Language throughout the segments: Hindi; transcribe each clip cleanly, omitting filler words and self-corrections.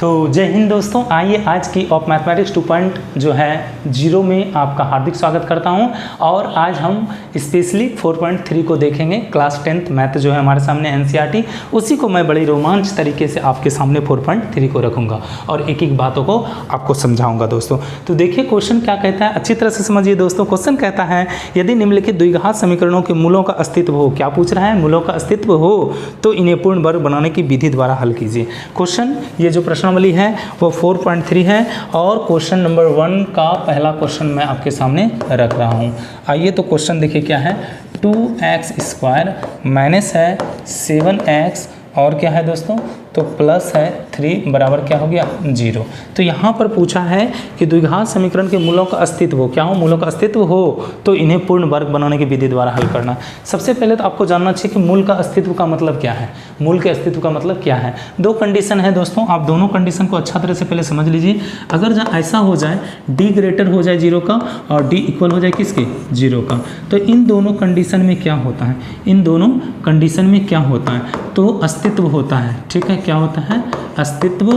तो जय हिंद दोस्तों, आइए आज की ऑफ मैथमेटिक्स 2.0 में आपका हार्दिक स्वागत करता हूं। और आज हम स्पेशली 4.3 को देखेंगे। क्लास 10th मैथ जो है हमारे सामने एनसीईआरटी, उसी को मैं बड़ी रोमांच तरीके से आपके सामने 4.3 को रखूंगा और एक एक बातों को आपको समझाऊंगा दोस्तों। तो देखिए क्वेश्चन क्या कहता है, अच्छी तरह से समझिए दोस्तों। क्वेश्चन कहता है यदि निम्नलिखित द्विघात समीकरणों के मूलों का अस्तित्व हो, क्या पूछ रहा है, मूलों का अस्तित्व हो तो इन्हें पूर्ण वर्ग बनाने की विधि द्वारा हल कीजिए। क्वेश्चन ये जो प्रश्नावली है वो 4.3 है और क्वेश्चन नंबर 1 का पहला क्वेश्चन मैं आपके सामने रख रहा हूँ। आइए तो क्वेश्चन देखिए क्या है, 2x² माइनस है 7x और क्या है दोस्तों, तो प्लस है 3 बराबर क्या हो गया 0। तो यहाँ पर पूछा है कि द्विघात समीकरण के मूलों का अस्तित्व हो, क्या हो, मूलों का अस्तित्व हो तो इन्हें पूर्ण वर्ग बनाने की विधि द्वारा हल करना। सबसे पहले तो आपको जानना चाहिए कि मूल का अस्तित्व का मतलब क्या है। मूल के अस्तित्व का मतलब क्या है, दो कंडीशन है दोस्तों, आप दोनों कंडीशन को अच्छा तरह से पहले समझ लीजिए। अगर जहाँ ऐसा हो जाए d ग्रेटर हो जाए 0 का और d इक्वल हो जाए किसके 0 का, तो इन दोनों कंडीशन में क्या होता है, इन दोनों कंडीशन में क्या होता है, तो अस्तित्व होता है। ठीक है, क्या होता है, अस्तित्व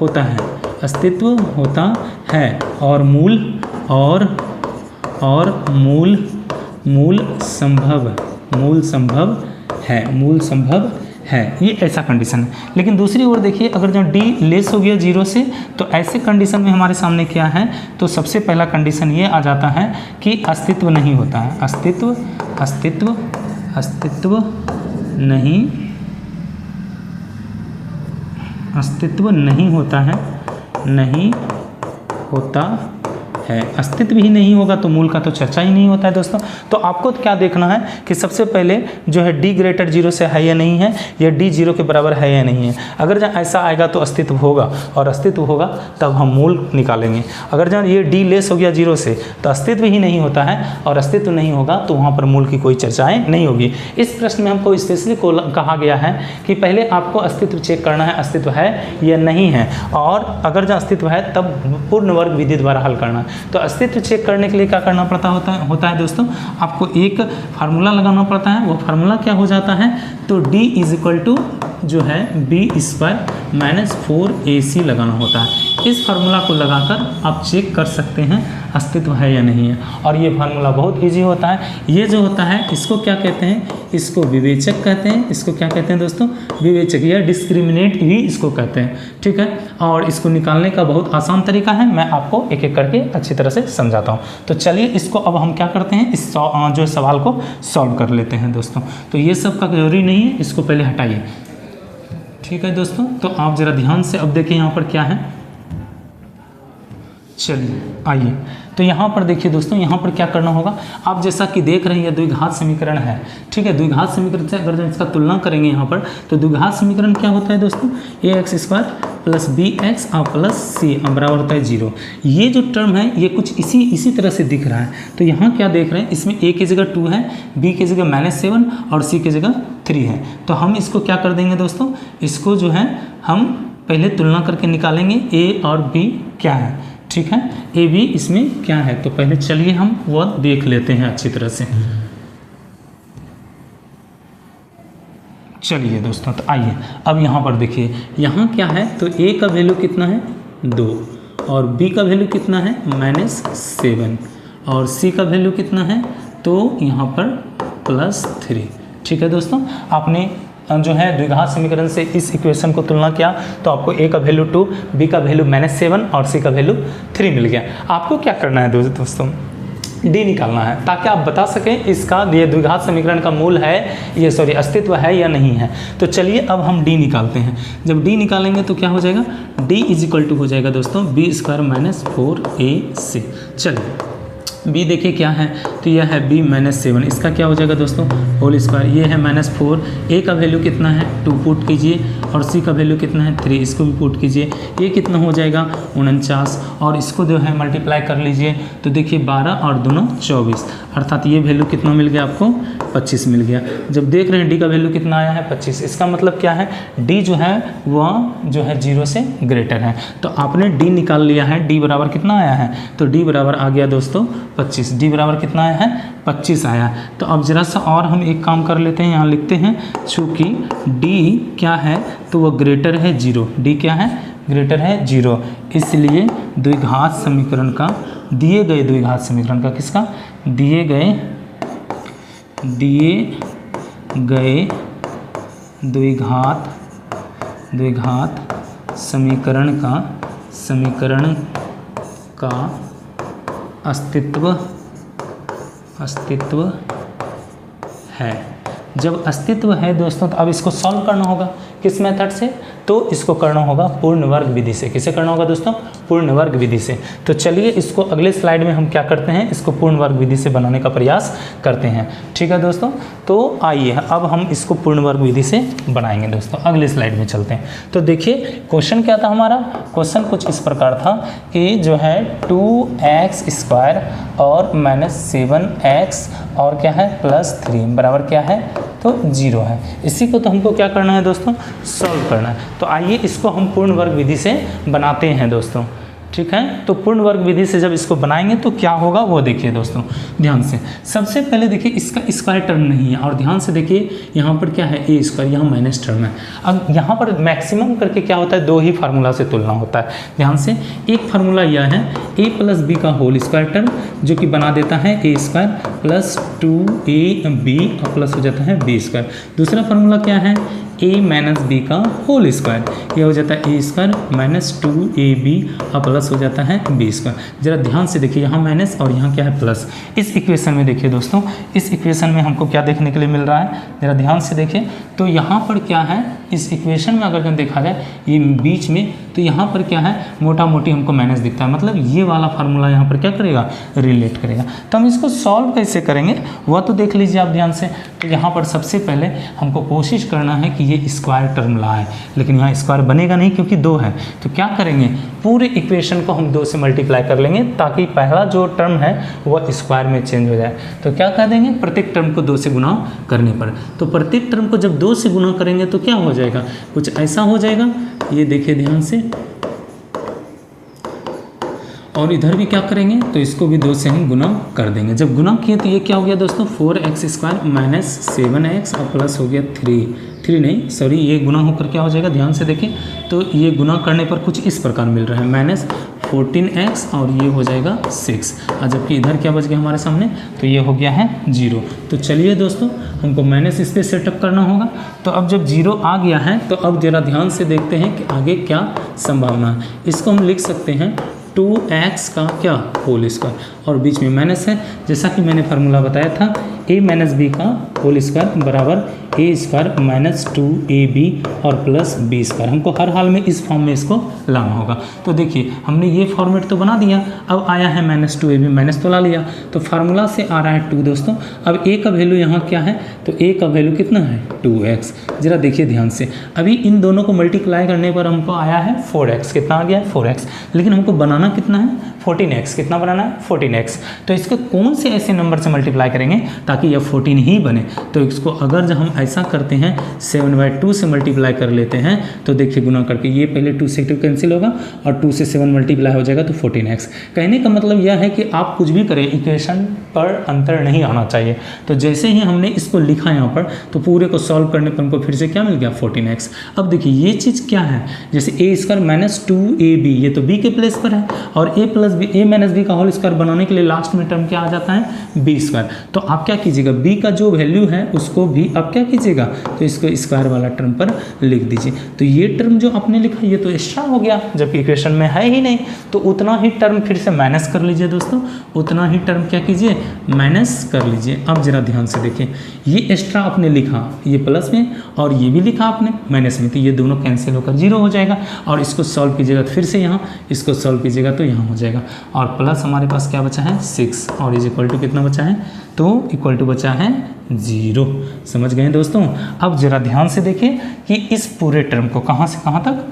होता है, अस्तित्व होता है और मूल मूल संभव है, ये ऐसा कंडीशन है। लेकिन दूसरी ओर देखिए, अगर जब d लेस हो गया 0 से तो ऐसे कंडीशन में हमारे सामने क्या है, तो सबसे पहला कंडीशन ये आ जाता है कि अस्तित्व नहीं होता है, अस्तित्व नहीं होता है, अस्तित्व ही नहीं होगा तो मूल का तो चर्चा ही नहीं होता है दोस्तों। तो आपको क्या देखना है कि सबसे पहले जो है d ग्रेटर 0 से है या नहीं है, या d 0 के बराबर है या नहीं है। अगर जहाँ ऐसा आएगा तो अस्तित्व होगा और अस्तित्व होगा तब हम मूल निकालेंगे। अगर जहाँ ये d लेस हो गया 0 से तो अस्तित्व ही नहीं होता है और अस्तित्व नहीं होगा तो वहाँ पर मूल की कोई चर्चाएँ नहीं होगी। इस प्रश्न में हमको स्पेशली कहा गया है कि पहले आपको अस्तित्व चेक करना है, अस्तित्व है या नहीं है, और अगर जहाँ अस्तित्व है तब पूर्ण वर्ग विधि द्वारा हल करना है। तो अस्तित्व चेक करने के लिए क्या करना होता है दोस्तों, आपको एक फार्मूला लगाना पड़ता है। वो फार्मूला क्या हो जाता है, तो d = जो है b² - 4ac लगाना होता है। इस फार्मूला को लगाकर आप चेक कर सकते हैं अस्तित्व है या नहीं है, और ये फार्मूला बहुत इजी होता है। ये जो होता है इसको क्या कहते हैं, इसको विवेचक कहते हैं। इसको क्या कहते हैं दोस्तों, विवेचक या डिस्क्रिमिनेट भी इसको कहते हैं। ठीक है, और इसको निकालने का बहुत आसान तरीका है, मैं आपको एक एक करके अच्छी तरह से समझाता हूँ। तो चलिए इसको अब हम क्या करते हैं, इस जो सवाल को सॉल्व कर लेते हैं दोस्तों। तो ये सब का जरूरी नहीं है, इसको पहले हटाइए। ठीक है दोस्तों, तो आप ज़रा ध्यान से अब देखिए यहाँ पर क्या है। चलिए आइए, तो यहाँ पर देखिए दोस्तों, यहाँ पर क्या करना होगा, आप जैसा कि देख रहे हैं ये द्विघात समीकरण है। ठीक है, द्विघात समीकरण से अगर इसका तुलना करेंगे यहाँ पर, तो द्विघात समीकरण क्या होता है दोस्तों, ax² + bx + c बराबर होता है 0। ये जो टर्म है ये कुछ इसी तरह से दिख रहा है। तो यहाँ क्या देख रहे हैं, इसमें a की जगह 2 है, b की जगह -7 और c की जगह 3 है। तो हम इसको क्या कर देंगे दोस्तों, इसको जो है हम पहले तुलना करके निकालेंगे a और b क्या है। ठीक है, ए बी इसमें क्या है, तो पहले चलिए हम वह देख लेते हैं अच्छी तरह से। चलिए दोस्तों, तो आइए अब यहाँ पर देखिए, यहाँ क्या है, तो ए का वैल्यू कितना है 2 और बी का वैल्यू कितना है -7 और सी का वैल्यू कितना है, तो यहाँ पर +3। ठीक है दोस्तों, आपने जो है द्विघात समीकरण से इस इक्वेशन को तुलना किया तो आपको a का वैल्यू 2, b का वैल्यू -7 और c का वैल्यू 3 मिल गया। आपको क्या करना है दोस्तों, d निकालना है, ताकि आप बता सकें इसका ये द्विघात समीकरण का मूल है, ये अस्तित्व है या नहीं है। तो चलिए अब हम d निकालते हैं। जब d निकालेंगे तो क्या हो जाएगा, d = हो जाएगा दोस्तों b² - 4ac। चलिए b देखिए क्या है, तो यह है b -7, इसका क्या हो जाएगा दोस्तों होल स्क्वायर, ये है -4, a का वैल्यू कितना है 2 पुट कीजिए और c का वैल्यू कितना है 3, इसको भी पुट कीजिए। ये कितना हो जाएगा 49 और इसको जो है मल्टीप्लाई कर लीजिए, तो देखिए 12 और 2 24, अर्थात ये वैल्यू कितना मिल गया आपको 25 मिल गया। जब देख रहे हैं d का वैल्यू कितना आया है 25, इसका मतलब क्या है, d जो है वह जो है 0 से ग्रेटर है। तो आपने d निकाल लिया है, d बराबर कितना आया है, तो d बराबर आ गया दोस्तों 25, डी बराबर कितना आया है 25 आया। तो अब जरा सा और हम एक काम कर लेते हैं, यहाँ लिखते हैं चूँकि डी क्या है तो वो ग्रेटर है 0, डी क्या है ग्रेटर है 0, इसलिए द्विघात समीकरण का, दिए गए द्विघात समीकरण का, किसका, दिए गए द्विघात समीकरण का अस्तित्व है। जब अस्तित्व है दोस्तों तो अब इसको सॉल्व करना होगा किस मेथड से, तो इसको करना होगा पूर्ण वर्ग विधि से। किसे करना होगा दोस्तों, पूर्ण वर्ग विधि से। तो चलिए इसको अगले स्लाइड में हम क्या करते हैं, इसको पूर्ण वर्ग विधि से बनाने का प्रयास करते हैं। ठीक है दोस्तों, तो आइए अब हम इसको पूर्ण वर्ग विधि से बनाएंगे दोस्तों। अगले स्लाइड में चलते हैं। तो देखिए क्वेश्चन क्या था हमारा, क्वेश्चन कुछ इस प्रकार था कि जो है 2x² और -7x और क्या है +3 बराबर क्या है तो 0 है। इसी को तो हमको क्या करना है दोस्तों, सॉल्व करना है। तो आइए इसको हम पूर्ण वर्ग विधि से बनाते हैं दोस्तों। ठीक है, तो पूर्ण वर्ग विधि से जब इसको बनाएंगे तो क्या होगा वो देखिए दोस्तों ध्यान से। सबसे पहले देखिए इसका स्क्वायर टर्म नहीं है, और ध्यान से देखिए यहाँ पर क्या है a², यहाँ माइनस टर्म है। अब यहाँ पर मैक्सिमम करके क्या होता है, दो ही फार्मूला से तुलना होता है। ध्यान से, एक फार्मूला यह है a + b का होल स्क्वायर टर्म जो कि बना देता है a² + 2ab और प्लस हो जाता है b²। दूसरा फार्मूला क्या है, a - b का होल स्क्वायर, यह हो जाता है a² - 2ab और प्लस हो जाता है b²। जरा ध्यान से देखिए, यहाँ माइनस और यहाँ क्या है प्लस। इस इक्वेशन में देखिए दोस्तों, इस इक्वेशन में हमको क्या देखने के लिए मिल रहा है, जरा ध्यान से देखिए। तो यहाँ पर क्या है, इस इक्वेशन में अगर हम देखा जाए ये बीच में, तो यहाँ पर क्या है मोटा मोटी हमको माइनस दिखता है, मतलब ये वाला फार्मूला यहाँ पर क्या करेगा, रिलेट करेगा। तो हम इसको सॉल्व कैसे करेंगे वह तो देख लीजिए आप ध्यान से। तो यहाँ पर सबसे पहले हमको कोशिश करना है कि ये स्क्वायर टर्म लाए, लेकिन यहाँ स्क्वायर बनेगा नहीं क्योंकि 2 है। तो क्या करेंगे, पूरे इक्वेशन को हम 2 से मल्टीप्लाई कर लेंगे ताकि पहला जो टर्म है वह स्क्वायर में चेंज हो जाए। तो क्या कर देंगे, प्रत्येक टर्म को 2 से गुना करने पर। तो प्रत्येक टर्म को जब 2 से गुना करेंगे तो क्या हो जाएगा, कुछ ऐसा हो जाएगा, ये देखिए ध्यान से। और इधर भी क्या करेंगे, तो इसको भी 2 से हम गुना कर देंगे। जब गुना किए तो ये क्या हो गया दोस्तों, 4x² - 7x और प्लस हो गया 3 नहीं सॉरी, ये गुना होकर क्या हो जाएगा, ध्यान से देखिए। तो ये गुना करने पर कुछ इस प्रकार मिल रहा है, -14x और ये हो जाएगा 6, और जबकि इधर क्या बच गया हमारे सामने, तो ये हो गया है 0। तो चलिए दोस्तों, हमको माइनस इस पर सेटअप करना होगा। तो अब जब 0 आ गया है तो अब जरा ध्यान से देखते हैं कि आगे क्या संभावना है। इसको हम लिख सकते हैं 2x का क्या होल स्क्वायर, और बीच में माइनस है, जैसा कि मैंने फार्मूला बताया था a - b का होल स्क्वायर बराबर a² - 2ab और प्लस b²। हमको हर हाल में इस फॉर्म में इसको लाना होगा। तो देखिए हमने ये फॉर्मेट तो बना दिया, अब आया है -2ab, माइनस तो ला लिया, तो फार्मूला से आ रहा है 2 दोस्तों। अब a का वैल्यू यहाँ क्या है, तो a का वैल्यू कितना है 2x। जरा देखिए ध्यान से, अभी इन दोनों को मल्टीप्लाई करने पर हमको आया है 4x, कितना आ गया है 4x, लेकिन हमको बनाना कितना है 14x, कितना बनाना है 14x। तो इसको कौन से ऐसे नंबर से मल्टीप्लाई करेंगे ताकि यह 14 ही बने। तो इसको अगर जब हम ऐसा करते हैं 7/2 से मल्टीप्लाई कर लेते हैं, तो देखिए गुना करके ये पहले 2 से 2 कैंसिल होगा और 2 से 7 मल्टीप्लाई हो जाएगा तो 14x। कहने का मतलब यह है कि आप कुछ भी करें, इक्वेशन पर अंतर नहीं आना चाहिए। तो जैसे ही हमने इसको लिखा यहाँ पर, तो पूरे को सॉल्व करने पर हमको फिर से क्या मिल गया 14x। अब देखिए ये चीज़ क्या है, जैसे a² - 2ab, ये तो b के प्लेस पर है, और a - b का होल स्क्वायर बनाने के लिए लास्ट में टर्म क्या आ जाता है b²। तो आप क्या कीजिएगा, b का जो वैल्यू है उसको भी आप क्या कीजिएगा, तो इसको स्क्वायर वाला टर्म पर लिख दीजिए। तो ये टर्म जो आपने लिखा ये तो एक्स्ट्रा हो गया, जबकि इक्वेशन में है ही नहीं, तो उतना ही टर्म फिर से माइनस कर लीजिए दोस्तों, उतना ही टर्म क्या कीजिए माइनस कर लीजिए। अब जरा ध्यान से देखिए, ये एक्स्ट्रा आपने लिखा ये प्लस में, और ये भी लिखा आपने माइनस में, तो ये दोनों कैंसिल होकर 0 हो जाएगा। और इसको सॉल्व कीजिएगा फिर से यहाँ, इसको सॉल्व कीजिएगा तो यहाँ हो जाएगा, और प्लस हमारे पास क्या बचा है 6, और इज इक्वल टू कितना बचा है, तो इक्वल टू बचा है 0। समझ गए दोस्तों। अब जरा ध्यान से देखिए कि इस पूरे टर्म को कहाँ से कहाँ तक,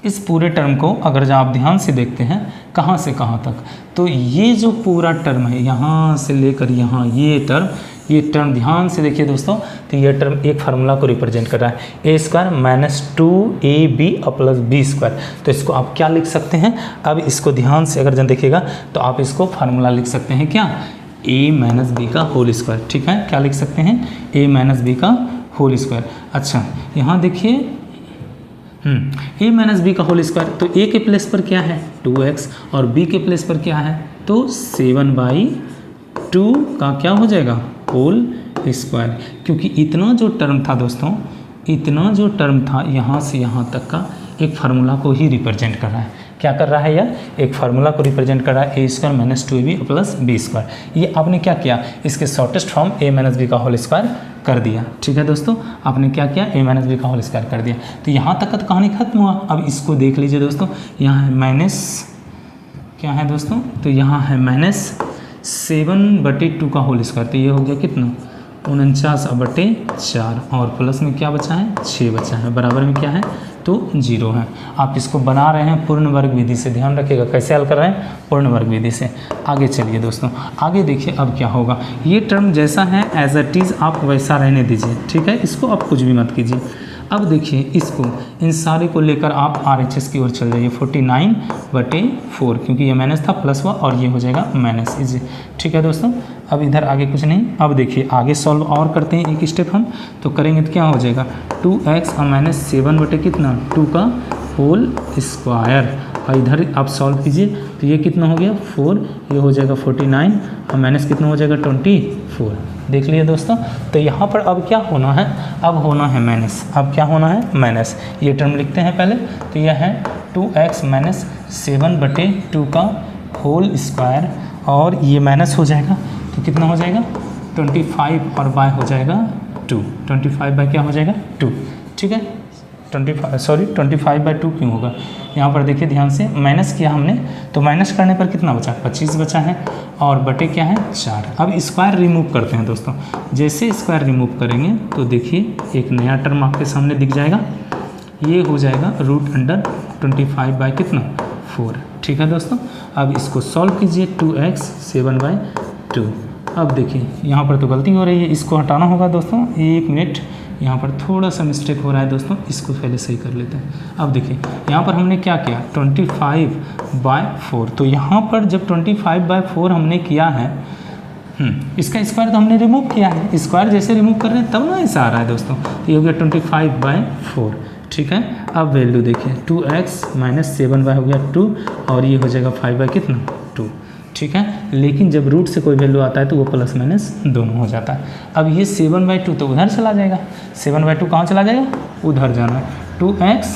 इस पूरे टर्म को अगर जब आप ध्यान से देखते हैं कहाँ से कहाँ तक, तो ये जो पूरा टर्म है यहाँ से लेकर यहाँ, ये टर्म ये टर्म ध्यान से देखिए दोस्तों, तो ये टर्म एक फार्मूला को रिप्रेजेंट कर रहा है, A square minus 2ab plus B square. तो इसको आप क्या लिख सकते हैं, अब इसको ध्यान से अगर जन देखिएगा तो आप इसको फार्मूला लिख सकते हैं क्या, a माइनस बी का होल स्क्वायर। ठीक है, क्या लिख सकते हैं, a माइनस बी का होल स्क्वायर। अच्छा यहाँ देखिए a माइनस बी का होल स्क्वायर, तो a के प्लेस पर क्या है 2x और b के प्लेस पर क्या है, तो 7/2 का क्या हो जाएगा होल स्क्वायर। क्योंकि इतना जो टर्म था दोस्तों, इतना जो टर्म था यहाँ से यहाँ तक का एक फार्मूला को ही रिप्रेजेंट कर रहा है। क्या कर रहा है यह, एक फार्मूला को रिप्रेजेंट कर रहा है, A square minus 2ab plus B square. ये आपने क्या किया, इसके shortest form a minus B का होल स्क्वायर कर दिया। ठीक है दोस्तों, आपने क्या किया, a माइनस बी का होल स्क्वायर कर दिया। तो यहाँ तक का तो कहानी खत्म हुआ। अब इसको देख लीजिए दोस्तों, यहाँ है माइनस क्या है दोस्तों, तो यहाँ है माइनस 7/2 का होल स्क्वायर। तो ये हो गया कितना 49/4 और प्लस में क्या बचा है 6 बचा है, बराबर में क्या है तो 0 है। आप इसको बना रहे हैं पूर्ण वर्ग विधि से, ध्यान रखिएगा कैसे हल कर रहे हैं, पूर्ण वर्ग विधि से। आगे चलिए दोस्तों, आगे देखिए अब क्या होगा। ये टर्म जैसा है एज इट इज़ आप वैसा रहने दीजिए। ठीक है, इसको आप कुछ भी मत कीजिए। अब देखिए इसको, इन सारे को लेकर आप RHS की ओर चल जाइए, 49/4, क्योंकि ये माइनस था प्लस हुआ और ये हो जाएगा माइनस इज। ठीक है दोस्तों, अब इधर आगे कुछ नहीं। अब देखिए आगे सॉल्व और करते हैं एक स्टेप हम, तो करेंगे तो क्या हो जाएगा 2x और माइनस 7/2 का होल स्क्वायर। और इधर आप सॉल्व कीजिए तो ये कितना हो गया 4, ये हो जाएगा 49 और माइनस कितना हो जाएगा 24। देख लिए दोस्तों, तो यहाँ पर अब क्या होना है, अब होना है माइनस। अब क्या होना है माइनस, ये टर्म लिखते हैं पहले, तो यह है 2x माइनस 7/2 का होल स्क्वायर और ये माइनस हो जाएगा तो कितना हो जाएगा 25 और बाय हो जाएगा 2, 25 बाय क्या हो जाएगा 2। ठीक है, 25/2 क्यों होगा, यहाँ पर देखिए ध्यान से, माइनस किया हमने तो माइनस करने पर कितना बचा 25 बचा है और बटे क्या है 4। अब स्क्वायर रिमूव करते हैं दोस्तों, जैसे स्क्वायर रिमूव करेंगे तो देखिए एक नया टर्म आपके सामने दिख जाएगा, ये हो जाएगा √25 बाय कितना 4। ठीक है दोस्तों, अब इसको सॉल्व कीजिए 2x 7/2। अब देखिए यहाँ पर तो गलती हो रही है, इसको हटाना होगा दोस्तों, 1 मिनट, यहाँ पर थोड़ा सा मिस्टेक हो रहा है दोस्तों, इसको पहले सही कर लेते हैं। अब देखिए यहाँ पर हमने क्या किया 25/4, तो यहाँ पर जब 25/4 हमने किया है, इसका स्क्वायर तो हमने रिमूव किया है, स्क्वायर जैसे रिमूव कर रहे हैं तब ना ऐसा आ रहा है दोस्तों। तो ये हो गया 25/4। ठीक है, अब वैल्यू देखिए 2x माइनस 7 हो गया 2 और ये हो जाएगा 5 कितना 2। ठीक है, लेकिन जब रूट से कोई वैल्यू आता है तो वो प्लस माइनस दोनों हो जाता है। अब ये 7/2 तो उधर चला जाएगा, 7/2 कहाँ चला जाएगा, उधर जाना है। 2x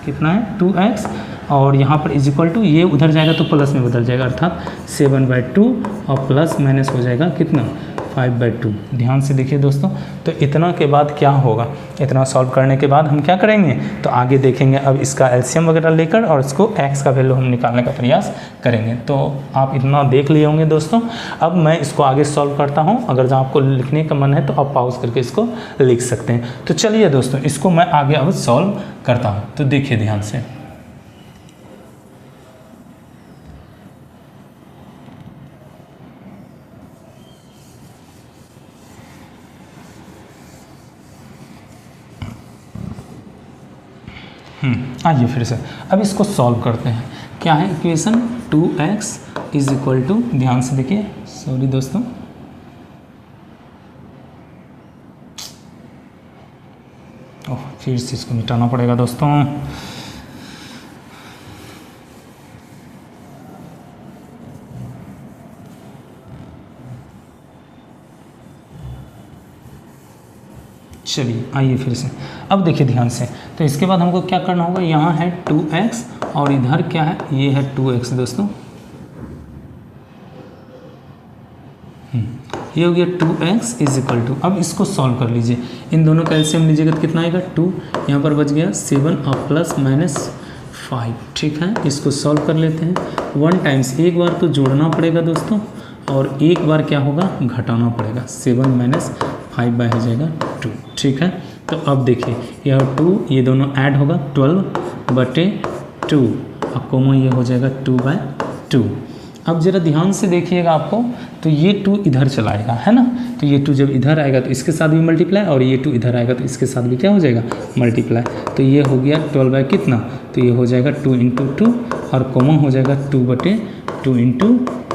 कितना है 2x और यहाँ पर इज इक्वल टू, ये उधर जाएगा तो प्लस में बदल जाएगा, अर्थात 7/2 और प्लस माइनस हो जाएगा कितना 5/2। ध्यान से देखिए दोस्तों, तो इतना के बाद क्या होगा, इतना सॉल्व करने के बाद हम क्या करेंगे तो आगे देखेंगे। अब इसका एलसीएम वगैरह लेकर और इसको x का वैल्यू हम निकालने का प्रयास करेंगे। तो आप इतना देख लिए होंगे दोस्तों। अब मैं इसको आगे सॉल्व करता हूँ, अगर जहाँ आपको लिखने का मन है तो आप पॉज करके इसको लिख सकते हैं। तो चलिए दोस्तों, इसको मैं आगे अब सॉल्व करता हूँ, तो देखिए ध्यान से। आइए फिर से अब इसको सॉल्व करते हैं। क्या है equation 2x is equal to, ध्यान से देखिए, सॉरी दोस्तों, ओह फिर से इसको मिटाना पड़ेगा दोस्तों। चलिए आइए फिर से, अब देखिए ध्यान से। तो इसके बाद हमको क्या करना होगा, यहाँ है 2x और इधर क्या है, ये है 2x दोस्तों। ये हो गया 2x इज इक्वल टू, अब इसको सॉल्व कर लीजिए, इन दोनों का एलसीएम लीजिएगा तो कितना आएगा 2, यहाँ पर बच गया 7 और प्लस माइनस 5। ठीक है, इसको सॉल्व कर लेते हैं। 1 टाइम्स, एक बार तो जोड़ना पड़ेगा दोस्तों और एक बार क्या होगा घटाना पड़ेगा, 7 माइनस 5 बाय हो जाएगा 2। ठीक है, तो अब देखिए यह 2 ये दोनों ऐड होगा 12/2 और कोमा ये हो जाएगा 2/2। अब ज़रा ध्यान से देखिएगा आपको, तो ये 2 इधर चलाएगा है ना, तो ये 2 जब इधर आएगा तो इसके साथ भी मल्टीप्लाई, और ये 2 इधर आएगा तो इसके साथ भी क्या हो जाएगा, मल्टीप्लाई। तो ये हो गया 12 बाई कितना, तो ये हो जाएगा 2 × 2 और कॉमन हो जाएगा 2/2 ×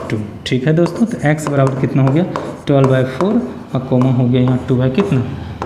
2। ठीक है दोस्तों, तो x बराबर कितना हो गया 12/4 और कॉमन हो गया यहाँ 2 बाई कितना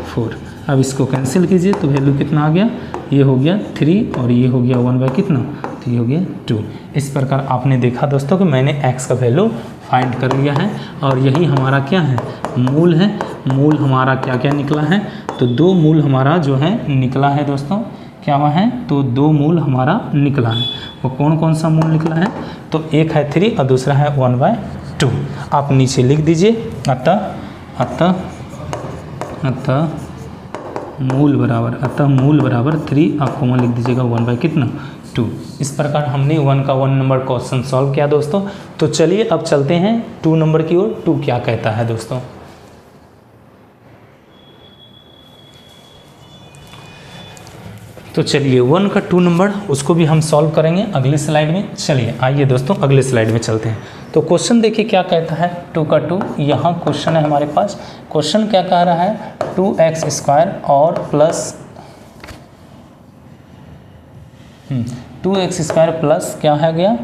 4। अब इसको कैंसिल कीजिए तो वैल्यू कितना आ गया, ये हो गया 3 और ये हो गया 1 बाई कितना, तो ये हो गया 2। इस प्रकार आपने देखा दोस्तों कि मैंने x का वैल्यू फाइंड कर लिया है और यही हमारा क्या है, मूल है। मूल हमारा क्या क्या निकला है, तो 2 मूल हमारा जो है निकला है दोस्तों, क्या हुआ है, तो 2 मूल हमारा निकला है। वो कौन कौन सा मूल निकला है, तो एक है 3 और दूसरा है 1/2। आप नीचे लिख दीजिए, अतः मूल बराबर 3, आप कॉमन लिख दीजिएगा 1 बाई कितना 2। इस प्रकार हमने 1 का 1 नंबर क्वेश्चन सॉल्व किया दोस्तों। तो चलिए अब चलते हैं 2 नंबर की ओर। 2 क्या कहता है दोस्तों, तो चलिए 1 का 2 नंबर उसको भी हम सॉल्व करेंगे अगले स्लाइड में। चलिए आइए दोस्तों अगले स्लाइड में चलते हैं। तो क्वेश्चन देखिए क्या कहता है, 2 का 2, यहाँ क्वेश्चन है हमारे पास। क्वेश्चन क्या कह रहा है, 2x² और प्लस 2x² प्लस क्या है गया,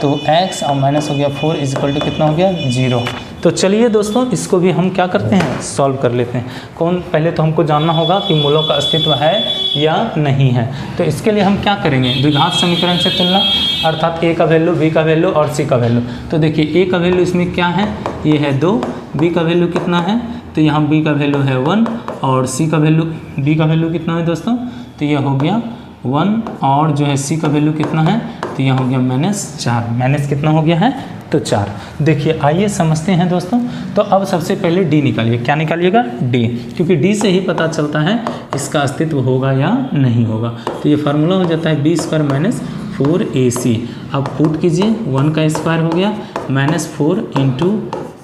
तो x और माइनस हो गया 4 इक्वल टू कितना हो गया 0। तो चलिए दोस्तों इसको भी हम क्या करते हैं, सॉल्व कर लेते हैं। पहले तो हमको जानना होगा कि मूलों का अस्तित्व है या नहीं है। तो इसके लिए हम क्या करेंगे, द्विघात समीकरण से तुलना, अर्थात a का वैल्यू, b का वैल्यू और c का वैल्यू। तो देखिए a का वैल्यू इसमें क्या है, ये है 2, b का वैल्यू कितना है, तो यहाँ b का वैल्यू है 1 और b का वैल्यू कितना है दोस्तों, तो यह हो गया 1 और जो है c का वैल्यू कितना है, तो यह हो गया -4। माइनस कितना हो गया है, तो 4। देखिए आइए समझते हैं दोस्तों। तो अब सबसे पहले d निकालिए, क्या निकालिएगा, d, क्योंकि d से ही पता चलता है इसका अस्तित्व होगा या नहीं होगा। तो ये फार्मूला हो जाता है b² - 4ac। अब पुट कीजिए, 1 का स्क्वायर हो गया -4 ×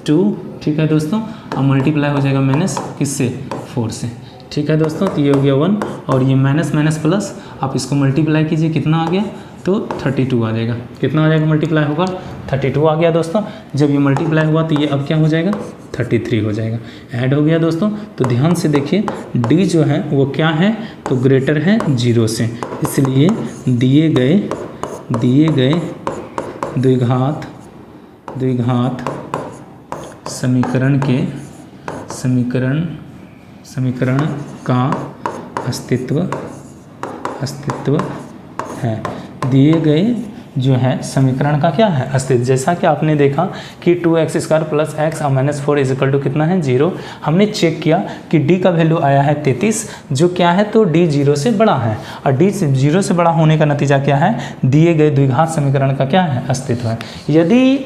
2, ठीक है दोस्तों, अब मल्टीप्लाई हो जाएगा माइनस किससे, 4 से। ठीक है दोस्तों, तो ये हो गया 1 और ये माइनस माइनस प्लस, आप इसको मल्टीप्लाई कीजिए, कितना आ गया, तो 32 आ जाएगा। कितना आ जाएगा, मल्टीप्लाई होगा 32 आ गया दोस्तों। जब ये मल्टीप्लाई हुआ तो ये अब क्या हो जाएगा, 33 हो जाएगा। ऐड हो गया दोस्तों। तो ध्यान से देखिए d जो है वो क्या है, तो ग्रेटर है 0 से, इसलिए दिए गए द्विघात समीकरण का अस्तित्व है। दिए गए जो है समीकरण का क्या है, अस्तित्व। जैसा कि आपने देखा कि 2x² प्लस x और -4 इक्वल टू कितना है 0। हमने चेक किया कि d का वैल्यू आया है 33, जो क्या है, तो d 0 से बड़ा है, और d 0 से बड़ा होने का नतीजा क्या है, दिए गए द्विघात समीकरण का क्या है, अस्तित्व है। यदि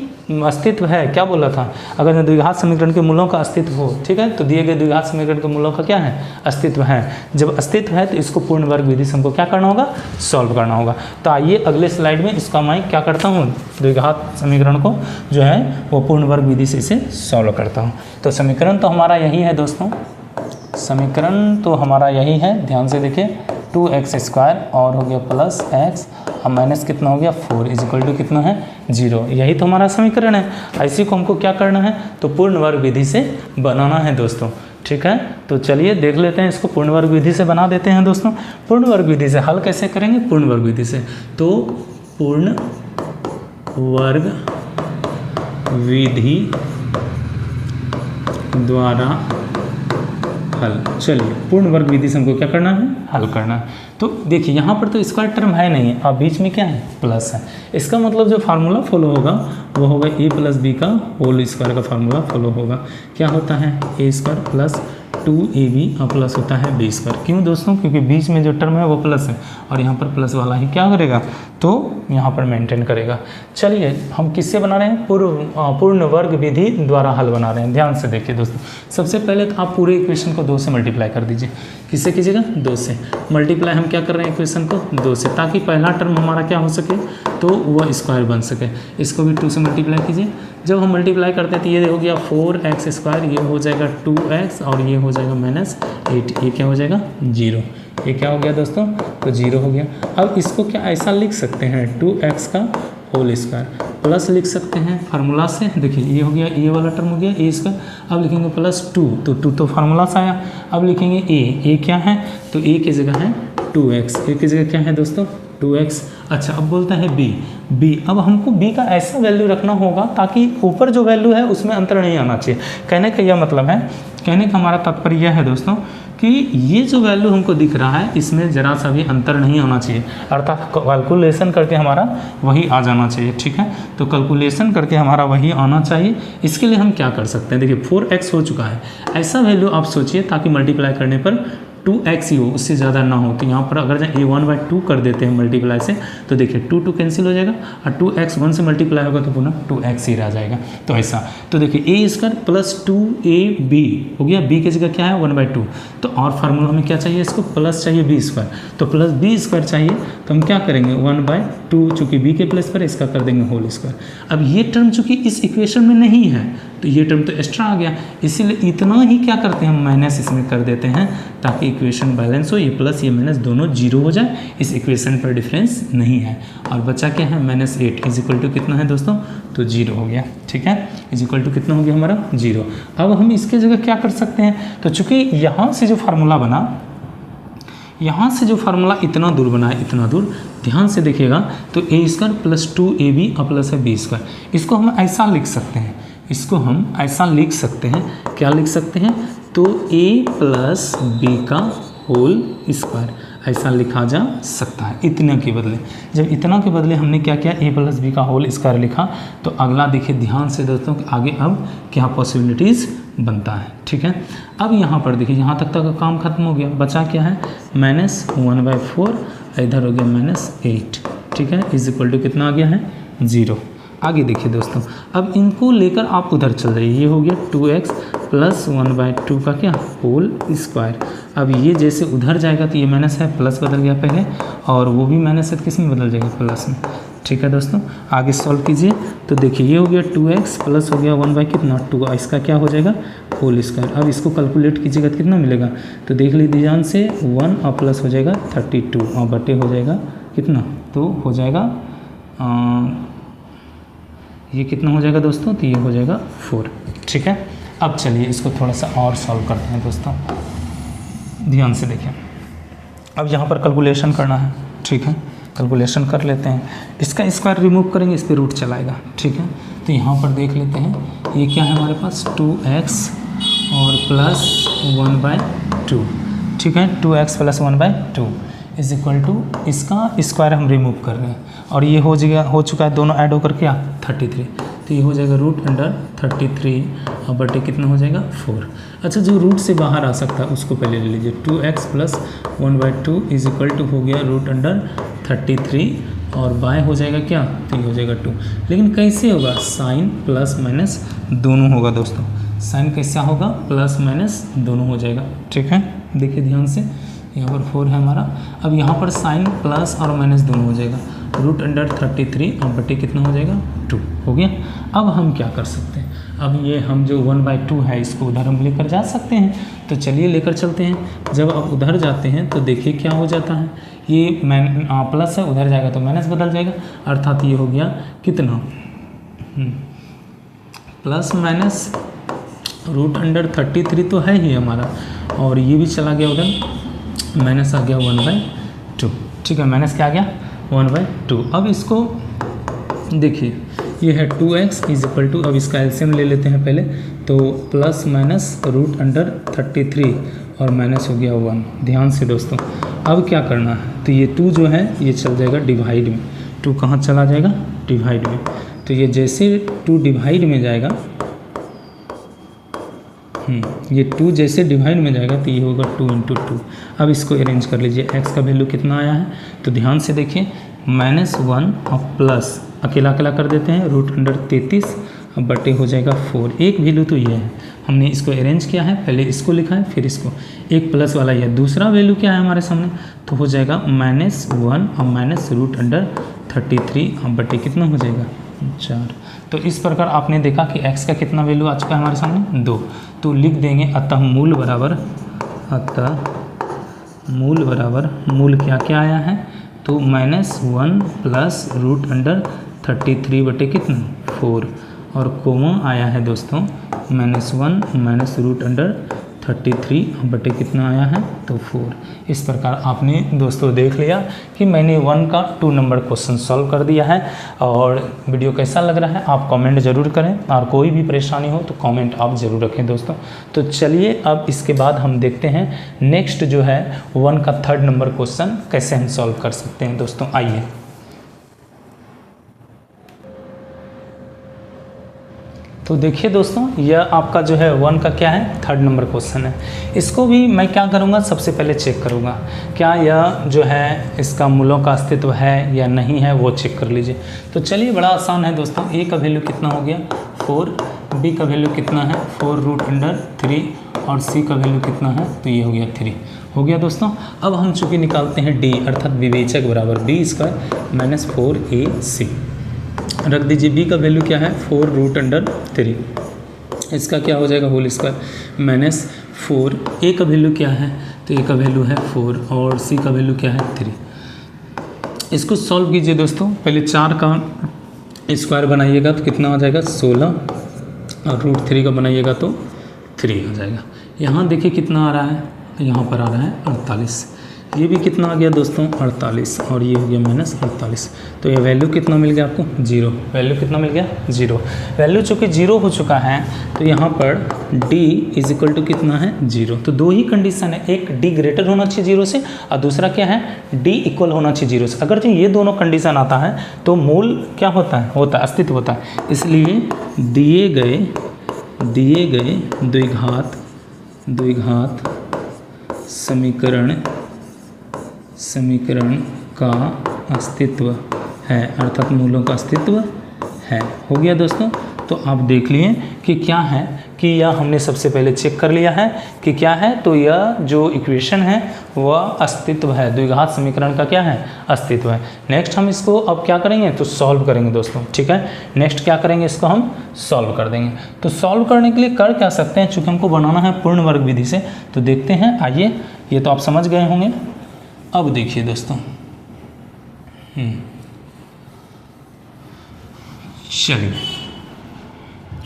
अस्तित्व है, क्या बोला था, अगर द्विघात समीकरण के मूलों का अस्तित्व हो, ठीक है, तो दिए गए द्विघात समीकरण के मूलों का क्या है, अस्तित्व है। जब अस्तित्व है तो इसको पूर्ण वर्ग विधि से हमको क्या करना होगा, सॉल्व करना होगा। तो आइए अगले स्लाइड में इसका मैं क्या करता हूँ, द्विघात समीकरण को जो है वो पूर्ण वर्ग विधि से इसे सॉल्व करता हूँ। तो समीकरण तो हमारा यही है दोस्तों, समीकरण तो हमारा यही है, ध्यान से देखिए, 2x² और हो गया प्लस x और माइनस कितना हो गया 4 इक्वल टू कितना है 0। यही तो हमारा समीकरण है। ऐसी को हमको क्या करना है, तो पूर्ण वर्ग विधि से बनाना है दोस्तों। ठीक है, तो चलिए देख लेते हैं, इसको पूर्ण वर्ग विधि से बना देते हैं दोस्तों। पूर्ण वर्ग विधि से हल कैसे करेंगे, पूर्ण वर्ग विधि से, तो पूर्ण वर्ग विधि द्वारा हल। चलिए पूर्ण वर्ग विधि से हमको क्या करना है, हल करना है। तो देखिए यहाँ पर तो स्क्वायर टर्म है नहीं, और बीच में क्या है, प्लस है। इसका मतलब जो फार्मूला फॉलो होगा वो होगा a + b का होल स्क्वायर का फार्मूला फॉलो होगा। क्या होता है, a² + 2ab और प्लस होता है b²। क्यों दोस्तों, क्योंकि बीच में जो टर्म है वो प्लस है, और यहाँ पर प्लस वाला ही क्या करेगा, तो यहाँ पर मेंटेन करेगा। चलिए हम किससे बना रहे हैं, पूर्ण वर्ग विधि द्वारा हल बना रहे हैं। ध्यान से देखिए दोस्तों, सबसे पहले तो आप पूरे इक्वेशन को 2 से मल्टीप्लाई कर दीजिए। किससे कीजिएगा, 2 से मल्टीप्लाई। हम क्या कर रहे हैं, इक्वेशन को 2 से, ताकि पहला टर्म हमारा क्या हो सके, तो वह स्क्वायर बन सके। इसको भी 2 से मल्टीप्लाई कीजिए। जब हम मल्टीप्लाई करते हैं तो ये हो गया 4x², ये हो जाएगा 2x और ये हो जाएगा -8, ये क्या हो जाएगा 0। ये क्या हो गया दोस्तों, तो 0 हो गया। अब इसको क्या ऐसा लिख सकते हैं, 2x का होल स्क्वायर प्लस लिख सकते हैं फार्मूला से। देखिए ये हो गया, ए वाला टर्म हो गया ए इसका। अब लिखेंगे +2, तो 2 तो फार्मूला से आया। अब लिखेंगे ए क्या है, तो ए की जगह है 2x, ए की जगह क्या है दोस्तों 2x। अच्छा अब बोलता है b, अब हमको b का ऐसा वैल्यू रखना होगा ताकि ऊपर जो वैल्यू है उसमें अंतर नहीं आना चाहिए। कहने का यह मतलब है, कहने का हमारा तात्पर्य यह है दोस्तों कि ये जो वैल्यू हमको दिख रहा है इसमें ज़रा सा भी अंतर नहीं आना चाहिए, अर्थात कैलकुलेशन करके हमारा वही आ जाना चाहिए। ठीक है, तो कैलकुलेशन करके हमारा वही आना चाहिए। इसके लिए हम क्या कर सकते हैं, देखिए 4x हो चुका है, ऐसा वैल्यू आप सोचिए ताकि मल्टीप्लाई करने पर 2x ही हो, उससे ज़्यादा ना हो। तो यहाँ पर अगर ए 1/2 कर देते हैं मल्टीप्लाई से, तो देखिए 2 कैंसिल हो जाएगा और 2x 1 से मल्टीप्लाई होगा तो पुनः 2x ही रह जाएगा। तो ऐसा, तो देखिए ए स्क्वायर प्लस 2ab हो गया, b की जगह क्या है 1/2। तो और फार्मूला हमें क्या चाहिए, इसको प्लस चाहिए b स्क्वायर, तो प्लस b स्क्वायर चाहिए। तो हम क्या करेंगे 1/2, चूँकि b के प्लेस पर इसका कर देंगे होल स्क्वायर। अब ये टर्म चूँकि इस इक्वेशन में नहीं है तो ये टर्म तो एक्स्ट्रा आ गया, इसीलिए इतना ही क्या करते हैं हम माइनस इसमें कर देते हैं ताकि इक्वेशन बैलेंस हो। ये प्लस ये माइनस दोनों जीरो हो जाए, इस इक्वेशन पर डिफरेंस नहीं है। और बचा क्या है -8 इज इक्वल टू कितना है दोस्तों, तो 0 हो गया। ठीक है, इज इक्वल टू कितना हो गया हमारा 0। अब हम इसके जगह क्या कर सकते हैं, तो चूँकि यहाँ से जो फार्मूला बना, यहाँ से जो फार्मूला इतना दूर बना है, इतना दूर ध्यान से देखिएगा, तो ए स्क्वायर प्लस 2ab और प्लस है b स्क्वायर, इसको हम ऐसा लिख सकते हैं, इसको हम ऐसा लिख सकते हैं, क्या लिख सकते हैं, तो a प्लस b का होल स्क्वायर ऐसा लिखा जा सकता है इतना के बदले। जब इतना के बदले हमने क्या किया, a प्लस b का होल स्क्वायर लिखा, तो अगला देखिए ध्यान से दोस्तों कि आगे अब क्या पॉसिबिलिटीज़ बनता है। ठीक है, अब यहाँ पर देखिए यहाँ तक का काम खत्म हो गया, बचा क्या है -1/4, इधर हो गया -8। ठीक है, इज इक्वल टू कितना आ गया है 0। आगे देखिए दोस्तों, अब इनको लेकर आप उधर चल जाइए, ये हो गया 2x प्लस 1/2 का क्या होल स्क्वायर। अब ये जैसे उधर जाएगा तो ये माइनस है, प्लस बदल गया पहले, और वो भी माइनस है, किस में बदल जाएगा प्लस में। ठीक है दोस्तों, आगे सॉल्व कीजिए, तो देखिए ये हो गया 2x प्लस हो गया 1/2, इसका क्या हो जाएगा होल स्क्वायर। अब इसको कैलकुलेट कीजिएगा तो कितना मिलेगा, तो देख लीजिए ध्यान से, 1 और प्लस हो जाएगा 32 और बटे हो जाएगा कितना, तो हो जाएगा ये कितना हो जाएगा दोस्तों, तो ये हो जाएगा 4। ठीक है, अब चलिए इसको थोड़ा सा और सॉल्व करते हैं दोस्तों, ध्यान से देखिए। अब यहाँ पर कैलकुलेशन करना है। ठीक है, कैलकुलेशन कर लेते हैं, इसका स्क्वायर रिमूव करेंगे, इस पर रूट चलाएगा। ठीक है, तो यहाँ पर देख लेते हैं, ये क्या है हमारे पास 2x और प्लस 1/2। ठीक है, 2x plus 1/2 is equal to, इसका स्क्वायर हम रिमूव कर रहे हैं, और ये हो चुका है, दोनों ऐड होकर क्या 33, तो ये हो जाएगा √33 और बटे कितना हो जाएगा 4। अच्छा, जो रूट से बाहर आ सकता है उसको पहले ले लीजिए, 2x plus 1/2 is equal to हो गया √33 और बाय हो जाएगा क्या, तो ये हो जाएगा 2। लेकिन कैसे होगा, साइन प्लस माइनस दोनों होगा दोस्तों, साइन कैसा होगा प्लस माइनस दोनों हो जाएगा। ठीक है, देखिए ध्यान से, यहाँ पर 4 है हमारा, अब यहाँ पर साइन प्लस और माइनस दोनों हो जाएगा, √33 और बटे कितना हो जाएगा 2 हो गया। अब हम क्या कर सकते हैं, अब ये हम जो 1/2 है इसको उधर हम लेकर जा सकते हैं, तो चलिए लेकर चलते हैं। जब आप उधर जाते हैं तो देखिए क्या हो जाता है, ये प्लस है, उधर जाएगा तो माइनस बदल जाएगा, अर्थात ये हो गया कितना प्लस माइनस √33 तो है ही हमारा, और ये भी चला गया उधर, माइनस आ गया 1/2। ठीक है, माइनस क्या आ गया 1/2। अब इसको देखिए, ये है 2x इज इक्वल टू, अब इसका एलसीएम ले लेते हैं पहले, तो प्लस माइनस √33 और माइनस हो गया 1। ध्यान से दोस्तों, अब क्या करना है, तो ये 2 जो है ये चल जाएगा डिवाइड में, 2 कहाँ चला जाएगा डिवाइड में, तो ये जैसे 2 डिवाइड में जाएगा, ये 2 जैसे डिवाइड में जाएगा तो ये होगा 2 × 2। अब इसको अरेंज कर लीजिए, x का वैल्यू कितना आया है, तो ध्यान से देखिए -1 और प्लस अकेला अकेला कर देते हैं, √33 और बटे हो जाएगा 4। एक वैल्यू तो ये है, हमने इसको अरेंज किया है, पहले इसको लिखा है फिर इसको, एक प्लस वाला ये दूसरा वैल्यू क्या है हमारे सामने, तो हो जाएगा -1 और माइनस √33 और बटे कितना हो जाएगा 4। तो इस प्रकार आपने देखा कि x का कितना वैल्यू आ चुका है हमारे सामने 2, तो लिख देंगे अतः मूल बराबर मूल क्या क्या आया है, तो -1 प्लस 33 बटे कितना 4, और कोमा आया है दोस्तों -1 माइनस रूट अंडर 33 बटे कितना आया है तो 4। इस प्रकार आपने दोस्तों देख लिया कि मैंने 1 का 2 नंबर क्वेश्चन सॉल्व कर दिया है। और वीडियो कैसा लग रहा है आप कमेंट ज़रूर करें, और कोई भी परेशानी हो तो कमेंट आप ज़रूर रखें दोस्तों। तो चलिए अब इसके बाद हम देखते हैं नेक्स्ट जो है 1 का 3rd नंबर क्वेश्चन कैसे हम सॉल्व कर सकते हैं दोस्तों। आइए तो देखिए दोस्तों, यह आपका जो है 1 का क्या है 3rd नंबर क्वेश्चन है। इसको भी मैं क्या करूँगा, सबसे पहले चेक करूँगा क्या यह जो है इसका मूलों का अस्तित्व है या नहीं है, वो चेक कर लीजिए। तो चलिए बड़ा आसान है दोस्तों। ए का वैल्यू कितना हो गया 4, बी का वैल्यू कितना है 4 रूट अंडर 3, और सी का वैल्यू कितना है तो ये हो गया 3 हो गया दोस्तों। अब हम चूँकि निकालते हैं डी अर्थात विवेचक बराबर b² माइनस 4ac। रख दीजिए b का वैल्यू क्या है 4 रूट अंडर 3, इसका क्या हो जाएगा होल स्क्वायर माइनस 4। a का वैल्यू क्या है तो a का वैल्यू है 4 और c का वैल्यू क्या है 3। इसको सॉल्व कीजिए दोस्तों। पहले 4 का स्क्वायर बनाइएगा तो कितना आ जाएगा 16, और रूट 3 का बनाइएगा तो 3 आ जाएगा। यहाँ देखिए कितना आ रहा है, यहाँ पर आ रहा है 48। ये भी कितना आ गया दोस्तों 48, और ये हो गया -48। तो ये वैल्यू कितना मिल गया आपको 0। वैल्यू कितना मिल गया 0। वैल्यू चूँकि 0 हो चुका है तो यहाँ पर d = कितना है 0। तो 2 ही कंडीशन है, एक d ग्रेटर होना चाहिए 0 से और दूसरा क्या है d इक्वल होना चाहिए 0 से। अगर जो ये दोनों कंडीशन आता है तो मूल क्या होता है अस्तित्व होता है। इसलिए दिए गए द्विघात समीकरण का अस्तित्व है, अर्थात मूलों का अस्तित्व है। हो गया दोस्तों। तो आप देख लिए कि क्या है कि यह हमने सबसे पहले चेक कर लिया है कि क्या है, तो यह जो इक्वेशन है वह अस्तित्व है, द्विघात समीकरण का क्या है अस्तित्व है। नेक्स्ट हम इसको अब क्या करेंगे तो सॉल्व करेंगे दोस्तों, ठीक है। नेक्स्ट क्या करेंगे, इसको हम सॉल्व कर देंगे। तो सॉल्व करने के लिए कर क्या सकते हैं, चूँकि हमको बनाना है पूर्ण वर्ग विधि से, तो देखते हैं। आइए, ये तो आप समझ गए होंगे। अब देखिए दोस्तों, चलिए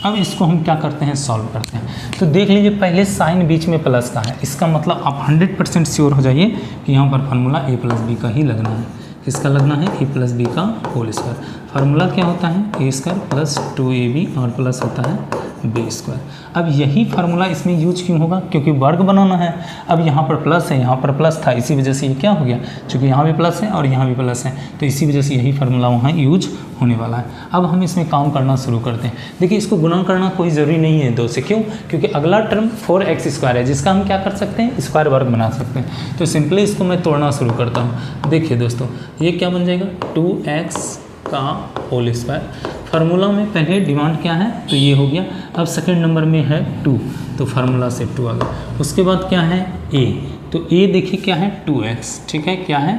अब इसको हम क्या करते हैं सॉल्व करते हैं। तो देख लीजिए, पहले साइन बीच में प्लस का है, इसका मतलब आप 100% श्योर हो जाइए कि यहाँ पर फार्मूला a + b का ही लगना है। किसका लगना है a + b का होल स्क्वायर। फार्मूला क्या होता है a² + 2ab और प्लस होता है b²। अब यही फार्मूला इसमें यूज क्यों होगा, क्योंकि वर्ग बनाना है। अब यहाँ पर प्लस है, यहाँ पर प्लस था, इसी वजह से ये क्या हो गया, क्योंकि यहाँ भी प्लस है और यहाँ भी प्लस है, तो इसी वजह से यही फार्मूला वहाँ यूज होने वाला है। अब हम इसमें काम करना शुरू करते हैं। देखिए, इसको गुणा करना कोई ज़रूरी नहीं है 2 से, क्यों, क्योंकि अगला टर्म 4x² है, जिसका हम क्या कर सकते हैं स्क्वायर वर्ग बना सकते हैं। तो सिंपली इसको मैं तोड़ना शुरू करता हूँ। देखिए दोस्तों, ये क्या बन जाएगा 2x का होल स्क्वायर। फार्मूला में पहले डिमांड क्या है तो ये हो गया। अब सेकंड नंबर में है 2, तो फार्मूला से 2 आ गया। उसके बाद क्या है a, तो a देखिए क्या है 2x, ठीक है, क्या है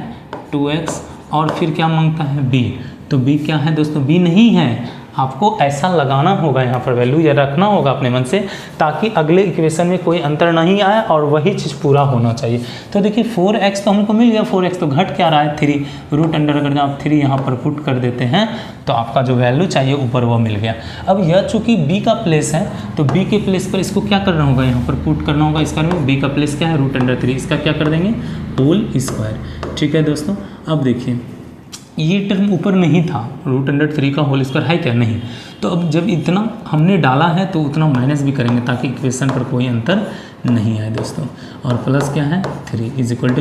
2x। और फिर क्या मांगता है b, तो b क्या है दोस्तों, b नहीं है। आपको ऐसा लगाना होगा यहाँ पर वैल्यू, या रखना होगा अपने मन से, ताकि अगले इक्वेशन में कोई अंतर नहीं आए और वही चीज़ पूरा होना चाहिए। तो देखिए 4x तो हमको मिल गया, 4x तो घट क्या रहा है 3 रूट अंडर। अगर आप 3 यहाँ पर पुट कर देते हैं तो आपका जो वैल्यू चाहिए ऊपर वो मिल गया। अब यह चूँकि b का प्लेस है, तो b के प्लेस पर इसको क्या करना होगा, यहाँ पर पुट करना होगा। इसका में b का प्लेस क्या है √3, इसका क्या कर देंगे होल स्क्वायर, ठीक है दोस्तों। अब देखिए, ये टर्म ऊपर नहीं था, √3 का होल स्क्वायर है क्या, नहीं। तो अब जब इतना हमने डाला है तो उतना माइनस भी करेंगे, ताकि इक्वेशन पर कोई अंतर नहीं आए दोस्तों। और प्लस क्या है 3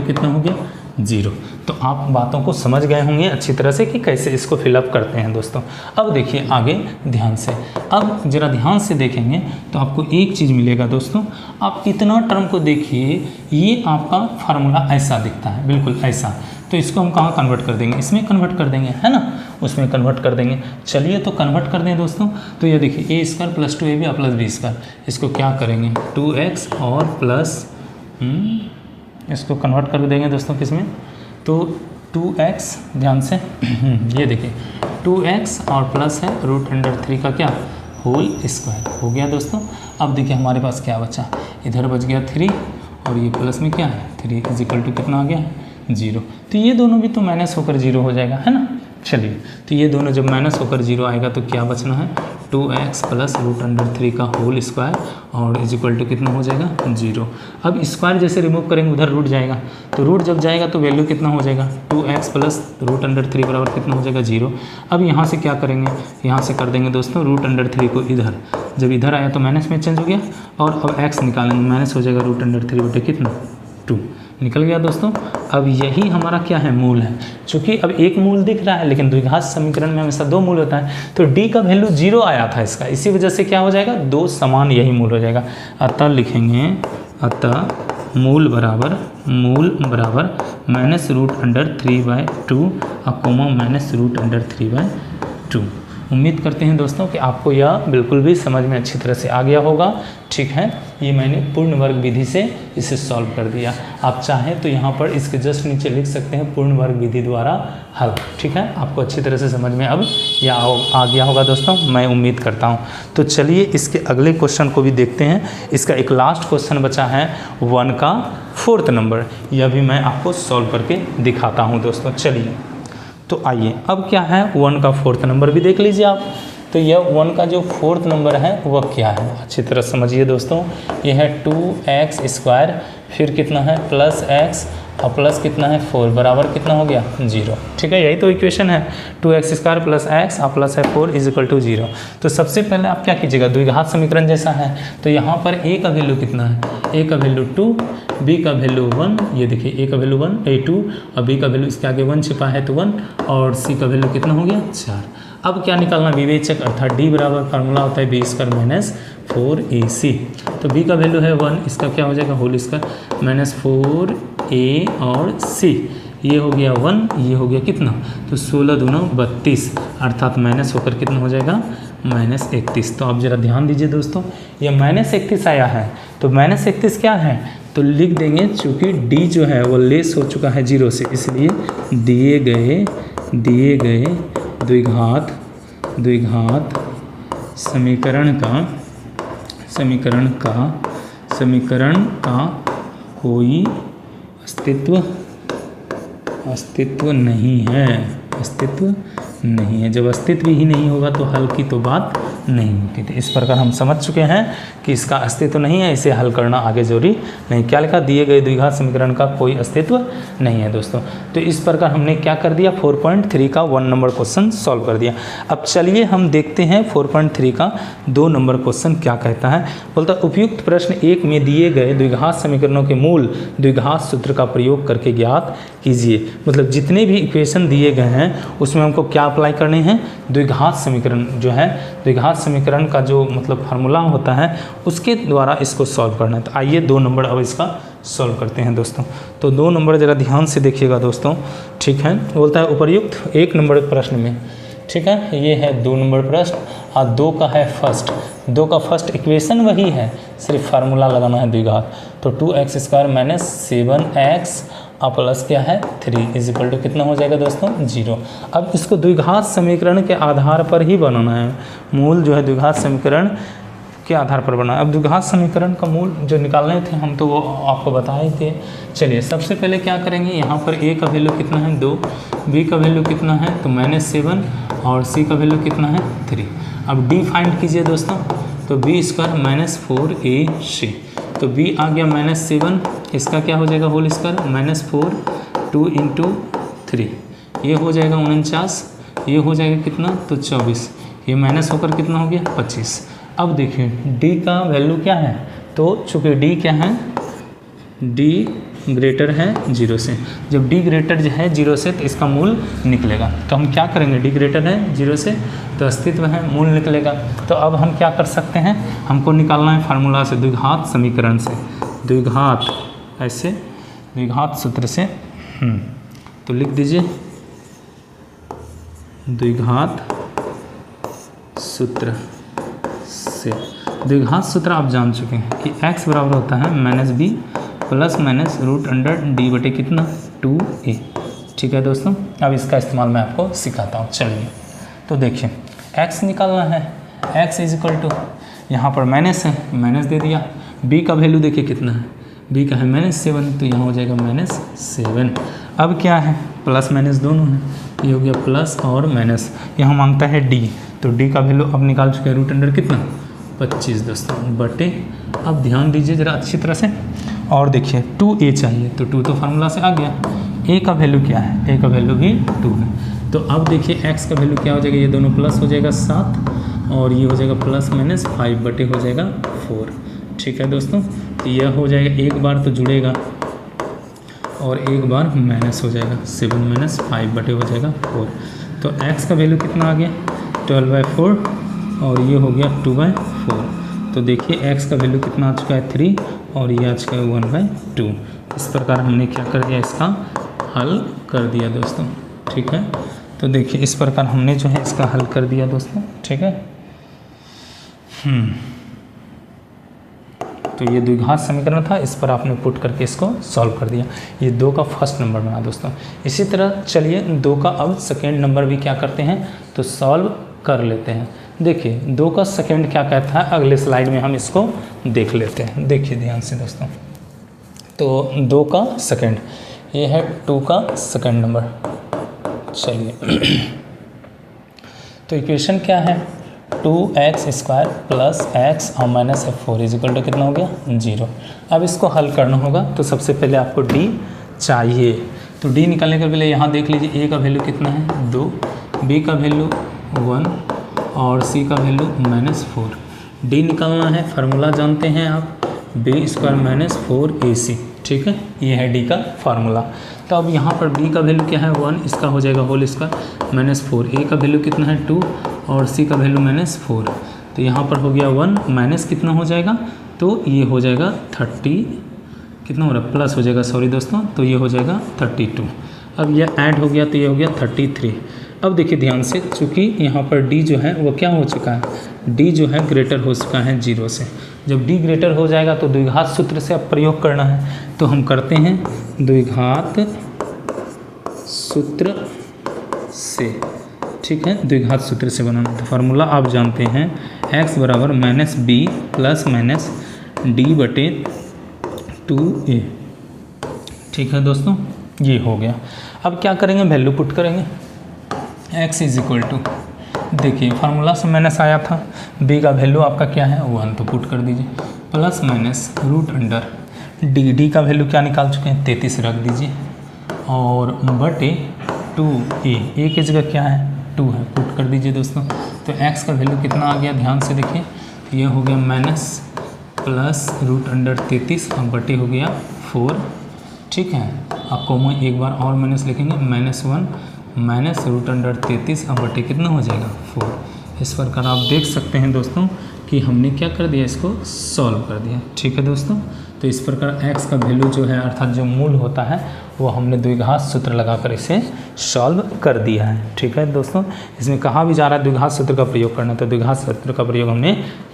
= कितना हो गया 0। तो आप बातों को समझ गए होंगे अच्छी तरह से कि कैसे इसको फिलअप करते हैं दोस्तों। अब देखिए आगे ध्यान से, अब ज़रा ध्यान से देखेंगे तो आपको एक चीज़ मिलेगा दोस्तों। आप इतना टर्म को देखिए, ये आपका फार्मूला ऐसा दिखता है, बिल्कुल ऐसा। तो इसको हम कहाँ कन्वर्ट कर देंगे, इसमें कन्वर्ट कर देंगे, है ना, उसमें कन्वर्ट कर देंगे। चलिए तो कन्वर्ट कर दें दोस्तों। तो ये देखिए a² + 2ab + b², इसको क्या करेंगे 2x और प्लस इसको कन्वर्ट कर देंगे दोस्तों किसमें, तो 2x, ध्यान से ये देखिए 2x और प्लस है √3 का क्या होल स्क्वायर हो गया दोस्तों। अब देखिए हमारे पास क्या बचा, इधर बच गया 3 और ये प्लस में क्या है 3 = कितना आ गया 0। तो ये दोनों भी तो माइनस होकर 0 हो जाएगा, है ना। चलिए, तो ये दोनों जब माइनस होकर 0 आएगा तो क्या बचना है, 2x प्लस √3 का होल स्क्वायर और इज इक्वल टू कितना हो जाएगा 0। अब स्क्वायर जैसे रिमूव करेंगे उधर रूट जाएगा, तो रूट जब जाएगा तो वैल्यू कितना हो जाएगा, 2x प्लस √3 बराबर कितना हो जाएगा 0। अब यहाँ से क्या करेंगे, यहाँ से कर देंगे दोस्तों √3 को इधर, जब इधर आया तो माइनस में चेंज हो गया और अब x निकालेंगे, माइनस हो जाएगा √3 बटे कितना 2 निकल गया दोस्तों। अब यही हमारा क्या है, मूल है। चूँकि अब एक मूल दिख रहा है लेकिन द्विघात समीकरण में हमेशा 2 मूल होता है, तो d का वैल्यू 0 आया था इसका, इसी वजह से क्या हो जाएगा, 2 समान यही मूल हो जाएगा। अतः लिखेंगे, अतः मूल बराबर -√3/2 अकोमा -√3/2। उम्मीद करते हैं दोस्तों कि आपको यह बिल्कुल भी समझ में अच्छी तरह से आ गया होगा। ठीक है, ये मैंने पूर्ण वर्ग विधि से इसे सॉल्व कर दिया। आप चाहें तो यहाँ पर इसके जस्ट नीचे लिख सकते हैं पूर्ण वर्ग विधि द्वारा हल। ठीक है, आपको अच्छी तरह से समझ में अब यह आ गया होगा दोस्तों, मैं उम्मीद करता हूँ। तो चलिए इसके अगले क्वेश्चन को भी देखते हैं। इसका एक लास्ट क्वेश्चन बचा है 1 का 4th नंबर, यह भी मैं आपको सॉल्व करके दिखाता हूँ दोस्तों। चलिए तो आइए, अब क्या है 1 का 4th नंबर भी देख लीजिए आप। तो यह 1 का जो 4th नंबर है वह क्या है, अच्छी तरह समझिए दोस्तों। यह है 2x², फिर कितना है प्लस x और प्लस कितना है 4 बराबर कितना हो गया 0। ठीक है, यही तो इक्वेशन है, 2x² प्लस x और प्लस है 4 इज इक्वल टू 0। तो सबसे पहले आप क्या कीजिएगा, द्विघात समीकरण जैसा है, तो यहाँ पर a का वैल्यू कितना है, a का वैल्यू 2, b का वैल्यू 1, ये देखिए a का वैल्यू 1, a2 और b का वैल्यू इसके आगे 1 छिपा है तो 1, और c का वैल्यू कितना हो गया 4। अब क्या निकालना, विवेचक, अर्थात d बराबर फार्मूला होता है b² - 4ac। तो b का वैल्यू है 1, इसका क्या हो जाएगा होल स्क्वायर -4a और c, ये हो गया 1, ये हो गया कितना, तो 16 दूना 32, अर्थात माइनस होकर कितना हो जाएगा -31। तो आप ज़रा ध्यान दीजिए दोस्तों, ये -31 आया है, तो -31 क्या है, तो लिख देंगे, चूँकि d जो है वो लेस हो चुका है 0 से, इसलिए दिए गए द्विघात समीकरण का कोई अस्तित्व नहीं है। जब अस्तित्व ही नहीं होगा तो हल की तो बात नहीं होती थी। इस प्रकार हम समझ चुके हैं कि इसका अस्तित्व नहीं है, इसे हल करना आगे जरूरी नहीं। क्या लिखा, दिए गए द्विघात समीकरण का कोई अस्तित्व नहीं है दोस्तों। तो इस प्रकार हमने क्या कर दिया, 4.3 का 1 नंबर क्वेश्चन सॉल्व कर दिया। अब चलिए हम देखते हैं 4.3 का 2 नंबर क्वेश्चन क्या कहता है। बोलता उपयुक्त प्रश्न 1 में दिए गए द्विघात समीकरणों के मूल द्विघात सूत्र का प्रयोग करके ज्ञात कीजिए। मतलब जितने भी इक्वेशन दिए गए हैं उसमें हमको क्या अप्लाई करने हैं, द्विघात समीकरण जो है, द्विघात समीकरण का जो मतलब फार्मूला होता है उसके द्वारा इसको सॉल्व करना है। तो आइए 2 नंबर अब इसका सॉल्व करते हैं दोस्तों। तो 2 नंबर ज़रा ध्यान से देखिएगा दोस्तों। ठीक है, बोलता है उपर्युक्त 1 नंबर प्रश्न में, ठीक है, ये है 2 नंबर प्रश्न और 2 का है फर्स्ट, 2 का फर्स्ट इक्वेशन वही है, सिर्फ फार्मूला लगाना है द्विघात। तो 2x² - 7x और प्लस क्या है 3 इज इक्वल टू कितना हो जाएगा दोस्तों 0। अब इसको द्विघात समीकरण के आधार पर ही बनाना है, मूल जो है द्विघात समीकरण के आधार पर बना। अब द्विघात समीकरण का मूल जो निकालने थे हम तो वो आपको बताए थे। चलिए सबसे पहले क्या करेंगे, यहाँ पर a का वैल्यू कितना है 2, b का वैल्यू कितना है तो -7 और c का वैल्यू कितना है 3। अब d फाइंड कीजिए दोस्तों, तो b² - 4ac, तो b आ गया -7, इसका क्या हो जाएगा होल स्क्वायर -4 2 × 3, ये हो जाएगा 49, ये हो जाएगा कितना तो 24, ये माइनस होकर कितना हो गया 25। अब देखिए d का वैल्यू क्या है, तो चूँकि d क्या है, d ग्रेटर है 0 से, जब d ग्रेटर है 0 से तो इसका मूल निकलेगा। तो हम क्या करेंगे, d ग्रेटर है 0 से तो अस्तित्व है, मूल निकलेगा। तो अब हम क्या कर सकते हैं, हमको निकालना है फार्मूला से, द्विघात समीकरण से, द्विघात ऐसे द्विघात सूत्र से। तो लिख दीजिए द्विघात सूत्र से। द्विघात सूत्र आप जान चुके हैं कि x बराबर होता है -b प्लस माइनस √d बटे कितना 2a। ठीक है दोस्तों, अब इसका इस्तेमाल मैं आपको सिखाता हूँ। चलिए तो देखिए x निकालना है, x इज इक्वल टू, यहाँ पर माइनस है, माइनस दे दिया। b का वैल्यू देखिए कितना है, b का है -7, तो यहाँ हो जाएगा -7। अब क्या है, प्लस माइनस दोनों है, ये हो गया प्लस और माइनस, यहाँ मांगता है डी, तो डी का वैल्यू अब निकाल चुके हैं रूट अंडर कितना 25 दोस्तों बटे। अब ध्यान दीजिए ज़रा अच्छी तरह से और देखिए 2a चाहिए, तो 2 तो फार्मूला से आ गया। a का वैल्यू क्या है, a का वैल्यू भी 2 है। तो अब देखिए x का वैल्यू क्या हो जाएगा, ये दोनों प्लस हो जाएगा 7 और ये हो जाएगा प्लस माइनस 5 बटे हो जाएगा 4। ठीक है दोस्तों, तो यह हो जाएगा, एक बार तो जुड़ेगा और एक बार माइनस हो जाएगा, 7 माइनस 5 बटे हो जाएगा 4। तो x का वैल्यू कितना आ गया 12/4 और ये हो गया 2/4। तो देखिए x का वैल्यू कितना आ चुका है 3 और ये आ चुका है 1/2। इस प्रकार हमने क्या कर दिया, इसका हल कर दिया दोस्तों। ठीक है, तो देखिए इस प्रकार हमने जो है इसका हल कर दिया दोस्तों। ठीक है, तो ये द्विघात समीकरण था, इस पर आपने पुट करके इसको सॉल्व कर दिया। ये 2 का फर्स्ट नंबर बना दोस्तों। इसी तरह चलिए 2 का अब सेकेंड नंबर भी क्या करते हैं, तो सॉल्व कर लेते हैं। देखिए 2 का सेकेंड क्या कहता है, अगले स्लाइड में हम इसको देख लेते हैं। देखिए ध्यान से दोस्तों, तो 2 का सेकेंड, ये है 2 का सेकेंड नंबर। चलिए तो इक्वेशन क्या है, 2x² प्लस x और माइनस f4 इजिकल टू कितना हो गया 0। अब इसको हल करना होगा, तो सबसे पहले आपको d चाहिए। तो d निकालने के पहले यहाँ देख लीजिए, a का वैल्यू कितना है 2, b का वैल्यू 1 और c का वैल्यू -4। d निकालना है, फार्मूला जानते हैं आप, b² माइनस 4ac। ठीक है, ये है d का फार्मूला। तो अब यहाँ पर b का वैल्यू क्या है 1, इसका हो जाएगा होल स्क्वायर -4, a का वैल्यू कितना है 2 और c का वैल्यू -4। तो यहाँ पर हो गया 1 माइनस कितना हो जाएगा, तो ये हो जाएगा 30, कितना हो रहा है प्लस हो जाएगा, सॉरी दोस्तों, तो ये हो जाएगा 32। अब ये ऐड हो गया तो ये हो गया 33। अब देखिए ध्यान से, चूँकि यहाँ पर d जो है वो क्या हो चुका है, d जो है ग्रेटर हो चुका है 0 से। जब d ग्रेटर हो जाएगा तो द्विघात सूत्र से अब प्रयोग करना है, तो हम करते हैं द्विघात सूत्र से। ठीक है, द्विघात सूत्र से बनाना, तो फार्मूला आप जानते हैं x बराबर -b प्लस माइनस d बटे 2a। ठीक है दोस्तों, ये हो गया। अब क्या करेंगे, वैल्यू पुट करेंगे। x इज इक्वल टू, देखिए फार्मूला से माइनस आया था, b का वैल्यू आपका क्या है 1, तो पुट कर दीजिए, plus minus root under d का वैल्यू क्या निकाल चुके हैं 33 रख दीजिए और बटे 2a की जगह क्या है 2 है, पुट कर दीजिए दोस्तों। तो x का वैल्यू कितना आ गया, ध्यान से देखिए, यह हो गया माइनस प्लस रूट अंडर 33 और बटे हो गया 4। ठीक है, आपको मैं एक बार और माइनस लिखेंगे, -1 माइनस रूट अंडर 33 और बटे कितना हो जाएगा 4। इस प्रकार आप देख सकते हैं दोस्तों कि हमने क्या कर दिया, इसको सॉल्व कर दिया। ठीक है दोस्तों, तो इस प्रकार x का वैल्यू जो है अर्थात जो मूल होता है वो हमने द्विघात सूत्र लगाकर इसे सॉल्व कर दिया है। ठीक है दोस्तों, इसमें कहा भी जा रहा है द्विघात सूत्र का प्रयोग करना, तो द्विघात सूत्र का प्रयोग हमने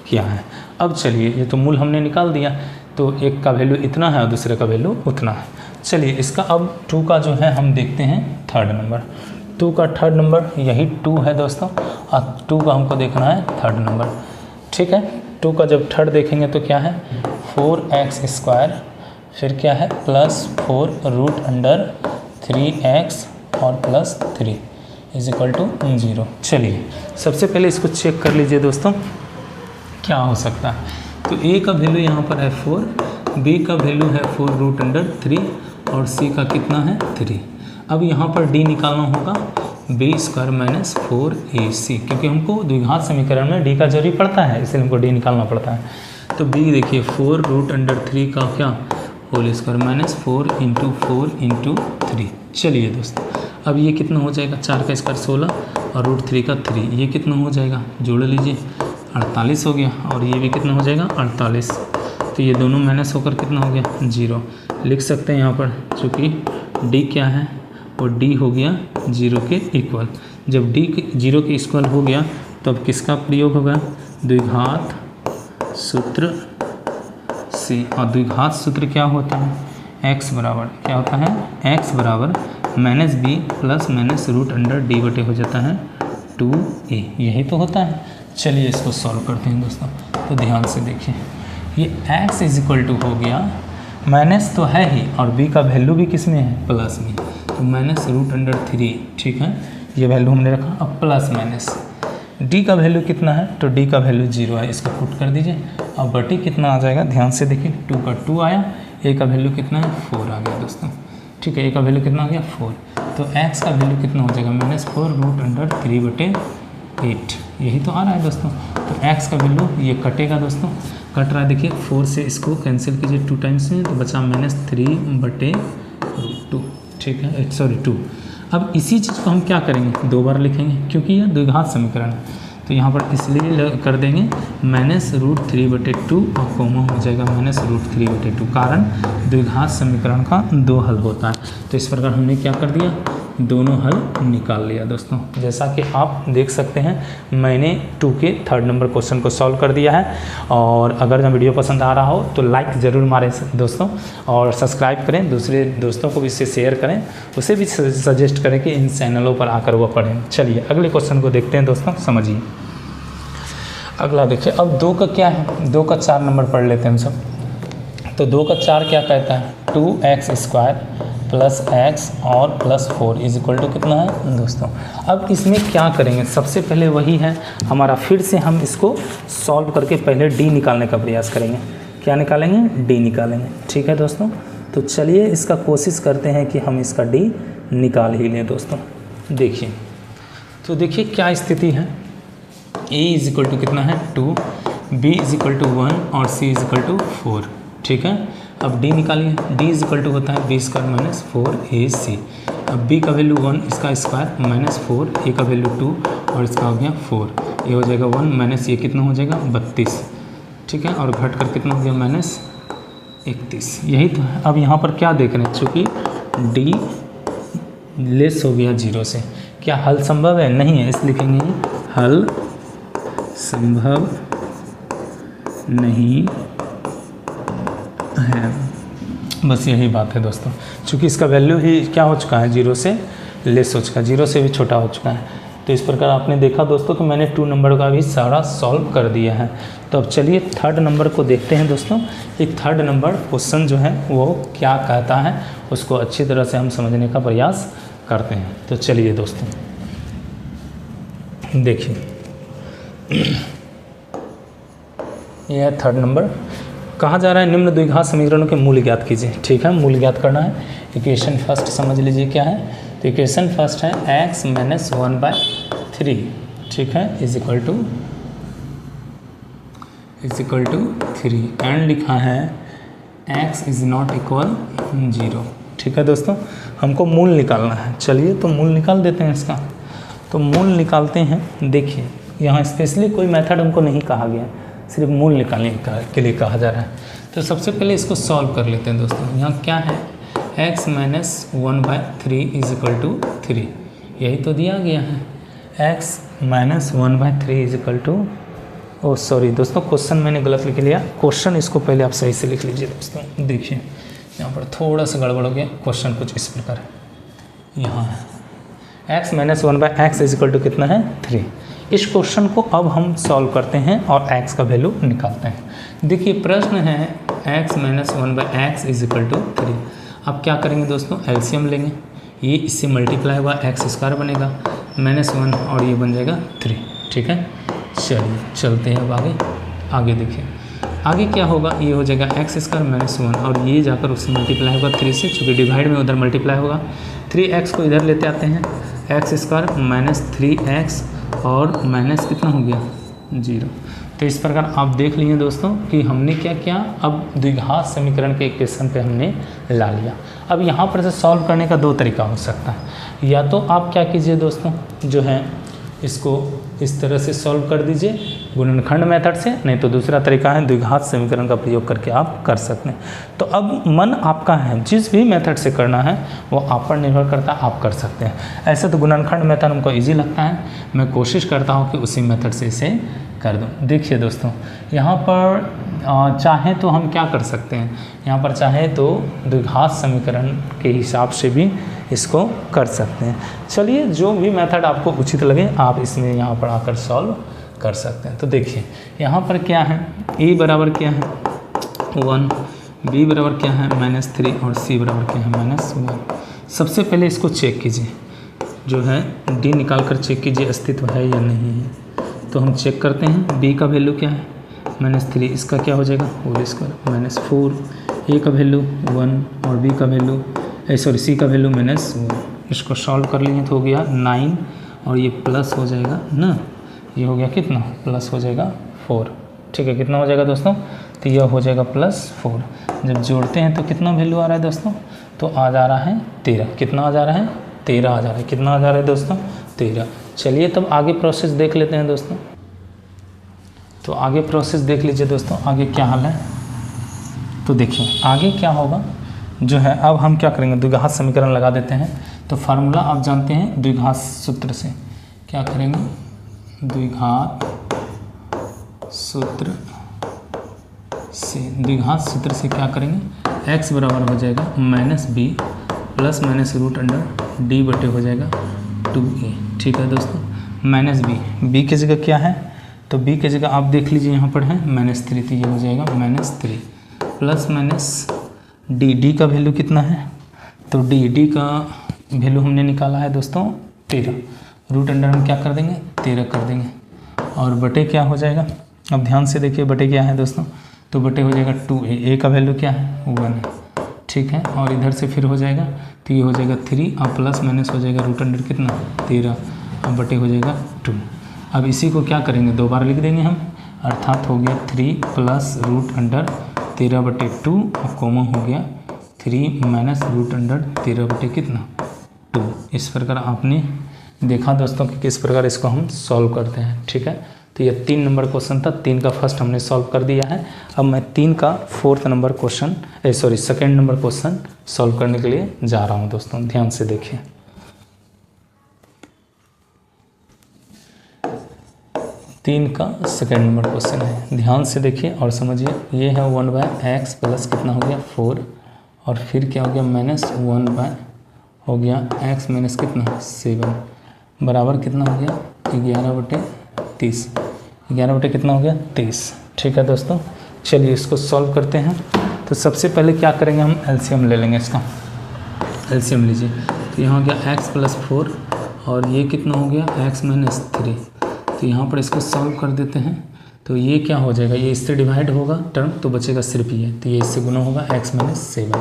किया है। अब चलिए, ये तो मूल हमने निकाल दिया, तो एक का वैल्यू इतना है और दूसरे का वैल्यू उतना है। चलिए इसका अब 2 का जो है हम देखते हैं थर्ड नंबर। 2 का थर्ड नंबर यही 2 है दोस्तों, और 2 का हमको देखना है थर्ड नंबर। ठीक है, 2 का जब थर्ड देखेंगे तो क्या है 4x², फिर क्या है +4 रूट अंडर 3x और +3 इज इक्वल टू 0। चलिए सबसे पहले इसको चेक कर लीजिए दोस्तों, क्या हो सकता है। तो a का वैल्यू यहाँ पर है 4, b का वैल्यू है 4 रूट अंडर 3 और c का कितना है 3। अब यहाँ पर d निकालना होगा, b² माइनस 4ac, क्योंकि हमको द्विघात समीकरण में d का जरूरी पड़ता है, इसलिए हमको d निकालना पड़ता है। तो b देखिए 4 रूट अंडर 3 का क्या होल स्क्वायर -4 × 4 × 3। चलिए दोस्तों, अब ये कितना हो जाएगा, 4 का स्क्वायर 16 और रूट 3 का 3, ये कितना हो जाएगा, जोड़ लीजिए 48 हो गया, और ये भी कितना हो जाएगा 48। तो ये दोनों माइनस होकर कितना हो गया 0। लिख सकते हैं यहाँ पर, चूँकि d क्या है और d हो गया 0 के इक्वल। जब d 0 के इक्वल हो गया तो अब किसका प्रयोग होगा, द्विघात सूत्र से। और द्विघात सूत्र क्या होता है, x बराबर क्या होता है, x बराबर -b plus minus root under d बटे हो जाता है 2a, यही तो होता है। चलिए इसको सॉल्व करते हैं दोस्तों। तो ध्यान से देखिए, ये x इज इक्वल टू हो गया, माइनस तो है ही और b का वैल्यू भी किस में है, प्लस में, तो -√3। ठीक है, ये वैल्यू हमने रखा। अब प्लस माइनस डी का वैल्यू कितना है, तो डी का वैल्यू 0 है, इसको पुट कर दीजिए। अब बटी कितना आ जाएगा, ध्यान से देखिए, 2 का 2 आया, ए का वैल्यू कितना है 4 आ गया दोस्तों। ठीक है, ए का वैल्यू कितना आ गया 4, तो एक्स का वैल्यू कितना हो जाएगा -4√3/8, यही तो आ रहा है दोस्तों। तो एक्स का वैल्यू ये कटेगा दोस्तों, कट रहा है, देखिए 4 से इसको कैंसिल कीजिए 2 टाइम्स में, तो बचा -3/√2। ठीक है, सॉरी 2। अब इसी चीज़ को हम क्या करेंगे, 2 बार लिखेंगे क्योंकि यह द्विघात समीकरण है, तो यहाँ पर इसलिए कर देंगे -√3/2 और कोमा हो जाएगा -√3/2, कारण द्विघात समीकरण का 2 हल होता है। तो इस प्रकार हमने क्या कर दिया, दोनों हल निकाल लिया दोस्तों। जैसा कि आप देख सकते हैं, मैंने 2 के 3rd नंबर क्वेश्चन को सॉल्व कर दिया है। और अगर जब वीडियो पसंद आ रहा हो तो लाइक ज़रूर मारें दोस्तों, और सब्सक्राइब करें, दूसरे दोस्तों को भी इसे शेयर करें, उसे भी सजेस्ट करें कि इन चैनलों पर आकर वो पढ़ें। चलिए अगले क्वेश्चन को देखते हैं दोस्तों, समझिए। अगला देखिए, अब 2 का क्या है, 2 का 4 नंबर पढ़ लेते हैं हम सब। तो 2 का 4 क्या कहता है, 2x² + x और +4 = कितना है दोस्तों। अब इसमें क्या करेंगे, सबसे पहले वही है हमारा, फिर से हम इसको सॉल्व करके पहले डी निकालने का प्रयास करेंगे। क्या निकालेंगे, डी निकालेंगे। ठीक है दोस्तों, तो चलिए इसका कोशिश करते हैं कि हम इसका डी निकाल ही लें दोस्तों। देखिए, तो देखिए क्या स्थिति है, a = कितना है 2, b = 1 और c = 4। ठीक है, अब d निकालिए, d = होता है b² - 4ac। अब b का वैल्यू 1, इसका स्क्वायर -4, a का वैल्यू 2 और इसका हो गया 4, ये हो जाएगा 1 माइनस ये कितना हो जाएगा 32। ठीक है, और घट कर कितना हो गया -31, यही तो है। अब यहाँ पर क्या देख रहे हैं, चूँकि d लेस हो गया 0 से, क्या हल संभव है, नहीं है, इसलिए लिखेंगे हल संभव नहीं है, बस यही बात है दोस्तों। चूँकि इसका वैल्यू ही क्या हो चुका है, 0 से लेस हो चुका है, 0 से भी छोटा हो चुका है। तो इस प्रकार आपने देखा दोस्तों कि मैंने 2 नंबर का भी सारा सॉल्व कर दिया है। तो अब चलिए 3rd नंबर को देखते हैं दोस्तों। एक 3rd नंबर क्वेश्चन जो है वो क्या कहता है, उसको अच्छी तरह से हम समझने का प्रयास करते हैं। तो चलिए दोस्तों देखिए, यह है 3rd नंबर। कहा जा रहा है निम्न द्विघात समीकरणों के मूल ज्ञात कीजिए। ठीक है, मूल ज्ञात करना है। इक्वेशन फर्स्ट समझ लीजिए क्या है, तो इक्वेशन फर्स्ट है x - 1/3। ठीक है, = 3 एंड लिखा है x ≠ 0। ठीक है दोस्तों, हमको मूल निकालना है। चलिए तो मूल निकाल देते हैं इसका। तो मूल निकालते हैं। देखिए, यहाँ स्पेशली कोई मेथड हमको नहीं कहा गया, सिर्फ मूल निकालने के लिए कहा जा रहा है। तो सबसे पहले इसको सॉल्व कर लेते हैं दोस्तों। यहाँ क्या है, x - 1/3 = 3, यही तो दिया गया है। x - 1/3 सॉरी दोस्तों, क्वेश्चन मैंने गलत लिख लिया। क्वेश्चन इसको पहले आप सही से लिख लीजिए दोस्तों। देखिए यहाँ पर थोड़ा सा गड़बड़ हो गया, क्वेश्चन कुछ इस प्रकार है। यहाँ है x - 1/x = कितना है 3। इस क्वेश्चन को अब हम सॉल्व करते हैं और x का वैल्यू निकालते हैं। देखिए प्रश्न है x - 1/x = 3। अब क्या करेंगे दोस्तों, एलसीएम लेंगे, ये इससे मल्टीप्लाई हुआ x² बनेगा -1 और ये बन जाएगा 3। ठीक है, चलिए चलते हैं अब आगे देखिए आगे क्या होगा, ये हो जाएगा x² -1 और ये जाकर उससे मल्टीप्लाई होगा 3 से, चूँकि डिवाइड में उधर मल्टीप्लाई होगा। 3x को इधर लेते आते हैं, x² - 3x और माइनस कितना हो गया 0। तो इस प्रकार आप देख लीजिए दोस्तों कि हमने क्या किया, अब द्विघात समीकरण के इक्वेशन पे हमने ला लिया। अब यहाँ पर से सॉल्व करने का 2 तरीका हो सकता है। या तो आप क्या कीजिए दोस्तों, जो है इसको इस तरह से सॉल्व कर दीजिए गुणनखंड मेथड से, नहीं तो दूसरा तरीका है द्विघात समीकरण का प्रयोग करके आप कर सकते हैं। तो अब मन आपका है, जिस भी मेथड से करना है वो आप पर निर्भर करता है, आप कर सकते हैं। ऐसे तो गुणनखंड मेथड हमको इजी लगता है, मैं कोशिश करता हूँ कि उसी मेथड से इसे कर दूँ। देखिए दोस्तों, यहाँ पर चाहे तो हम क्या कर सकते हैं, यहाँ पर चाहे तो द्विघात समीकरण के हिसाब से भी इसको कर सकते हैं। चलिए जो भी मेथड आपको उचित लगे आप इसमें यहाँ पर आकर सॉल्व कर सकते हैं। तो देखिए यहाँ पर क्या है, a बराबर क्या है 1, b बराबर क्या है -3 और c बराबर क्या है -1। सबसे पहले इसको चेक कीजिए, जो है डी निकाल कर चेक कीजिए अस्तित्व है या नहीं है। तो हम चेक करते हैं। बी का वैल्यू क्या है -3, इसका क्या हो जाएगा होल स्क्वायर -4, ए का वैल्यू 1 और बी का वैल्यू सी का वैल्यू -1। इसको सॉल्व कर लिए तो हो गया 9 और ये प्लस हो जाएगा ना, ये हो गया कितना प्लस हो जाएगा 4। ठीक है, कितना हो जाएगा दोस्तों, तो यह हो जाएगा +4। जब जोड़ते हैं तो कितना वैल्यू आ रहा है दोस्तों, तो आ जा रहा है 13। कितना आ जा रहा है 13 आ जा रहा है। कितना आ जा रहा है दोस्तों 13। चलिए तब आगे प्रोसेस देख लेते हैं दोस्तों। तो आगे प्रोसेस देख लीजिए दोस्तों, आगे क्या हाल है। तो देखिए आगे क्या होगा जो है, अब हम क्या करेंगे द्विघात समीकरण लगा देते हैं। तो फार्मूला आप जानते हैं द्विघात सूत्र से, क्या करेंगे द्विघात सूत्र से क्या करेंगे, x बराबर हो जाएगा -b प्लस -√d बटे हो जाएगा 2a। ठीक है दोस्तों, -b की जगह क्या है, तो b की जगह आप देख लीजिए यहाँ पर है -3, तो ये हो जाएगा -3 प्लस d का वैल्यू कितना है, तो d का वैल्यू हमने निकाला है दोस्तों 13, रूट अंडर हम क्या कर देंगे 13 कर देंगे, और बटे क्या हो जाएगा, अब ध्यान से देखिए बटे क्या है दोस्तों, तो बटे हो जाएगा 2a, a का वैल्यू क्या है 1 है। ठीक है, और इधर से फिर हो जाएगा तो ये हो जाएगा 3 और प्लस माइनस हो जाएगा रूट अंडर कितना 13 और बटे हो जाएगा 2। अब इसी को क्या करेंगे 2 बार लिख देंगे हम, अर्थात हो गया 3 प्लस रूट अंडर 13 बटे 2 और कॉमा हो गया 3 माइनस रूट अंडर 13 बटे कितना 2। इस प्रकार आपने देखा दोस्तों कि किस प्रकार इसको हम सॉल्व करते हैं। ठीक है, तो ये 3 नंबर क्वेश्चन था, 3 का फर्स्ट हमने सॉल्व कर दिया है। अब मैं 3 का 4th number question second number question solve करने के लिए जा रहा हूँ दोस्तों, ध्यान से देखिए। तीन का सेकेंड नंबर क्वेश्चन है, ध्यान से देखिए और समझिए। ये है 1/x प्लस कितना हो गया 4 और फिर क्या हो गया -1 हो गया x माइनस कितना 7 बराबर कितना हो गया 11/30। 11 कितना हो गया 30। ठीक है दोस्तों, चलिए इसको सॉल्व करते हैं। तो सबसे पहले क्या करेंगे हम एलसीएम ले लेंगे, इसका एलसीएम लीजिए। तो यहाँ हो गया x + 4 और ये कितना हो गया x - 3। तो यहाँ पर इसको सॉल्व कर देते हैं। तो ये क्या हो जाएगा, ये इससे डिवाइड होगा टर्म तो बचेगा सिर्फ ये, तो ये इससे गुना होगा x - 7।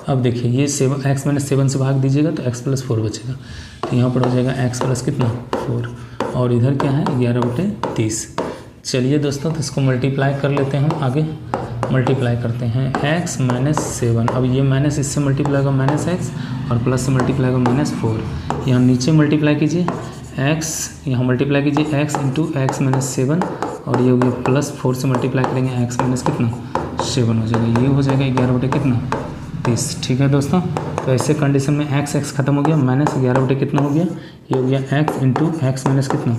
अब देखिए ये x - 7 से भाग दीजिएगा तो x + 4 बचेगा। तो यहाँ पर हो जाएगा x + कितना 4 और इधर क्या है 11/30। चलिए दोस्तों, तो इसको मल्टीप्लाई कर लेते हैं हम, आगे मल्टीप्लाई करते हैं x - 7। अब ये माइनस इससे मल्टीप्लाई होगा -x और प्लस से मल्टीप्लाई होगा -4। यहाँ नीचे मल्टीप्लाई कीजिए x, यहाँ मल्टीप्लाई कीजिए x × x - 7 और ये हो गया +4 से मल्टीप्लाई करेंगे x माइनस कितना 7 हो जाएगा, ये हो जाएगा 11 कितना 30। ठीक है दोस्तों, तो ऐसे कंडीशन में x खत्म हो गया, -11 कितना हो गया, ये हो गया x × x माइनस कितना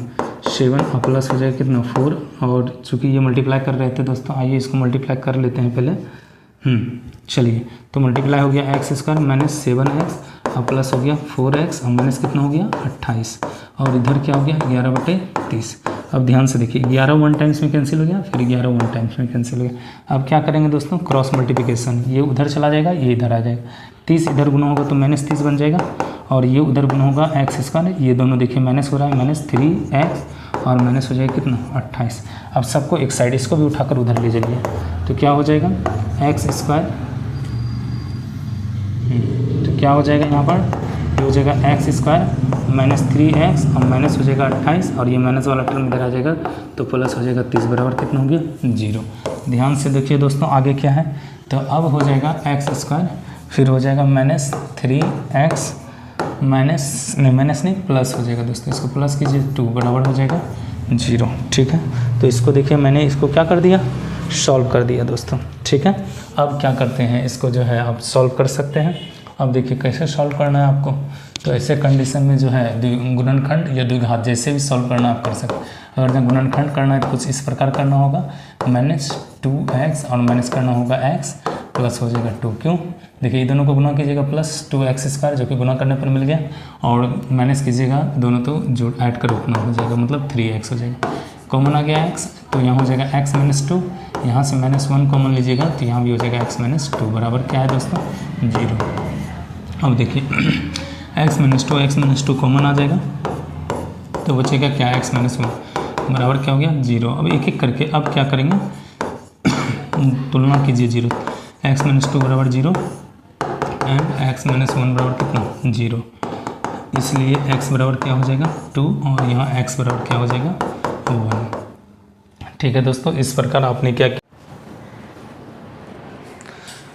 7 और प्लस हो जाएगा कितना 4। और चूँकि ये मल्टीप्लाई कर रहे थे दोस्तों, आइए इसको मल्टीप्लाई कर लेते हैं पहले। चलिए, तो मल्टीप्लाई हो गया x² - 7x और प्लस हो गया 4x और माइनस कितना हो गया 28 और इधर क्या हो गया 11/30। अब ध्यान से देखिए 11 1 टाइम्स में कैंसिल हो गया, फिर 11 1 टाइम्स में कैंसिल हो गया। अब क्या करेंगे दोस्तों, क्रॉस मल्टीप्लिकेशन, ये उधर चला जाएगा ये इधर आ जाएगा, 30 इधर गुना होगा तो -30 बन जाएगा और ये उधर गुना होगा x², ये दोनों देखिए माइनस हो रहा है -3x और माइनस हो जाएगा कितना 28। अब सबको एक साइड, इसको भी उठाकर उधर ले जाइए तो क्या हो जाएगा x², तो क्या हो जाएगा यहाँ पर, ये हो जाएगा x² -3x और माइनस हो जाएगा 28 और ये माइनस वाला टर्म इधर आ जाएगा तो प्लस हो जाएगा 30 बराबर कितना हो गया 0। ध्यान से देखिए दोस्तों आगे क्या है, तो अब हो जाएगा x² फिर हो जाएगा -3x माइनस नहीं प्लस हो जाएगा दोस्तों, इसको प्लस कीजिए 2 बराबर हो जाएगा 0। ठीक है, तो इसको देखिए मैंने इसको क्या कर दिया सॉल्व कर दिया दोस्तों। ठीक है, अब क्या करते हैं, इसको जो है आप सॉल्व कर सकते हैं। अब देखिए कैसे सॉल्व करना है आपको, तो ऐसे कंडीशन में जो है गुणनखंड या द्विघात जैसे भी सॉल्व करना आप कर सकते हैं। अगर जब गुणनखंड करना है तो कुछ इस प्रकार करना होगा, -2x और माइनस करना होगा x प्लस हो जाएगा 2। क्यों, देखिए ये दोनों को गुना कीजिएगा +2x² जो कि गुना करने पर मिल गया और माइनस कीजिएगा दोनों तो जोड़ ऐड कर उतना हो जाएगा, मतलब 3x हो जाएगा। कॉमन आ गया x तो यहाँ हो जाएगा x - 2, यहाँ से -1 कॉमन लीजिएगा तो यहाँ भी हो जाएगा x - 2 बराबर क्या है दोस्तों 0। अब देखिए x-2 कॉमन आ जाएगा तो बचेगा क्या, x-1 बराबर क्या हो गया 0। अब एक एक करके अब क्या करेंगे, तुलना कीजिए 0, x-2 बराबर 0 एंड x-1 बराबर कितना 0, इसलिए x बराबर क्या हो जाएगा 2 और यहाँ x बराबर क्या हो जाएगा 1। ठीक है दोस्तों, इस प्रकार आपने क्या किया।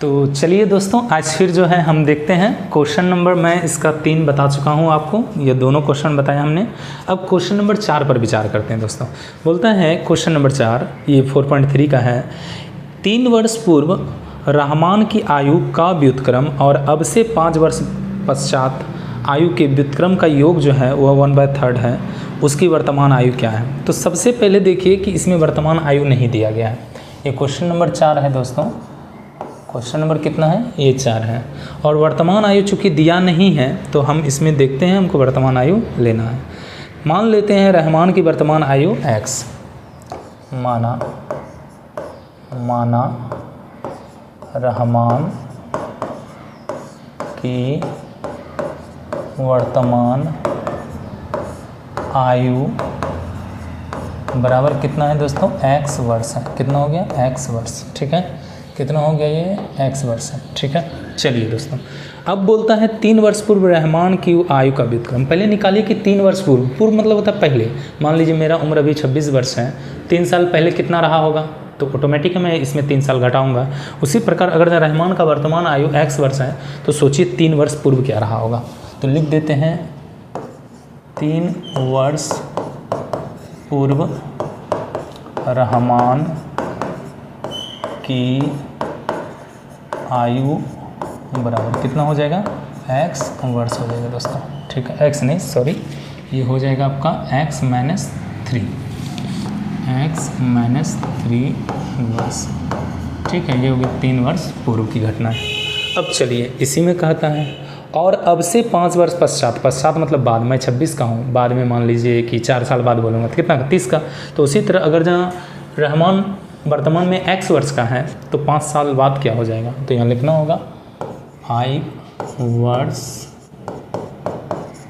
तो चलिए दोस्तों, आज फिर जो है हम देखते हैं क्वेश्चन नंबर, मैं इसका 3 बता चुका हूँ आपको, ये दोनों क्वेश्चन बताए हमने। अब क्वेश्चन नंबर 4 पर विचार करते हैं दोस्तों। बोलता है क्वेश्चन नंबर 4, ये 4.3 का है। 3 वर्ष पूर्व रहमान की आयु का व्युत्क्रम और अब से 5 वर्ष पश्चात आयु के व्युत्क्रम का योग जो है वह 1/3 है, उसकी वर्तमान आयु क्या है। तो सबसे पहले देखिए कि इसमें वर्तमान आयु नहीं दिया गया है। ये क्वेश्चन नंबर 4 है दोस्तों, क्वेश्चन नंबर कितना है, ये 4 है। और वर्तमान आयु चूँकि दिया नहीं है तो हम इसमें देखते हैं, हमको वर्तमान आयु लेना है। मान लेते हैं रहमान की वर्तमान आयु x, माना रहमान की वर्तमान आयु बराबर कितना है दोस्तों, x वर्ष है। कितना हो गया, x वर्ष। ठीक है, कितना हो गया, ये x वर्ष है। ठीक है, चलिए दोस्तों, अब बोलता है 3 वर्ष पूर्व रहमान की आयु का व्युत्क्रम। पहले निकालिए कि 3 वर्ष पूर्व, पूर्व मतलब होता है पहले। मान लीजिए मेरा उम्र अभी 26 वर्ष है, 3 साल पहले कितना रहा होगा, तो ऑटोमेटिक मैं इसमें 3 साल घटाऊंगा। उसी प्रकार अगर रहमान का वर्तमान आयु x वर्ष है तो सोचिए 3 वर्ष पूर्व क्या रहा होगा। तो लिख देते हैं 3 वर्ष पूर्व रहमान की आयु बराबर कितना हो जाएगा, x वर्ष हो जाएगा दोस्तों। ठीक है, x नहीं सॉरी, ये हो जाएगा आपका x - 3 वर्ष। ठीक है, ये हो गया 3 वर्ष पूर्व की घटना है। अब चलिए इसी में कहता है और अब से 5 वर्ष पश्चात मतलब बाद, मैं 26 का हूँ, बाद में मान लीजिए कि 4 साल बाद बोलूँगा तो कितना, 30 का। तो उसी तरह अगर जहाँ रहमान वर्तमान में x वर्ष का है तो 5 साल बाद क्या हो जाएगा, तो यहाँ लिखना होगा 5 वर्ष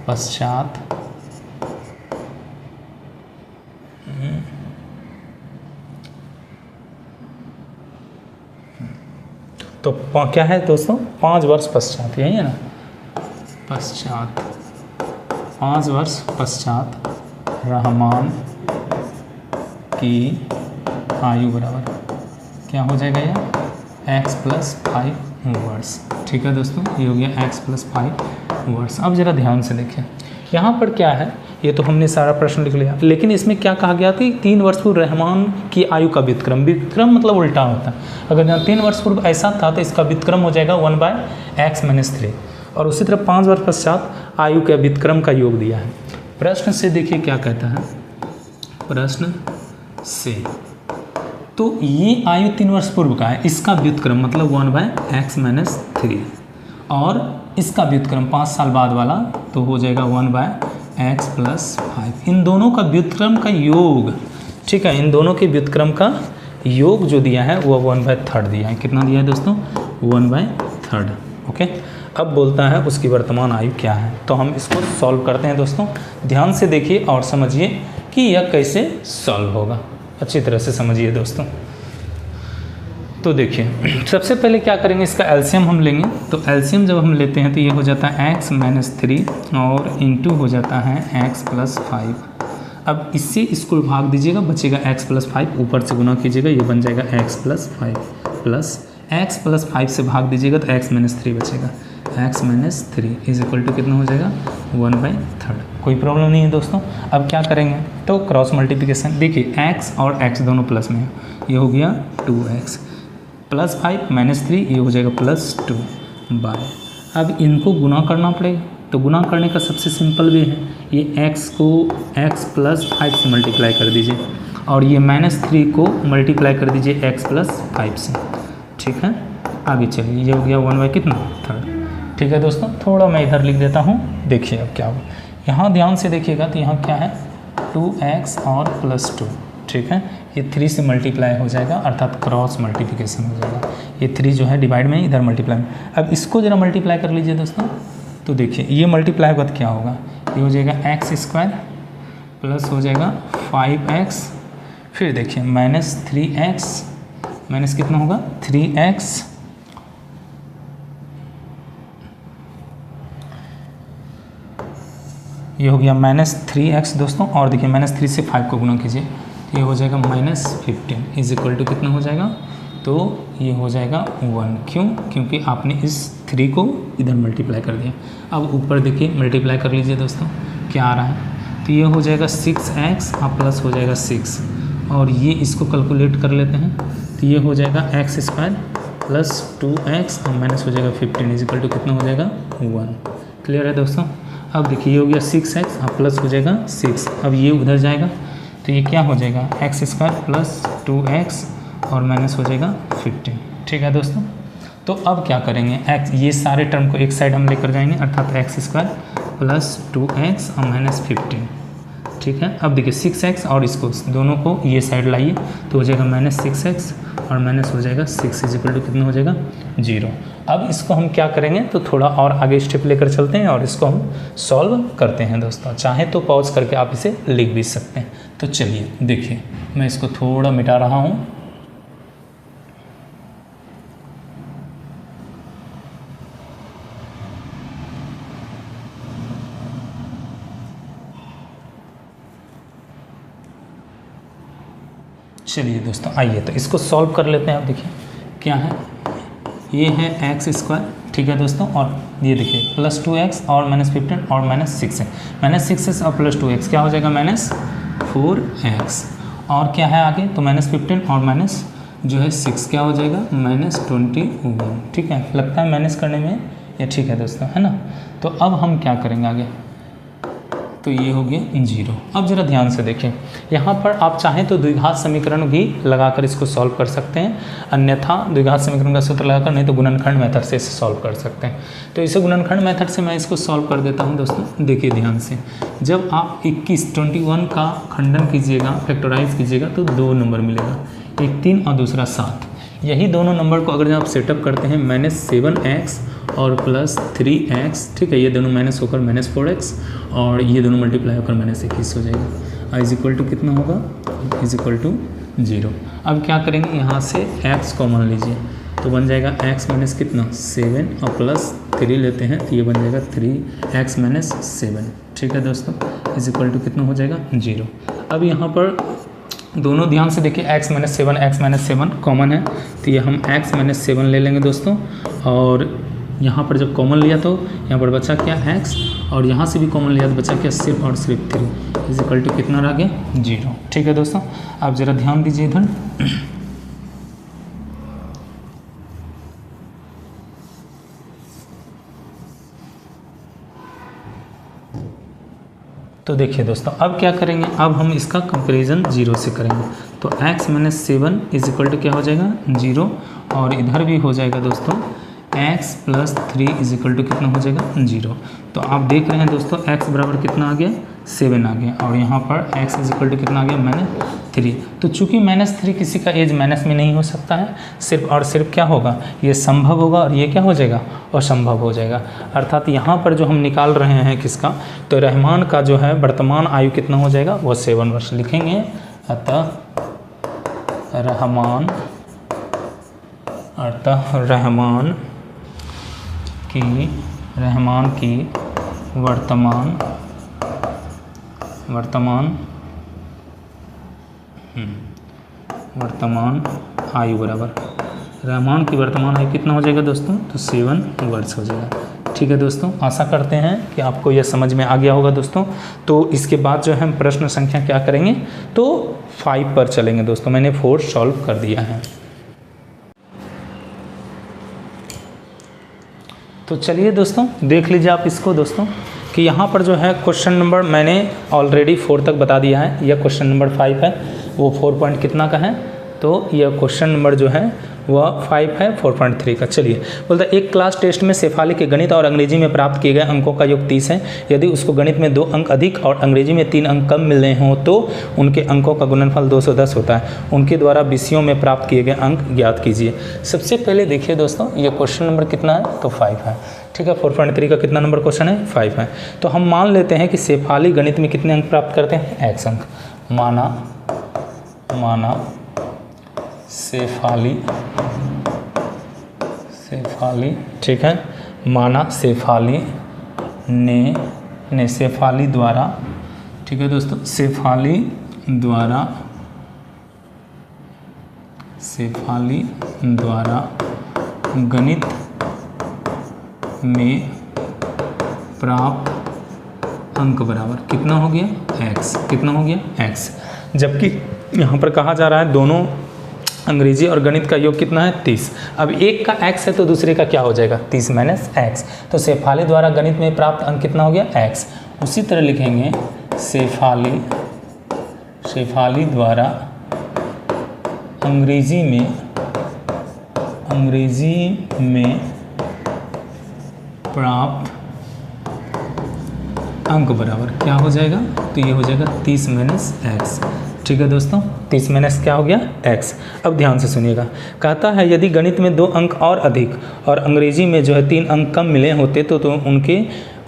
पश्चात तो क्या है दोस्तों, 5 वर्ष पश्चात, यही है ना, पश्चात 5 वर्ष पश्चात रहमान की आयु बराबर क्या हो जाएगा, ये x + 5 वर्ष। ठीक है दोस्तों, ये हो गया x + 5 वर्ष। अब ज़रा ध्यान से देखिए, यहाँ पर क्या है, ये तो हमने सारा प्रश्न लिख लिया, लेकिन इसमें क्या कहा गया था, 3 वर्ष पूर्व रहमान की आयु का व्युत्क्रम। व्युत्क्रम मतलब उल्टा होता है, अगर यहाँ 3 वर्ष पूर्व ऐसा था तो इसका व्युत्क्रम हो जाएगा 1/x - 3, और उसी तरह 5 वर्ष पश्चात आयु के व्युत्क्रम का योग दिया है। प्रश्न से देखिए क्या कहता है, प्रश्न से तो ये आयु 3 वर्ष पूर्व का है, इसका व्युत्क्रम मतलब 1/x - 3, और इसका व्युत्क्रम 5 साल बाद वाला तो हो जाएगा 1/x + 5। इन दोनों का व्युत्क्रम का योग, ठीक है, इन दोनों के व्युत्क्रम का योग जो दिया है वो 1/3 दिया है। कितना दिया है दोस्तों, 1/3। ओके, अब बोलता है उसकी वर्तमान आयु क्या है। तो हम इसको सॉल्व करते हैं दोस्तों। ध्यान से देखिए और समझिए कि यह कैसे सॉल्व होगा, अच्छी तरह से समझिए दोस्तों। तो देखिए सबसे पहले क्या करेंगे, इसका एलसीएम हम लेंगे। तो एलसीएम जब हम लेते हैं तो ये हो जाता है x - 3 और इंटू हो जाता है x + 5। अब इससे इसको भाग दीजिएगा, बचेगा x + 5, ऊपर से गुना कीजिएगा, ये बन जाएगा x + 5 प्लस x + 5 से भाग दीजिएगा तो x - 3 बचेगा। x - 3 = कितना हो जाएगा, 1/3। कोई प्रॉब्लम नहीं है दोस्तों। अब क्या करेंगे, तो क्रॉस मल्टीप्लिकेशन, देखिए x और x दोनों प्लस में है, ये हो गया 2x + 5 - 3, ये हो जाएगा +2 बाय। अब इनको गुना करना पड़ेगा, तो गुना करने का सबसे सिंपल वे है, ये x को x + 5 से मल्टीप्लाई कर दीजिए और ये -3 को मल्टीप्लाई कर दीजिए x + 5 से। ठीक है, आगे चलिए, ये हो गया 1/3। ठीक है दोस्तों, थोड़ा मैं इधर लिख देता हूँ, देखिए अब क्या होगा। यहाँ ध्यान से देखिएगा तो यहाँ क्या है, 2x और +2। ठीक है, ये 3 से मल्टीप्लाई हो जाएगा, अर्थात क्रॉस मल्टीप्लिकेशन हो जाएगा। ये 3 जो है डिवाइड में, इधर मल्टीप्लाई में। अब इसको ज़रा मल्टीप्लाई कर लीजिए दोस्तों, तो देखिए ये मल्टीप्लाई होगा तो क्या होगा, ये हो जाएगा एक्स स्क्वायर प्लस हो जाएगा 5x, फिर देखिए माइनस 3x, माइनस कितना होगा 3x, ये हो गया माइनस 3x दोस्तों, और देखिए माइनस 3 से 5 को गुणा कीजिए तो ये हो जाएगा माइनस 15 इज इक्वल टू कितना हो जाएगा, तो ये हो जाएगा 1। क्यों? क्योंकि आपने इस 3 को इधर मल्टीप्लाई कर दिया। अब ऊपर देखिए मल्टीप्लाई कर लीजिए दोस्तों, क्या आ रहा है, तो ये हो जाएगा 6x और प्लस हो जाएगा 6, और ये इसको कैलकुलेट कर लेते हैं तो ये हो जाएगा एक्स स्क्वायर प्लस 2x और माइनस हो जाएगा 15 इज इक्वल टू कितना हो जाएगा 1। क्लियर है दोस्तों? अब देखिए ये हो गया 6x और प्लस हो जाएगा 6, अब ये उधर जाएगा तो ये क्या हो जाएगा एक्स स्क्वायर प्लस 2x और माइनस हो जाएगा 15। ठीक है दोस्तों, तो अब क्या करेंगे, एक्स ये सारे टर्म को एक साइड हम लेकर जाएंगे, अर्थात एक्स स्क्वायर प्लस 2x और माइनस 15। ठीक है, अब देखिए 6x और इसको दोनों को ये साइड लाइए तो हो जाएगा माइनस 6x और माइनस हो जाएगा 6 इज इक्वल टू कितना हो जाएगा 0। अब इसको हम क्या करेंगे, तो थोड़ा और आगे स्टेप लेकर चलते हैं और इसको हम सॉल्व करते हैं दोस्तों। चाहे तो पॉज करके आप इसे लिख भी सकते हैं। तो चलिए देखिए, मैं इसको थोड़ा मिटा रहा हूँ। चलिए दोस्तों आइए तो इसको सॉल्व कर लेते हैं। आप देखिए क्या है, ये है एक्स स्क्वायर, ठीक है दोस्तों, और ये देखिए प्लस 2x और माइनस 15 और माइनस 6 माइनस 6 और प्लस 2x क्या हो जाएगा माइनस 4x, और क्या है आगे, तो माइनस 15 और माइनस जो है 6 क्या हो जाएगा माइनस 21। ठीक है, लगता है माइनस करने में ये ठीक है दोस्तों, है ना। तो अब हम क्या करेंगे आगे, तो ये हो गया 0। अब ज़रा ध्यान से देखें, यहाँ पर आप चाहें तो द्विघात समीकरण भी लगाकर इसको सॉल्व कर सकते हैं, अन्यथा द्विघात समीकरण का सूत्र लगाकर, नहीं तो गुणनखंड मेथड से इसे सॉल्व कर सकते हैं। तो इसे गुणनखंड मेथड से मैं इसको सॉल्व कर देता हूँ दोस्तों। देखिए ध्यान से, जब आप 21 का खंडन कीजिएगा, फैक्टराइज कीजिएगा तो 2 नंबर मिलेगा, एक 3 और दूसरा 7। यही दोनों नंबर को अगर आप सेटअप करते हैं माइनस 7x और प्लस 3x, ठीक है, ये दोनों माइनस होकर माइनस 4x और ये दोनों मल्टीप्लाई होकर माइनस 21 हो जाएगा। इज इक्वल टू कितना होगा, इज इक्वल टू 0। अब क्या करेंगे, यहाँ से x कॉमन लीजिए तो बन जाएगा x माइनस कितना 7 और प्लस 3 लेते हैं तो ये बन जाएगा 3x माइनस 7। ठीक है दोस्तों, इज इक्वल टू कितना हो जाएगा 0। अब यहाँ पर दोनों ध्यान से देखिए, x माइनस 7 कॉमन है तो ये हम x माइनस 7 ले लेंगे दोस्तों, और यहाँ पर जब कॉमन लिया तो यहाँ पर बचा क्या x, और यहाँ से भी कॉमन लिया तो बचा क्या सिर्फ और सिर्फ 3 इज इक्वल टू कितना रह गया 0। ठीक है दोस्तों, आप ज़रा ध्यान दीजिए इधर। तो देखिए दोस्तों, अब क्या करेंगे, अब हम इसका कंपैरिजन 0 से करेंगे। तो x minus 7 is equal to क्या हो जाएगा 0, और इधर भी हो जाएगा दोस्तों x plus 3 is equal to कितना हो जाएगा 0। तो आप देख रहे हैं दोस्तों x बराबर कितना आ गया 7 आ गया, और यहाँ पर x इज इक्वल टू कितना आ गया -3। तो चूंकि -3 किसी का एज माइनस में नहीं हो सकता है, सिर्फ और सिर्फ क्या होगा, ये संभव होगा और ये क्या हो जाएगा असंभव हो जाएगा। अर्थात यहाँ पर जो हम निकाल रहे हैं किसका, तो रहमान का जो है वर्तमान आयु कितना हो जाएगा, वो 7 वर्ष लिखेंगे। अतः रहमान की वर्तमान आयु बराबर, रहमान की वर्तमान आयु कितना हो जाएगा दोस्तों, तो 7 वर्ष हो जाएगा। ठीक है दोस्तों, आशा करते हैं कि आपको यह समझ में आ गया होगा दोस्तों। तो इसके बाद जो है हम प्रश्न संख्या क्या करेंगे, तो 5 पर चलेंगे दोस्तों। मैंने 4 सॉल्व कर दिया है। तो चलिए दोस्तों देख लीजिए आप इसको दोस्तों, कि यहाँ पर जो है क्वेश्चन नंबर मैंने ऑलरेडी 4 तक बता दिया है। यह क्वेश्चन नंबर 5 है, वो 4 पॉइंट कितना का है, तो यह क्वेश्चन नंबर जो है वह 5 है 4.3 का। चलिए बोलता है एक क्लास टेस्ट में शेफाली के गणित और अंग्रेजी में प्राप्त किए गए अंकों का योग 30 है। यदि उसको गणित में 2 अंक अधिक और अंग्रेजी में 3 अंक कम मिल रहे हों तो उनके अंकों का गुणनफल 210 होता है। उनके द्वारा विषयों में प्राप्त किए गए अंक ज्ञात कीजिए। सबसे पहले देखिए दोस्तों, ये क्वेश्चन नंबर कितना है, तो 5 है, ठीक है। 4.3 का कितना नंबर क्वेश्चन है, 5 है। तो हम मान लेते हैं कि शेफाली गणित में कितने अंक प्राप्त करते हैं, x अंक। माना शेफाली, ठीक है, माना शेफाली ने शेफाली द्वारा, ठीक है दोस्तों, शेफाली द्वारा गणित में प्राप्त अंक बराबर कितना हो गया, x। कितना हो गया, x। जबकि यहाँ पर कहा जा रहा है दोनों अंग्रेजी और गणित का योग कितना है, 30। अब एक का x है तो दूसरे का क्या हो जाएगा, 30 माइनस x। तो शेफाली द्वारा गणित में प्राप्त अंक कितना हो गया, x। उसी तरह लिखेंगे शेफाली द्वारा अंग्रेजी में प्राप्त अंक बराबर क्या हो जाएगा, तो ये हो जाएगा 30 माइनस x। ठीक है दोस्तों, 30 माइनस क्या हो गया, x। अब ध्यान से सुनिएगा, कहता है यदि गणित में 2 अंक और अधिक और अंग्रेजी में जो है 3 अंक कम मिले होते तो उनके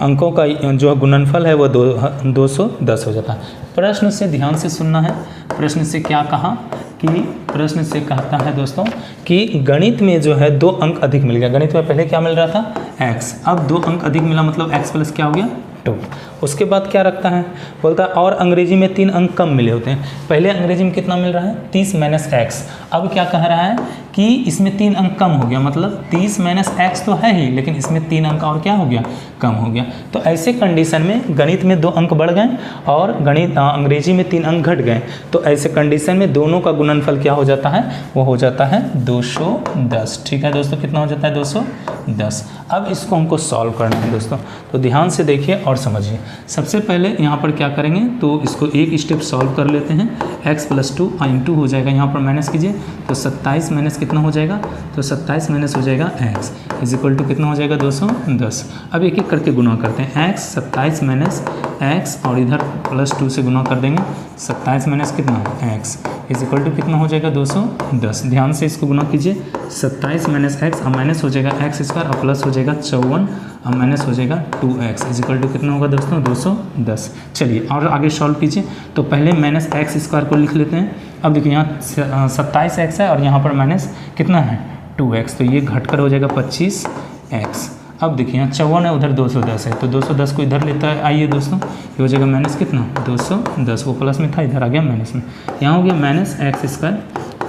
अंकों का जो गुणनफल है वो 210 हो जाता है। प्रश्न से ध्यान से सुनना है। प्रश्न से क्या कहा कि प्रश्न से कहता है दोस्तों कि गणित में जो है 2 अंक अधिक मिल गया। गणित में पहले क्या मिल रहा था, x। अब 2 अंक अधिक मिला मतलब x प्लस क्या हो गया, 2। उसके बाद क्या रखता है, बोलता है और अंग्रेजी में 3 अंक कम मिले होते हैं। पहले अंग्रेजी में कितना मिल रहा है, 30 माइनस x। अब क्या कह रहा है कि इसमें 3 अंक कम हो गया, मतलब 30 माइनस x तो है ही, लेकिन इसमें 3 अंक और क्या हो गया, कम हो गया। तो ऐसे कंडीशन में गणित में 2 अंक बढ़ गए और अंग्रेजी में 3 अंक घट गए। तो ऐसे कंडीशन में दोनों का गुणनफल क्या हो जाता है, वो हो जाता है 210। ठीक है दोस्तों, कितना हो जाता है, 210। अब इसको हमको सॉल्व करना है दोस्तों, तो ध्यान से देखिए और समझिए। सबसे पहले यहाँ पर क्या करेंगे, तो इसको एक स्टेप सॉल्व कर लेते हैं। x प्लस 2 इंटू हो जाएगा, यहाँ पर माइनस कीजिए तो 27 माइनस कितना हो जाएगा, तो 27 माइनस हो जाएगा x इज इक्वल टू कितना हो जाएगा, 210। अब एक एक करके गुना करते हैं, x 27 माइनस x और इधर प्लस 2 से गुना कर देंगे, 27 माइनस कितना, x इज इक्वल टू कितना हो जाएगा, 210। ध्यान से इसको गुना कीजिए, 27 माइनस x अब माइनस हो जाएगा x स्क्वायर और प्लस हो जाएगा 54 अब माइनस हो जाएगा 2x इज इक्वल टू कितना होगा दोस्तों, 210। चलिए और आगे सॉल्व कीजिए। तो पहले माइनस x स्क्वायर को लिख लेते हैं। अब देखिए यहाँ 27x है और यहाँ पर माइनस कितना है, 2x, तो ये घटकर हो जाएगा 25x। अब देखिए यहाँ 54 है, उधर 210 है, तो 210 को इधर लेता है, आइए दोस्तों, ये हो जाएगा माइनस कितना, 210। वो प्लस में था, इधर आ गया माइनस में। यहाँ हो गया माइनस x स्क्वायर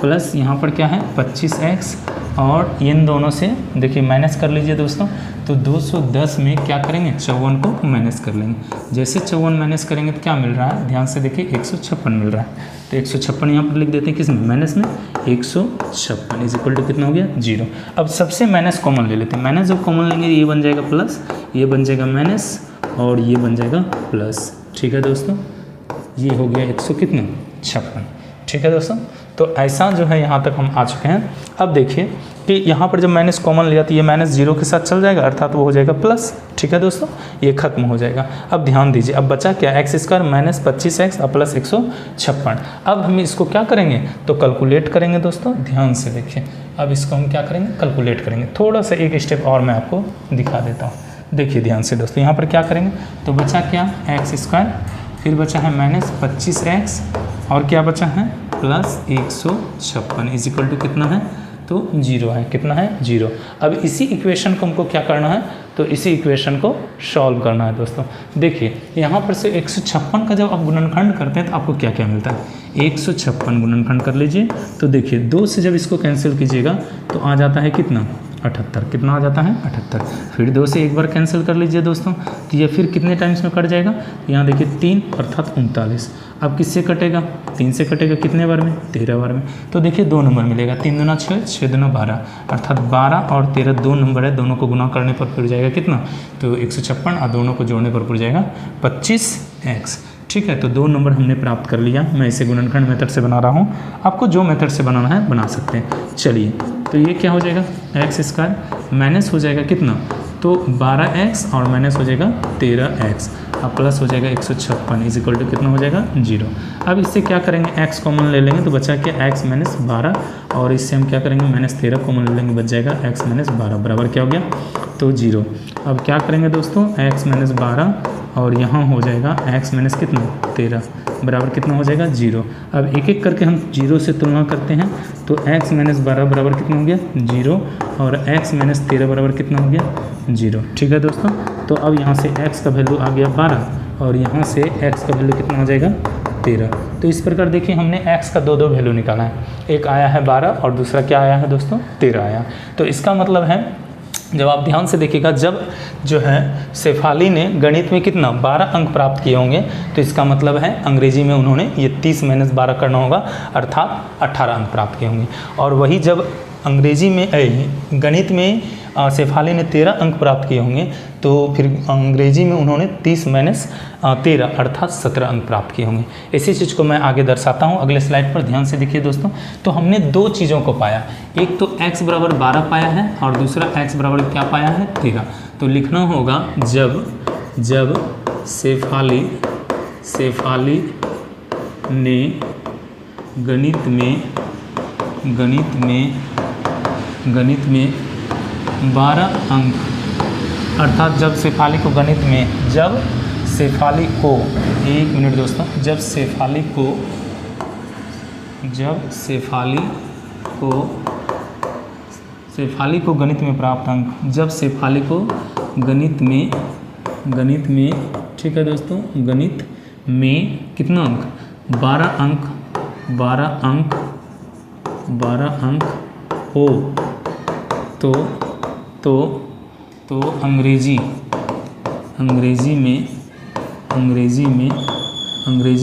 प्लस यहाँ पर क्या है 25x और इन दोनों से देखिए माइनस कर लीजिए दोस्तों। तो 210 में क्या करेंगे, 54 को माइनस कर लेंगे। जैसे 54 माइनस करेंगे तो क्या मिल रहा है, ध्यान से देखिए 156 मिल रहा है। तो 156 यहाँ पर लिख देते हैं, किस में, माइनस में, 156 इज इक्वल टू कितना हो गया, 0। अब सबसे माइनस कॉमन ले लेते हैं। माइनस जब कॉमन लेंगे ये बन जाएगा प्लस, ये बन जाएगा माइनस और ये बन जाएगा प्लस। ठीक है दोस्तों, ये हो गया 156। ठीक है दोस्तों, तो ऐसा जो है यहाँ तक हम आ चुके हैं। अब देखिए कि यहाँ पर जब माइनस कॉमन लिया तो ये माइनस 0 के साथ चल जाएगा, अर्थात वो हो जाएगा प्लस। ठीक है दोस्तों, ये खत्म हो जाएगा। अब ध्यान दीजिए, अब बचा क्या, x स्क्वायर माइनस 25x और प्लस 156। अब हम इसको क्या करेंगे, तो कैलकुलेट करेंगे दोस्तों। ध्यान से देखिए, अब इसको हम क्या करेंगे, कैलकुलेट करेंगे। थोड़ा सा एक स्टेप और मैं आपको दिखा देता हूँ। देखिए ध्यान से दोस्तों, यहाँ पर क्या करेंगे, तो बचा क्या, x स्क्वायर, फिर बचा है माइनस 25x और क्या बचा है, प्लस 156 इज इक्वल टू कितना है, तो 0 है। कितना है, 0। अब इसी इक्वेशन को हमको क्या करना है, तो इसी इक्वेशन को सॉल्व करना है दोस्तों। देखिए यहाँ पर से 156 का जब आप गुणनखंड करते हैं तो आपको क्या क्या मिलता है, 156 गुणनखंड कर लीजिए। तो देखिए 2 से जब इसको कैंसिल कीजिएगा तो आ जाता है कितना, 78। कितना आ जाता है, 78। फिर 2 से एक बार कैंसिल कर लीजिए दोस्तों, तो ये फिर कितने टाइम्स में कट जाएगा, यहाँ देखिए 3 अर्थात 39। अब किससे कटेगा, 3 से कटेगा, कितने बार में, 13 बार में। तो देखिए 2 नंबर मिलेगा, 3 दूना 6, 6 दूना 12, अर्थात 12 और 13 2 नंबर है। दोनों को गुना करने पर पड़ जाएगा कितना, तो 156 और दोनों को जोड़ने पर पड़ जाएगा 25x। ठीक है, तो 2 नंबर हमने प्राप्त कर लिया। मैं इसे गुणनखंड मेथड से बना रहा हूँ, आपको जो मेथड से बनाना है बना सकते हैं। चलिए तो ये क्या हो जाएगा एक्स स्क्वायर माइनस हो जाएगा कितना, तो 12x और माइनस हो जाएगा 13x, अब प्लस हो जाएगा 156 इज इक्वल टू कितना हो जाएगा 0। अब इससे क्या करेंगे x कॉमन ले लेंगे तो बचा क्या x माइनस 12, और इससे हम क्या करेंगे माइनस 13 कॉमन ले लेंगे, बच जाएगा x माइनस 12 बराबर क्या हो गया तो 0। अब क्या करेंगे दोस्तों x माइनस 12 और यहाँ हो जाएगा x माइनस कितना 13 बराबर कितना हो जाएगा 0। अब एक एक करके हम 0 से तुलना करते हैं तो x माइनस 12 बराबर कितना हो गया 0 और x माइनस 13 बराबर कितना हो गया 0। ठीक है दोस्तों, तो अब यहाँ से x का वैल्यू आ गया 12 और यहाँ से x का वैल्यू कितना हो जाएगा 13। तो इस प्रकार देखिए हमने x का दो वैल्यू निकाला है, एक आया है 12 और दूसरा क्या आया है दोस्तों 13 आया। तो इसका मतलब है जब आप ध्यान से देखिएगा जब जो है शेफाली ने गणित में कितना 12 अंक प्राप्त किए होंगे, तो इसका मतलब है अंग्रेजी में उन्होंने ये 30 माइनस 12 करना होगा अर्थात 18 अंक प्राप्त किए होंगे। और वही जब अंग्रेजी में गणित में शेफाली ने 13 अंक प्राप्त किए होंगे तो फिर अंग्रेजी में उन्होंने 30 माइनस 13 अर्थात 17 अंक प्राप्त किए होंगे। इसी चीज़ को मैं आगे दर्शाता हूँ अगले स्लाइड पर, ध्यान से देखिए दोस्तों। तो हमने दो चीज़ों को पाया, एक तो x बराबर 12 पाया है और दूसरा x बराबर क्या पाया है 13। तो लिखना होगा जब शेफाली ने गणित में 12 अंक अर्थात जब शेफाली को एक मिनट दोस्तों, जब शेफाली को गणित में प्राप्त अंक, जब शेफाली को गणित में ठीक है दोस्तों गणित में कितना अंक 12 अंक हो तो अंग्रेजी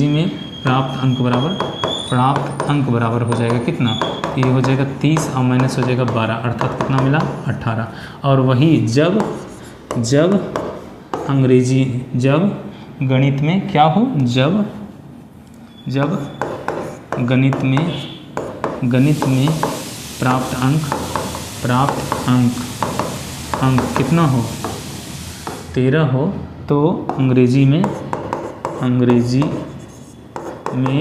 में प्राप्त अंक बराबर हो जाएगा कितना, ये हो जाएगा 30 और माइनस हो जाएगा 12 अर्थात कितना मिला 18। और वही जब गणित में क्या हो, जब गणित में प्राप्त अंक कितना हो 13 हो, तो अंग्रेजी में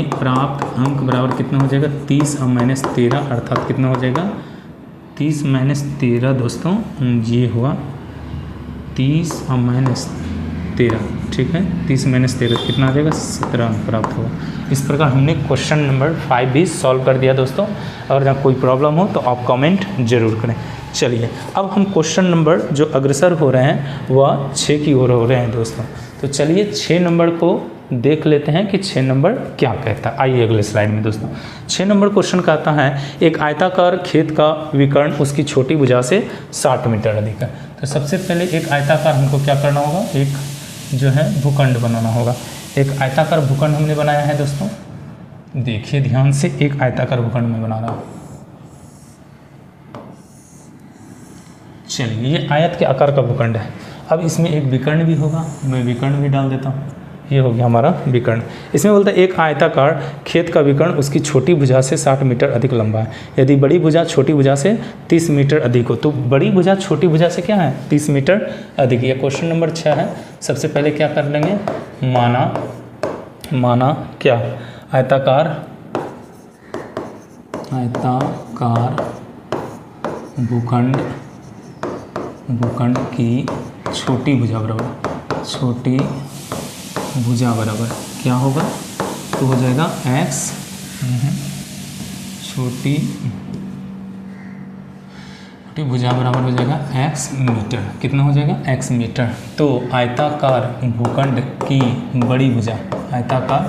प्राप्त अंक बराबर कितना हो जाएगा 30 और माइनस 13 अर्थात कितना हो जाएगा 30 माइनस 13 दोस्तों, ये हुआ 30 और माइनस 13, ठीक है 30 माइनस 13 कितना आ जाएगा 17 अंक प्राप्त होगा। इस प्रकार हमने क्वेश्चन नंबर 5 भी सॉल्व कर दिया दोस्तों। अगर जहाँ कोई प्रॉब्लम हो तो आप कमेंट जरूर करें। चलिए अब हम क्वेश्चन नंबर जो अग्रसर हो रहे हैं वह 6 की ओर हो रहे हैं दोस्तों। तो चलिए 6 नंबर को देख लेते हैं कि 6 नंबर क्या कहता है। आइए अगले स्लाइड में दोस्तों। 6 नंबर क्वेश्चन कहता है एक आयताकार खेत का विकर्ण उसकी छोटी भुजा से 60 मीटर अधिक है। तो सबसे पहले एक आयताकार हमको क्या करना होगा, एक जो है भूखंड बनाना होगा। एक आयताकार भूखंड हमने बनाया है दोस्तों, देखिए ध्यान से, एक आयताकार भूखंड में बना रहा हूँ। चलिए ये आयत के आकार का भूखंड है। अब इसमें एक विकर्ण भी होगा, मैं विकर्ण भी डाल देता हूँ। ये हो गया हमारा विकर्ण। इसमें बोलता है एक आयताकार खेत का विकर्ण उसकी छोटी भुजा से 60 मीटर अधिक लंबा है। यदि बड़ी भुजा छोटी भुजा से 30 मीटर अधिक हो, तो बड़ी भुजा छोटी भुजा से क्या है 30 मीटर अधिक। ये क्वेश्चन नंबर 6 है। सबसे पहले क्या कर लेंगे, माना क्या आयताकार भूखंड की छोटी भुजा बराबर क्या होगा, तो हो जाएगा x छोटी भुजा बराबर हो जाएगा x मीटर। कितना हो जाएगा x मीटर। तो आयताकार भूखंड की बड़ी भुजा, आयताकार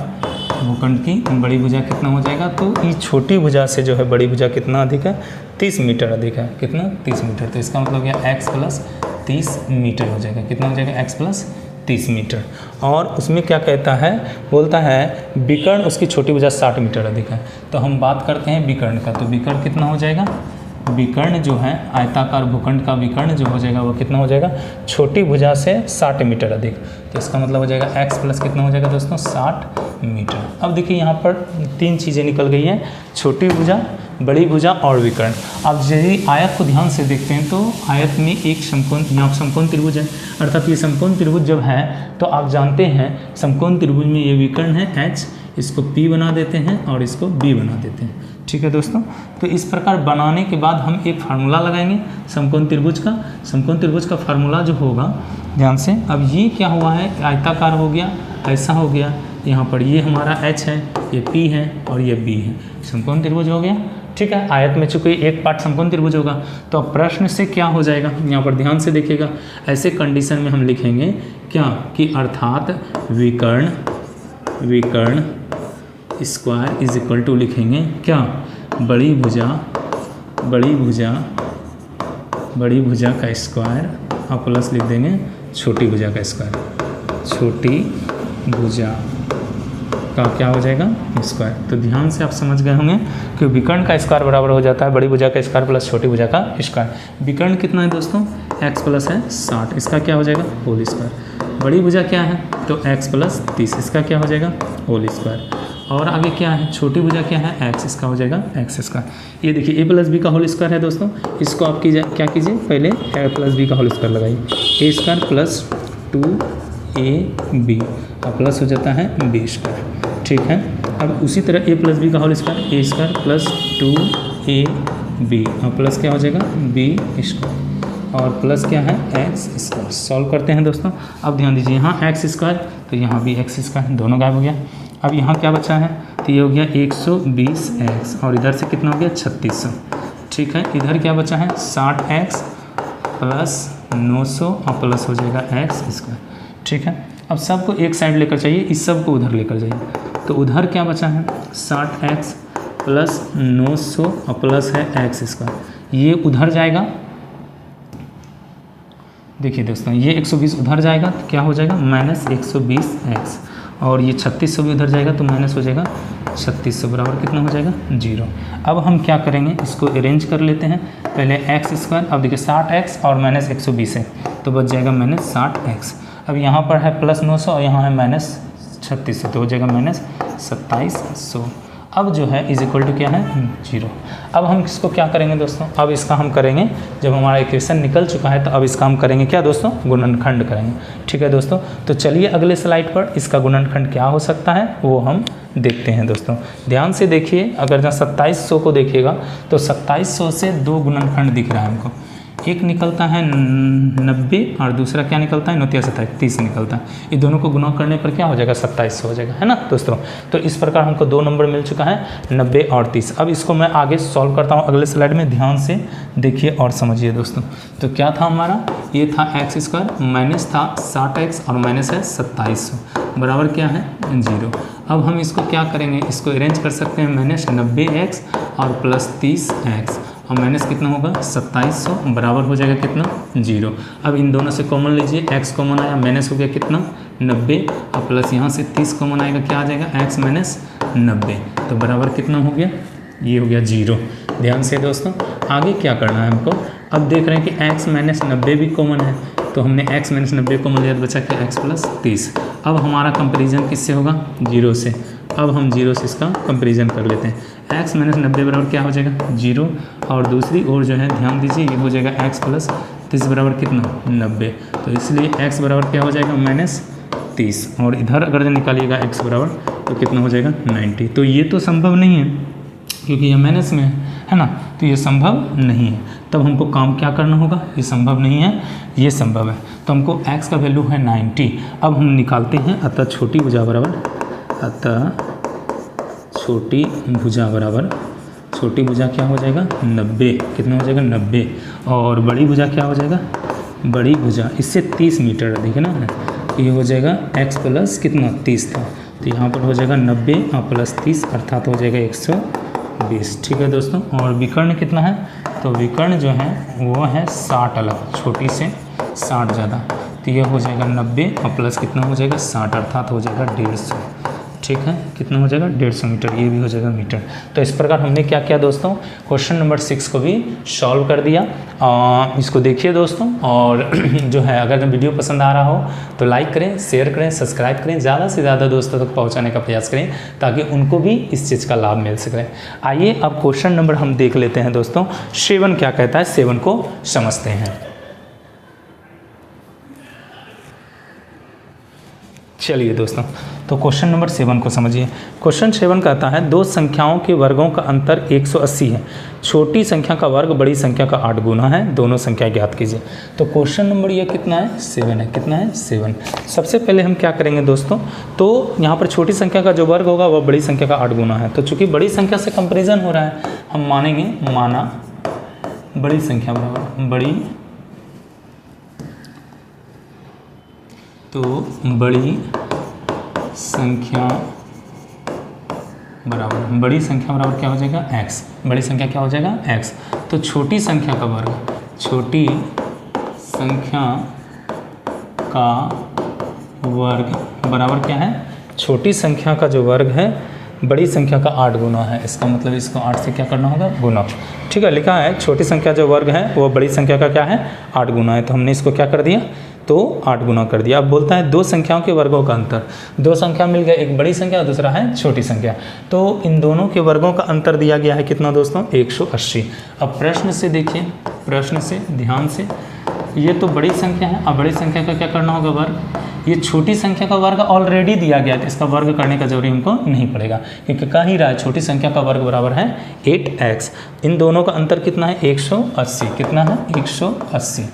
भूखंड की बड़ी भुजा कितना हो जाएगा, तो ये छोटी भुजा से जो है बड़ी भुजा कितना अधिक है 30 मीटर अधिक है। कितना 30 मीटर। तो इसका मतलब क्या x प्लस 30 मीटर हो जाएगा। कितना हो जाएगा x प्लस 30 मीटर। और उसमें क्या कहता है, बोलता है विकर्ण उसकी छोटी भुजा 60 मीटर अधिक है। तो हम बात करते हैं विकर्ण का। तो विकर्ण कितना हो जाएगा, विकर्ण जो है आयताकार भूखंड का विकर्ण जो हो जाएगा वो कितना हो जाएगा, छोटी भुजा से 60 मीटर अधिक। तो इसका मतलब हो जाएगा x प्लस कितना हो जाएगा दोस्तों 60 मीटर। अब देखिए यहाँ पर 3 चीज़ें निकल गई हैं, छोटी भुजा, बड़ी भुजा और विकर्ण। अब यदि आयत को ध्यान से देखते हैं तो आयत में एक समकोण, यहाँ समकोण त्रिभुज है, अर्थात ये समकोण त्रिभुज जब है तो आप जानते हैं समकोण त्रिभुज में ये विकर्ण है H, इसको P बना देते हैं और इसको B बना देते हैं। ठीक है दोस्तों, तो इस प्रकार बनाने के बाद हम एक फार्मूला लगाएंगे समकोण त्रिभुज का। समकोण त्रिभुज का फार्मूला जो होगा, ध्यान से, अब ये क्या हुआ है, आयताकार हो गया, ऐसा हो गया, यहाँ पर ये हमारा H है, ये P है और ये B है, समकोण त्रिभुज हो गया। ठीक है, आयत में चूंकि एक पार्ट समकोण त्रिभुज होगा तो अब प्रश्न से क्या हो जाएगा, यहाँ पर ध्यान से देखिएगा, ऐसे कंडीशन में हम लिखेंगे क्या कि अर्थात विकर्ण स्क्वायर इज इक्वल टू लिखेंगे क्या, बड़ी भुजा का स्क्वायर और प्लस लिख देंगे छोटी भुजा का स्क्वायर, छोटी भुजा का क्या हो जाएगा स्क्वायर। तो ध्यान से आप समझ गए होंगे कि विकर्ण का स्क्वायर बराबर हो जाता है बड़ी भुजा का स्क्वायर प्लस छोटी भुजा का स्क्वायर। विकर्ण कितना है दोस्तों, x प्लस है 60, इसका क्या हो जाएगा होल स्क्वायर। बड़ी भुजा क्या है तो x प्लस 30, इसका क्या हो जाएगा होल स्क्वायर। और आगे क्या है, छोटी भुजा क्या है x, इसका हो जाएगा x स्क्वायर। ये देखिए a प्लस बी का होल स्क्वायर है दोस्तों, इसको आप क्या कीजिए, पहले a प्लस बी का होल स्क्वायर लगाइए, a स्क्वायर प्लस 2ab और प्लस हो जाता है b स्क्वायर। ठीक है, अब उसी तरह a प्लस बी का whole square, a square plus 2ab और प्लस क्या हो जाएगा b स्क्वायर और प्लस क्या है एक्स स्क्वायर। सॉल्व करते हैं दोस्तों। अब ध्यान दीजिए, यहाँ एक्स स्क्वायर तो यहाँ भी एक्स स्क्वायर, दोनों गायब हो गया। अब यहाँ क्या बचा है, तो ये हो गया 120x और इधर से कितना हो गया 3600। ठीक है, इधर क्या बचा है 60x प्लस 900 और प्लस हो जाएगा एक्स स्क्वायर। ठीक है, अब सबको एक साइड लेकर चाहिए, इस सब को उधर लेकर जाइए, तो उधर क्या बचा है 60x प्लस 900 और प्लस है एक्स स्क्वायर, ये उधर जाएगा। देखिए दोस्तों, ये 120 उधर जाएगा तो क्या हो जाएगा माइनस 120x और ये 3600 भी उधर जाएगा तो माइनस हो जाएगा 3600 बराबर कितना हो जाएगा 0। अब हम क्या करेंगे, इसको अरेंज कर लेते हैं। पहले एक्स स्क्वायर, अब देखिए 60x और माइनस 120 है तो बच जाएगा माइनस 60x। अब यहाँ पर है प्लस 900 और यहाँ है माइनस 3600 तो हो जाएगा माइनस 2700। अब जो है इज इक्वल टू क्या है 0। अब हम इसको क्या करेंगे दोस्तों, अब इसका हम करेंगे, जब हमारा इक्वेशन निकल चुका है तो अब इसका हम करेंगे क्या दोस्तों, गुणनखंड करेंगे। ठीक है दोस्तों, तो चलिए अगले स्लाइड पर इसका गुणनखंड क्या हो सकता है वो हम देखते हैं दोस्तों। ध्यान से देखिए, अगर जहाँ 2700 को देखिएगा तो 2700 से 2 गुणनखंड दिख रहा है हमको, एक निकलता है 90 और दूसरा क्या निकलता है 9 27 30 निकलता है। ये दोनों को गुणा करने पर क्या हो जाएगा 2700 हो जाएगा, है ना दोस्तों। तो इस प्रकार हमको 2 नंबर मिल चुका है 90 और 30। अब इसको मैं आगे सॉल्व करता हूँ अगले स्लाइड में, ध्यान से देखिए और समझिए दोस्तों। तो क्या था हमारा, ये था एक्स स्क्वायर माइनस था 60x और माइनस है 2700 बराबर क्या है 0। अब हम इसको क्या करेंगे, इसको अरेंज कर सकते हैं, माइनस 90x और प्लस 30x और माइनस कितना होगा 2700 बराबर हो जाएगा कितना 0। अब इन दोनों से कॉमन लीजिए, x कॉमन आया, माइनस हो गया कितना 90 और प्लस यहाँ से 30 कॉमन आएगा, क्या आ जाएगा x माइनस 90 तो बराबर कितना हो गया, ये हो गया 0। ध्यान से दोस्तों, आगे क्या करना है हमको, अब देख रहे हैं कि x माइनस 90 भी कॉमन है तो हमने x माइनस 90 कॉमन लिया, बचा क्या x प्लस 30। अब हमारा कंपेरिजन किससे होगा 0 से। अब हम 0 से इसका कंपेरिजन कर लेते हैं, x माइनस 90 बराबर क्या हो जाएगा 0 और दूसरी ओर जो है ध्यान दीजिए ये हो जाएगा x प्लस 30 बराबर कितना 90। तो इसलिए x बराबर क्या हो जाएगा माइनस 30 और इधर अगर जो निकालिएगा x बराबर तो कितना हो जाएगा 90। तो ये तो संभव नहीं है क्योंकि ये माइनस में है ना, तो ये संभव नहीं है। तब हमको काम क्या करना होगा, ये संभव नहीं है ये संभव है, तो हमको x का वैल्यू है 90। अब हम निकालते हैं, अतः छोटी भुजा बराबर, अतः छोटी भुजा बराबर, छोटी भुजा क्या हो जाएगा 90, कितना हो जाएगा 90 और बड़ी भुजा क्या हो जाएगा, बड़ी भुजा इससे 30 मीटर देखिए ना, ये हो जाएगा x प्लस कितना 30 था तो यहाँ पर हो जाएगा 90 और प्लस 30 अर्थात हो जाएगा 120। ठीक है दोस्तों, और विकर्ण कितना है, तो विकर्ण जो है वो है 60 अलग, छोटी से 60 ज़्यादा, तो ये हो जाएगा 90 और प्लस कितना हो जाएगा 60 अर्थात हो जाएगा 150। ठीक है, कितना हो जाएगा 150 मीटर, ये भी हो जाएगा मीटर। तो इस प्रकार हमने क्या किया दोस्तों, क्वेश्चन नंबर 6 को भी सॉल्व कर दिया। इसको देखिए दोस्तों, और जो है अगर वीडियो पसंद आ रहा हो तो लाइक करें, शेयर करें, सब्सक्राइब करें, ज़्यादा से ज़्यादा दोस्तों तक पहुंचाने का प्रयास करें ताकि उनको भी इस चीज़ का लाभ मिल सके। आइए अब क्वेश्चन नंबर हम देख लेते हैं दोस्तों, 7 क्या कहता है, 7 को समझते हैं। चलिए दोस्तों, तो क्वेश्चन नंबर 7 को समझिए। क्वेश्चन 7 कहता है दो संख्याओं के वर्गों का अंतर 180 है, छोटी संख्या का वर्ग बड़ी संख्या का 8 गुना है, दोनों संख्या ज्ञात कीजिए। तो क्वेश्चन नंबर ये कितना है, 7 है। कितना है, 7। सबसे पहले हम क्या करेंगे दोस्तों, तो यहाँ पर छोटी संख्या का जो वर्ग होगा वह बड़ी संख्या का 8 गुना है। तो चूँकि बड़ी संख्या से कंपेरिजन हो रहा है, हम मानेंगे, माना बड़ी संख्या बराबर बड़ी, तो बड़ी संख्या बराबर क्या हो जाएगा, x। बड़ी संख्या क्या हो जाएगा, x। तो छोटी संख्या का वर्ग, छोटी संख्या का वर्ग बराबर क्या है, छोटी संख्या का जो वर्ग है बड़ी संख्या का 8 गुना है। इसका मतलब इसको 8 से क्या करना होगा, गुना। ठीक है, लिखा है छोटी संख्या जो वर्ग है वो बड़ी संख्या का क्या है, 8 गुना है। तो हमने इसको क्या कर दिया, तो 8 गुना कर दिया। अब बोलता है दो संख्याओं के वर्गों का अंतर, दो संख्या मिल गया, एक बड़ी संख्या और दूसरा है छोटी संख्या। तो इन दोनों के वर्गों का अंतर दिया गया है कितना दोस्तों, 180। अब प्रश्न से देखिए, प्रश्न से ध्यान से, ये तो बड़ी संख्या है, अब बड़ी संख्या का क्या करना होगा, वर्ग। ये छोटी संख्या का वर्ग ऑलरेडी दिया गया है, इसका वर्ग करने का जरूरी हमको नहीं पड़ेगा, क्योंकि कह ही रहा है छोटी संख्या का वर्ग बराबर है 8x। इन दोनों का अंतर कितना है, 180। कितना है, 180।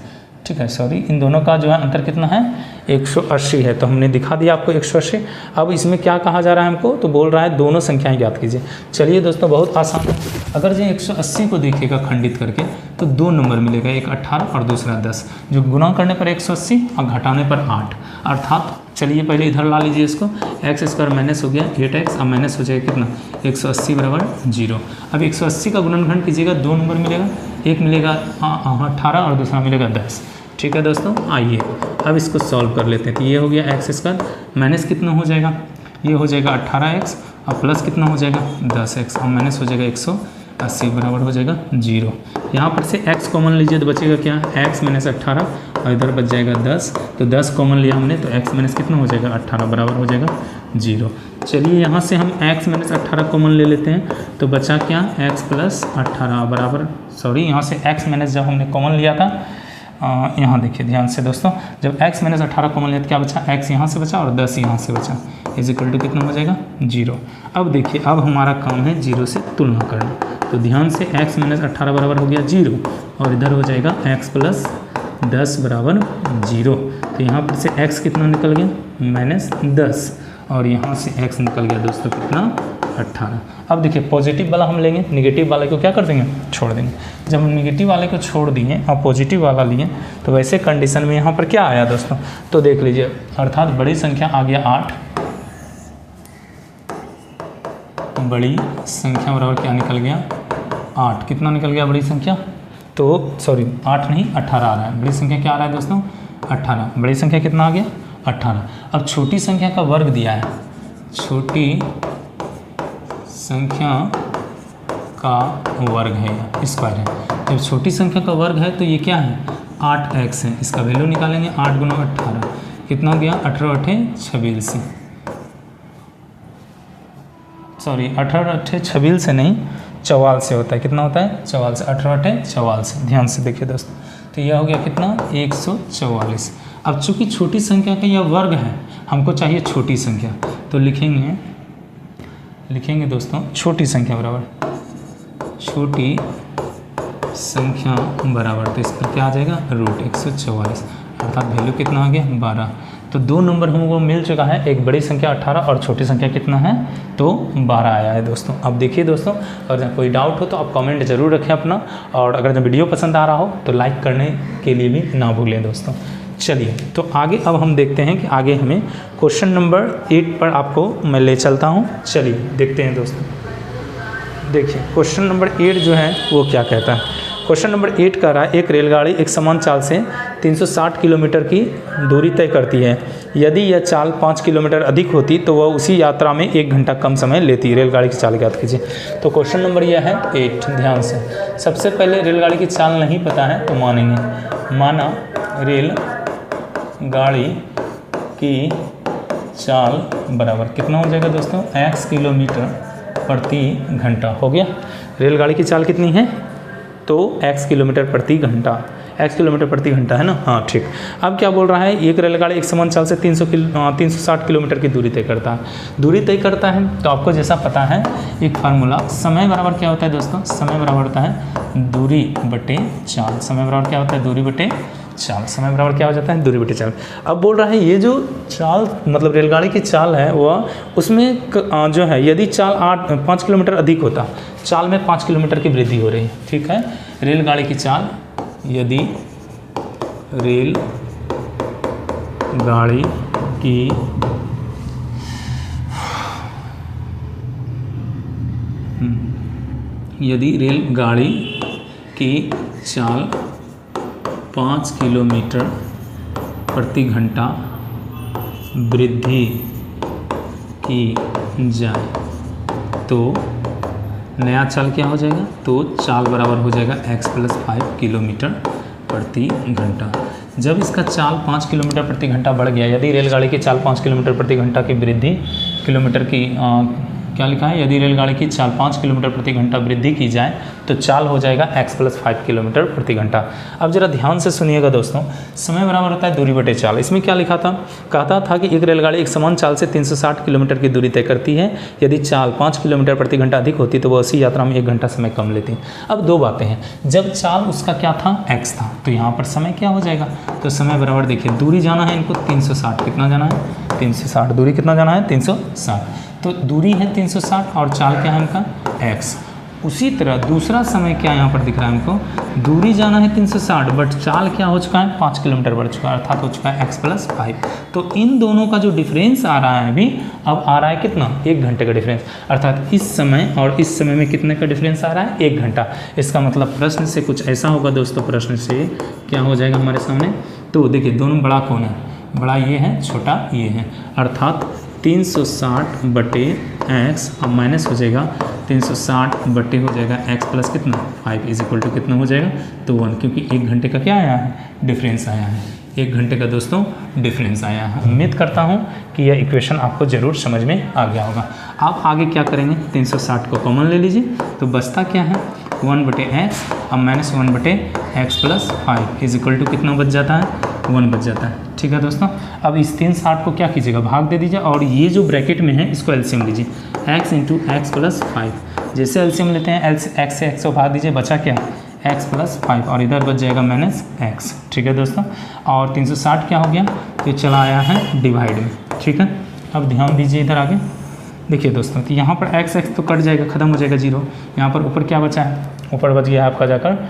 ठीक है, सॉरी, इन दोनों का जो है अंतर कितना है, 180 है। तो हमने दिखा दिया आपको 180। अब इसमें क्या कहा जा रहा है हमको, तो बोल रहा है दोनों संख्याएं ज्ञात कीजिए। चलिए दोस्तों, बहुत आसान है। अगर जो 180 को देखिएगा खंडित करके तो 2 नंबर मिलेगा, एक 18 और दूसरा 10। जो गुना करने पर 180 और घटाने पर 8, अर्थात चलिए पहले इधर ला लीजिए इसको, x² माइनस हो गया 8x, अब माइनस हो जाएगा कितना, 180 बराबर 0। अब 180 का गुणनखंड कीजिएगा, 2 नंबर मिलेगा, एक मिलेगा 18 और दूसरा मिलेगा 10। ठीक है दोस्तों, आइए अब इसको सॉल्व कर लेते हैं। तो ये हो गया x² माइनस कितना हो जाएगा, ये हो जाएगा 18x और प्लस कितना हो जाएगा 10x और माइनस हो जाएगा 180 बराबर हो जाएगा 0। यहाँ पर से x कॉमन लीजिए तो बचेगा क्या, x माइनस 18 और इधर बच जाएगा 10। तो 10 कॉमन लिया हमने तो x माइनस कितना हो जाएगा 18 बराबर हो जाएगा 0। चलिए यहाँ से हम x माइनस 18 कॉमन ले लेते हैं, तो बचा क्या, x प्लस 18 बराबर, सॉरी यहाँ से x माइनस जब हमने कॉमन लिया था, यहाँ देखिए ध्यान से दोस्तों, जब x माइनस 18 कॉमन लिया तो क्या बचा, x यहाँ से बचा और 10 यहाँ से बचा, इज इक्वल टू कितना हो जाएगा 0। अब देखिए, अब हमारा काम है 0 से तुलना करना। तो ध्यान से x माइनस 18 बराबर हो गया 0 और इधर हो जाएगा x प्लस 10 बराबर 0। तो यहाँ पर से x कितना निकल गया, माइनस 10 और यहाँ से x निकल गया दोस्तों कितना, 18। अब देखिए पॉजिटिव वाला हम लेंगे, निगेटिव वाले को क्या कर देंगे, छोड़ देंगे। जब हम निगेटिव वाले को छोड़ दिए और पॉजिटिव वाला लिए तो वैसे कंडीशन में यहाँ पर क्या आया दोस्तों, तो देख लीजिए, अर्थात बड़ी संख्या आ गया 8, बड़ी संख्या बराबर क्या निकल गया 8। कितना निकल गया बड़ी संख्या, तो सॉरी 8 नहीं 18 आ रहा है। बड़ी संख्या क्या आ रहा है दोस्तों, 18। बड़ी संख्या कितना आ गया 18। अब छोटी संख्या का वर्ग दिया है, छोटी संख्या का वर्ग है, स्क्वायर है। जब छोटी संख्या का वर्ग है तो ये क्या है, 8x है। इसका वैल्यू निकालेंगे, 8 गुना 18 कितना हो गया, 18 8 26, सॉरी 18 8 26 से नहीं 44 से होता है। कितना होता है, 44 से, 18 8 44। ध्यान से देखिए दोस्तों, तो यह हो गया कितना, 144। अब चूंकि छोटी संख्या का यह वर्ग है, हमको चाहिए छोटी संख्या, तो लिखेंगे दोस्तों छोटी संख्या बराबर छोटी संख्या बराबर, तो इस पर क्या आ जाएगा, रूट 144, अर्थात वैल्यू कितना आ गया 12। तो 2 नंबर हमको मिल चुका है, एक बड़ी संख्या 18 और छोटी संख्या कितना है, तो 12 आया है दोस्तों। अब देखिए दोस्तों, अगर कोई डाउट हो तो आप कमेंट जरूर रखें अपना, और अगर जब वीडियो पसंद आ रहा हो तो लाइक करने के लिए भी ना भूलें दोस्तों। चलिए तो आगे अब हम देखते हैं कि आगे हमें क्वेश्चन नंबर 8 पर आपको मैं ले चलता हूँ। चलिए देखते हैं दोस्तों। देखिए क्वेश्चन नंबर 8 जो है वो क्या कहता है। क्वेश्चन नंबर 8 कह रहा है एक रेलगाड़ी एक समान चाल से 360 किलोमीटर की दूरी तय करती है। यदि यह चाल 5 किलोमीटर अधिक होती तो वह उसी यात्रा में 1 घंटा कम समय लेती। रेलगाड़ी की चाल ज्ञात कीजिए। तो क्वेश्चन नंबर यह है 8, ध्यान से। सबसे पहले रेलगाड़ी की चाल नहीं पता है तो मानेंगे। माना रेलगाड़ी की चाल बराबर कितना हो जाएगा दोस्तों, x किलोमीटर प्रति घंटा। हो गया। रेलगाड़ी की चाल कितनी है तो x किलोमीटर प्रति घंटा, x किलोमीटर प्रति घंटा है ना। हाँ ठीक। अब क्या बोल रहा है, एक रेलगाड़ी एक समान चाल से 360 किलोमीटर की दूरी तय करता है। दूरी तय करता है तो आपको जैसा पता है एक फार्मूला, समय बराबर क्या होता है दोस्तों, समय बराबर होता है दूरी बटे चाल। समय बराबर क्या होता है, दूरी बटे चाल। समय बराबर क्या हो जाता है, दूरी बटे चाल। अब बोल रहा है ये जो चाल मतलब रेलगाड़ी की चाल है वह उसमें जो है यदि चाल 5 किलोमीटर अधिक होता, चाल में 5 किलोमीटर की वृद्धि हो रही है। ठीक है। रेलगाड़ी की चाल, यदि रेलगाड़ी की चाल 5 किलोमीटर प्रति घंटा वृद्धि की जाए तो नया चाल क्या हो जाएगा, तो चाल बराबर हो जाएगा x + 5 किलोमीटर प्रति घंटा। जब इसका चाल 5 किलोमीटर प्रति घंटा बढ़ गया, यदि रेलगाड़ी की चाल 5 किलोमीटर प्रति घंटा की वृद्धि, किलोमीटर की क्या लिखा है, यदि रेलगाड़ी की चाल 5 किलोमीटर प्रति घंटा वृद्धि की जाए तो चाल हो जाएगा x + 5 किलोमीटर प्रति घंटा। अब जरा ध्यान से सुनिएगा दोस्तों, समय बराबर होता है दूरी बटे चाल। इसमें क्या लिखा था, कहता था कि एक रेलगाड़ी एक समान चाल से 360 किलोमीटर की दूरी तय करती है। यदि चाल 5 किलोमीटर प्रति घंटा अधिक होती तो वह उसी यात्रा में 1 घंटा समय कम लेती। अब दो बातें हैं, जब चाल उसका क्या था, x था, तो यहाँ पर समय क्या हो जाएगा, तो समय बराबर देखिए दूरी जाना है इनको 360, कितना जाना है 360, दूरी कितना जाना है 360, तो दूरी है 360 और चाल क्या है इनका x। उसी तरह दूसरा समय क्या यहाँ पर दिख रहा है हमको, दूरी जाना है 360 बट चाल क्या हो चुका है 5 किलोमीटर बढ़ चुका है, अर्थात हो चुका है x + 5। तो इन दोनों का जो डिफरेंस आ रहा है अभी, अब आ रहा है कितना, 1 घंटे का डिफरेंस, अर्थात इस समय और इस समय में कितने का डिफरेंस आ रहा है, 1 घंटा। इसका मतलब प्रश्न से कुछ ऐसा होगा दोस्तों, प्रश्न से क्या हो जाएगा हमारे सामने, तो देखिए दोनों बड़ा कौन है, बड़ा ये है, छोटा ये है, अर्थात 360 बटे x अब माइनस हो जाएगा 360 बटे हो जाएगा x प्लस कितना 5 इज इक्वल टू कितना हो जाएगा, तो 1, क्योंकि 1 घंटे का क्या आया है, डिफरेंस आया है, 1 घंटे का दोस्तों डिफरेंस आया है। उम्मीद करता हूँ कि यह इक्वेशन आपको ज़रूर समझ में आ गया होगा। आप आगे क्या करेंगे, 360 को कॉमन ले लीजिए तो बचता क्या है 1 बटे x अब माइनस 1 बटे x plus 5 is equal to कितना बच जाता है, 1 बच जाता है। ठीक है दोस्तों, अब इस 360 को क्या कीजिएगा, भाग दे दीजिए और ये जो ब्रैकेट में है इसको एलसीएम लीजिए, x इंटू एक्स प्लस 5। जैसे एलसीएम लेते हैं x से x को भाग दीजिए, बचा क्या x प्लस 5 और इधर बच जाएगा माइनस x। ठीक है दोस्तों, और 360 क्या हो गया, तो चला आया है डिवाइड में। ठीक है, अब ध्यान दीजिए इधर आगे देखिए दोस्तों, तो यहाँ पर x तो कट जाएगा, ख़त्म हो जाएगा 0। यहाँ पर ऊपर क्या बचा है, ऊपर बच गया आपका जाकर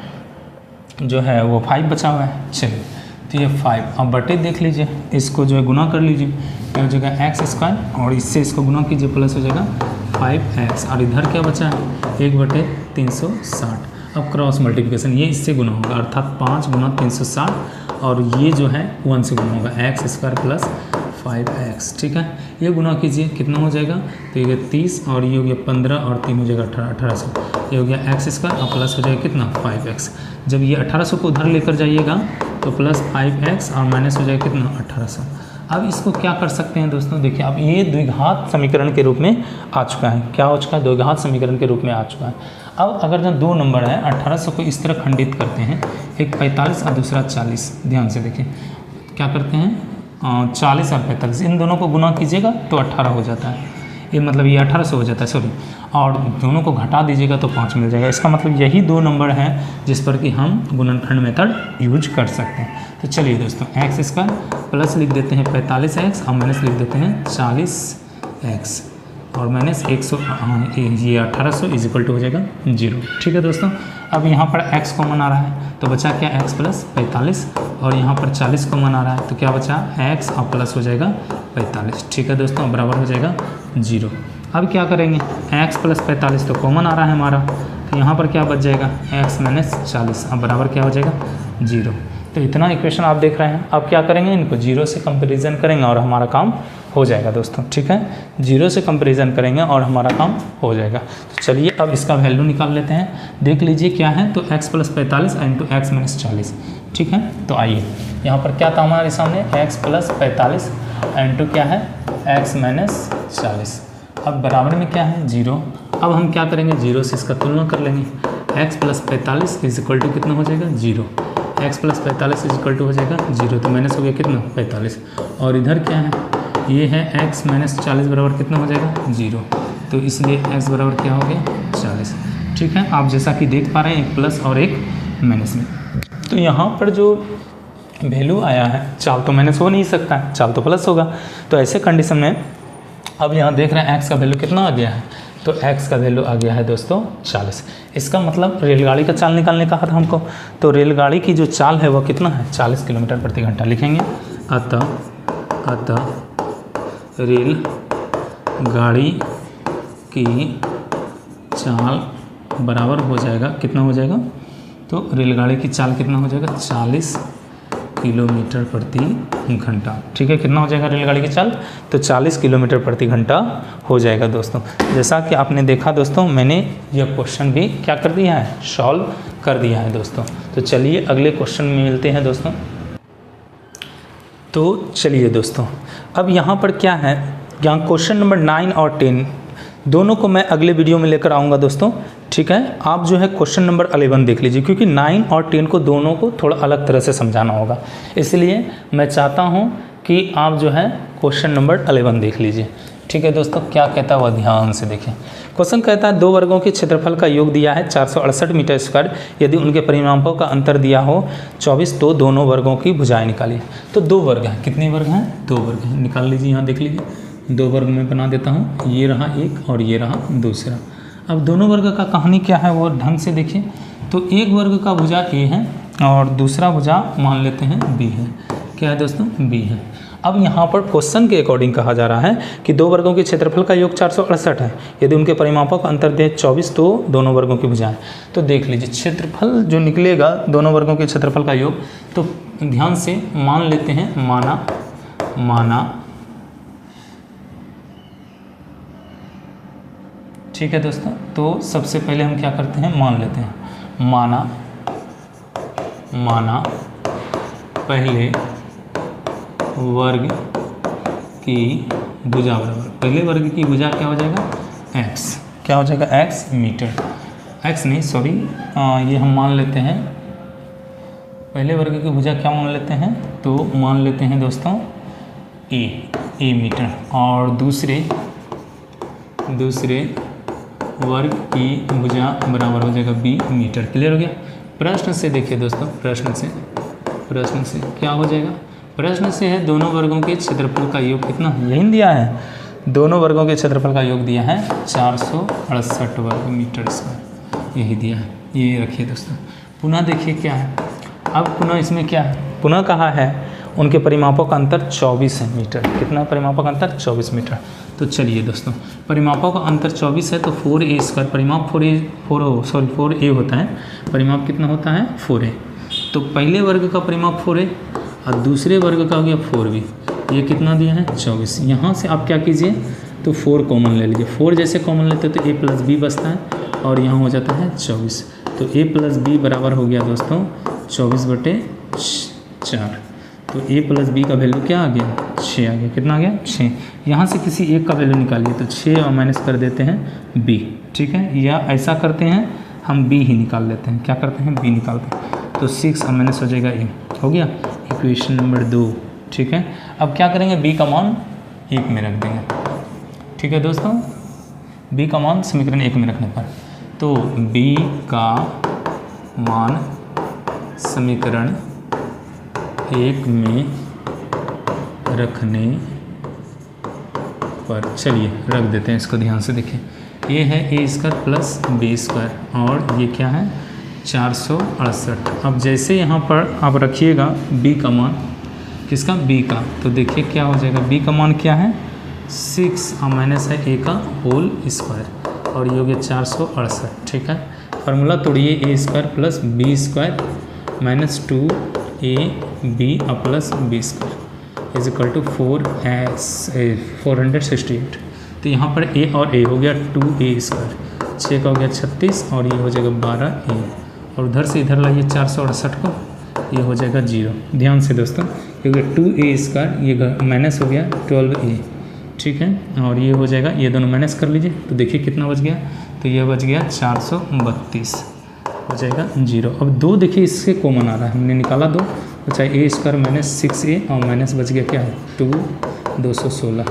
जो है वो 5 बचा हुआ है। चलिए तो ये 5 अब बटे देख लीजिए, इसको जो है गुना कर लीजिए, क्या हो जाएगा x² और इससे इसको गुना कीजिए प्लस हो जाएगा 5x और इधर क्या बचा है 1 बटे 360। अब क्रॉस मल्टीप्लिकेशन, ये इससे गुना होगा अर्थात 5 गुना 360 और ये जो है 1 से गुना होगा x² प्लस 5x। ठीक है, ये गुना कीजिए कितना हो जाएगा, तो ये 30 और ये हो गया 15 और 3 हो जाएगा 1800, ये हो गया x² और प्लस हो जाएगा कितना 5x। जब ये 1800 को उधर लेकर जाइएगा तो प्लस 5x और माइनस हो जाएगा कितना 1800। अब इसको क्या कर सकते हैं दोस्तों, देखिए अब ये द्विघात समीकरण के रूप में आ चुका है, क्या हो चुका है, द्विघात समीकरण के रूप में आ चुका है। अब अगर जो 2 नंबर है 1800 को इस तरह खंडित करते हैं, एक 45 और दूसरा 40, ध्यान से देखिए क्या करते हैं 40 और 45 इन दोनों को गुना कीजिएगा तो 18 हो जाता है, ये मतलब ये 1800 हो जाता है सॉरी, और दोनों को घटा दीजिएगा तो 5 मिल जाएगा। इसका मतलब यही 2 नंबर है जिस पर कि हम गुणनखंड मेथड यूज कर सकते हैं। तो चलिए दोस्तों x² प्लस लिख देते हैं 45x और माइनस लिख देते हैं 40x और माइनस 100 ये 1800 इज इक्वल टू हो जाएगा 0। ठीक है दोस्तों, अब यहाँ पर x कॉमन आ रहा है तो बचा क्या x प्लस 45 और यहाँ पर 40 कॉमन आ रहा है तो क्या बचा x और प्लस हो जाएगा 45। ठीक है दोस्तों, बराबर हो जाएगा 0। अब क्या करेंगे, x प्लस 45 तो कॉमन आ रहा है हमारा, तो यहाँ पर क्या बच जाएगा x माइनस 40, अब बराबर क्या हो जाएगा 0। तो इतना इक्वेशन आप देख रहे हैं। अब क्या करेंगे, इनको 0 से कंपेरिजन करेंगे और हमारा काम हो जाएगा दोस्तों। ठीक है, 0 से कंपेरिजन करेंगे और हमारा काम हो जाएगा। तो चलिए अब इसका वैल्यू निकाल लेते हैं। देख लीजिए क्या है, तो x + 45 इंटू x माइनस 40। ठीक है, तो आइए यहाँ पर क्या था हमारे सामने, x + 45 इंटू क्या है x माइनस 40। अब बराबर में क्या है 0। अब हम क्या करेंगे, 0 से इसका तुलना कर लेंगे। x + 45 = कितना हो जाएगा 0। x + 45 = हो जाएगा 0, तो माइनस हो गया कितना 45। और इधर क्या है, ये है x माइनस 40 बराबर कितना हो जाएगा 0। तो इसलिए x बराबर क्या हो गया 40। ठीक है, आप जैसा कि देख पा रहे हैं एक प्लस और एक माइनस में। तो यहाँ पर जो वैल्यू आया है, चाल तो माइनस हो नहीं सकता है, चाल तो प्लस होगा। तो ऐसे कंडीशन में अब यहाँ देख रहे हैं x का वैल्यू कितना आ गया है, तो x का वैल्यू आ गया है दोस्तों 40। इसका मतलब रेलगाड़ी का चाल निकालने का था हमको। तो रेलगाड़ी की जो चाल है वो कितना है 40 किलोमीटर प्रति घंटा लिखेंगे। अतः रेल गाड़ी की चाल बराबर हो जाएगा, कितना हो जाएगा, तो रेलगाड़ी की चाल कितना हो जाएगा 40 किलोमीटर प्रति घंटा। ठीक है, कितना हो जाएगा रेलगाड़ी की चाल, तो 40 किलोमीटर प्रति घंटा हो जाएगा दोस्तों। जैसा कि आपने देखा दोस्तों, मैंने यह क्वेश्चन भी क्या कर दिया है, सॉल्व कर दिया है दोस्तों। तो चलिए अगले क्वेश्चन में मिलते हैं दोस्तों। तो चलिए दोस्तों, अब यहाँ पर क्या है, यहाँ क्वेश्चन नंबर 9 और 10 दोनों को मैं अगले वीडियो में लेकर आऊँगा दोस्तों। ठीक है, आप जो है क्वेश्चन नंबर 11 देख लीजिए, क्योंकि 9 और 10 को दोनों को थोड़ा अलग तरह से समझाना होगा। इसलिए मैं चाहता हूँ कि आप जो है क्वेश्चन नंबर 11 देख लीजिए। ठीक है दोस्तों, क्या कहता है वह ध्यान से देखें। क्वेश्चन कहता है 2 वर्गों के क्षेत्रफल का योग दिया है 468 मीटर स्क्वायर, यदि उनके परिमापों का अंतर दिया हो 24 तो दोनों वर्गों की भुजाएं निकालिए। तो 2 वर्ग हैं, कितने वर्ग हैं 2 वर्ग हैं, निकाल लीजिए। यहाँ देख लीजिए 2 वर्ग में बना देता हूँ, ये रहा एक और ये रहा दूसरा। अब दोनों वर्ग का कहानी क्या है वो ढंग से देखिए। तो एक वर्ग का भुजा ए है और दूसरा भुजा मान लेते हैं बी है। क्या है दोस्तों, बी है। अब यहाँ पर क्वेश्चन के अकॉर्डिंग कहा जा रहा है कि 2 वर्गों के क्षेत्रफल का योग 468 है, यदि उनके परिमापों का अंतर दे 24 तो दोनों वर्गों की भुजाएं। तो देख लीजिए क्षेत्रफल जो निकलेगा दोनों वर्गों के क्षेत्रफल का योग, तो ध्यान से मान लेते हैं, माना ठीक है दोस्तों। तो सबसे पहले हम क्या करते हैं, मान लेते हैं, माना पहले वर्ग की भुजा बराबर, पहले वर्ग की भुजा क्या हो जाएगा x, क्या हो जाएगा x मीटर, x नहीं सॉरी, ये हम मान लेते हैं पहले वर्ग की भुजा क्या मान लेते हैं, तो मान लेते हैं दोस्तों a मीटर, और दूसरे वर्ग की भुजा बराबर हो जाएगा b मीटर। क्लियर हो गया। प्रश्न से देखिए दोस्तों, प्रश्न से क्या हो जाएगा, प्रश्न से है दोनों वर्गों के क्षेत्रफल का योग कितना, यही दिया है, दोनों वर्गों के क्षेत्रफल का योग दिया है 468 वर्ग मीटर स्क्वायर, यही दिया है। ये रखिए दोस्तों। पुनः देखिए क्या है, अब पुनः इसमें क्या है, पुनः कहा है उनके परिमापों का अंतर 24 है मीटर। कितना परिमापों का अंतर 24 मीटर। तो चलिए दोस्तों, परिमापों का अंतर 24 है तो 4a स्क्वायर, परिमाप 4a होता है, परिमाप कितना होता है 4a। तो पहले वर्ग का परिमाप 4a और दूसरे वर्ग का हो गया 4b, ये कितना दिया है 24। यहाँ से आप क्या कीजिए, तो 4 कॉमन ले लीजिए, 4 जैसे कॉमन लेते हैं तो a + b बचता है और यहाँ हो जाता है 24। तो a + b बराबर हो गया दोस्तों 24/4। तो a + b का वैल्यू क्या आ गया 6 आ गया। कितना आ गया 6। यहाँ से किसी एक का वैल्यू निकालिए, तो 6 और माइनस कर देते हैं b। ठीक है, या ऐसा करते हैं हम b ही निकाल लेते हैं, क्या करते हैं b निकालते हैं, तो 6 और माइनस हो जाएगा a, हो गया इक्वेशन नंबर 2। ठीक है, अब क्या करेंगे, b का मान 1 में रख देंगे। ठीक है दोस्तों, b का मान समीकरण 1 में रखने पर, तो b का मान समीकरण 1 में रखने पर, चलिए रख देते हैं इसको, ध्यान से देखिए। ये है a² प्लस b² और ये क्या है 468। अब जैसे यहाँ पर आप रखिएगा b का मान, किसका b का, तो देखिए क्या हो जाएगा, b का मान क्या है 6 और माइनस है a का होल स्क्वायर और ये हो गया 468। ठीक है, फार्मूला तोड़िए, A square plus B square minus 2ab plus B square is equal to 468। तो यहाँ पर a और a हो गया 2a स्क्वायर, 6 का हो गया 36 और ये हो जाएगा 12a, और उधर से इधर लाइए 468 को, ये हो जाएगा 0। ध्यान से दोस्तों, क्योंकि 2a स्क्वायर ये माइनस हो गया 12a, ठीक है, और ये हो जाएगा, ये दोनों माइनस कर लीजिए तो देखिए कितना बच गया, तो ये बच गया 432 हो जाएगा 0। अब 2 देखिए इससे कॉमन आ रहा है, हमने निकाला 2, तो चाहे a स्क्वायर माइनस 6a और माइनस बच गया क्या है 216।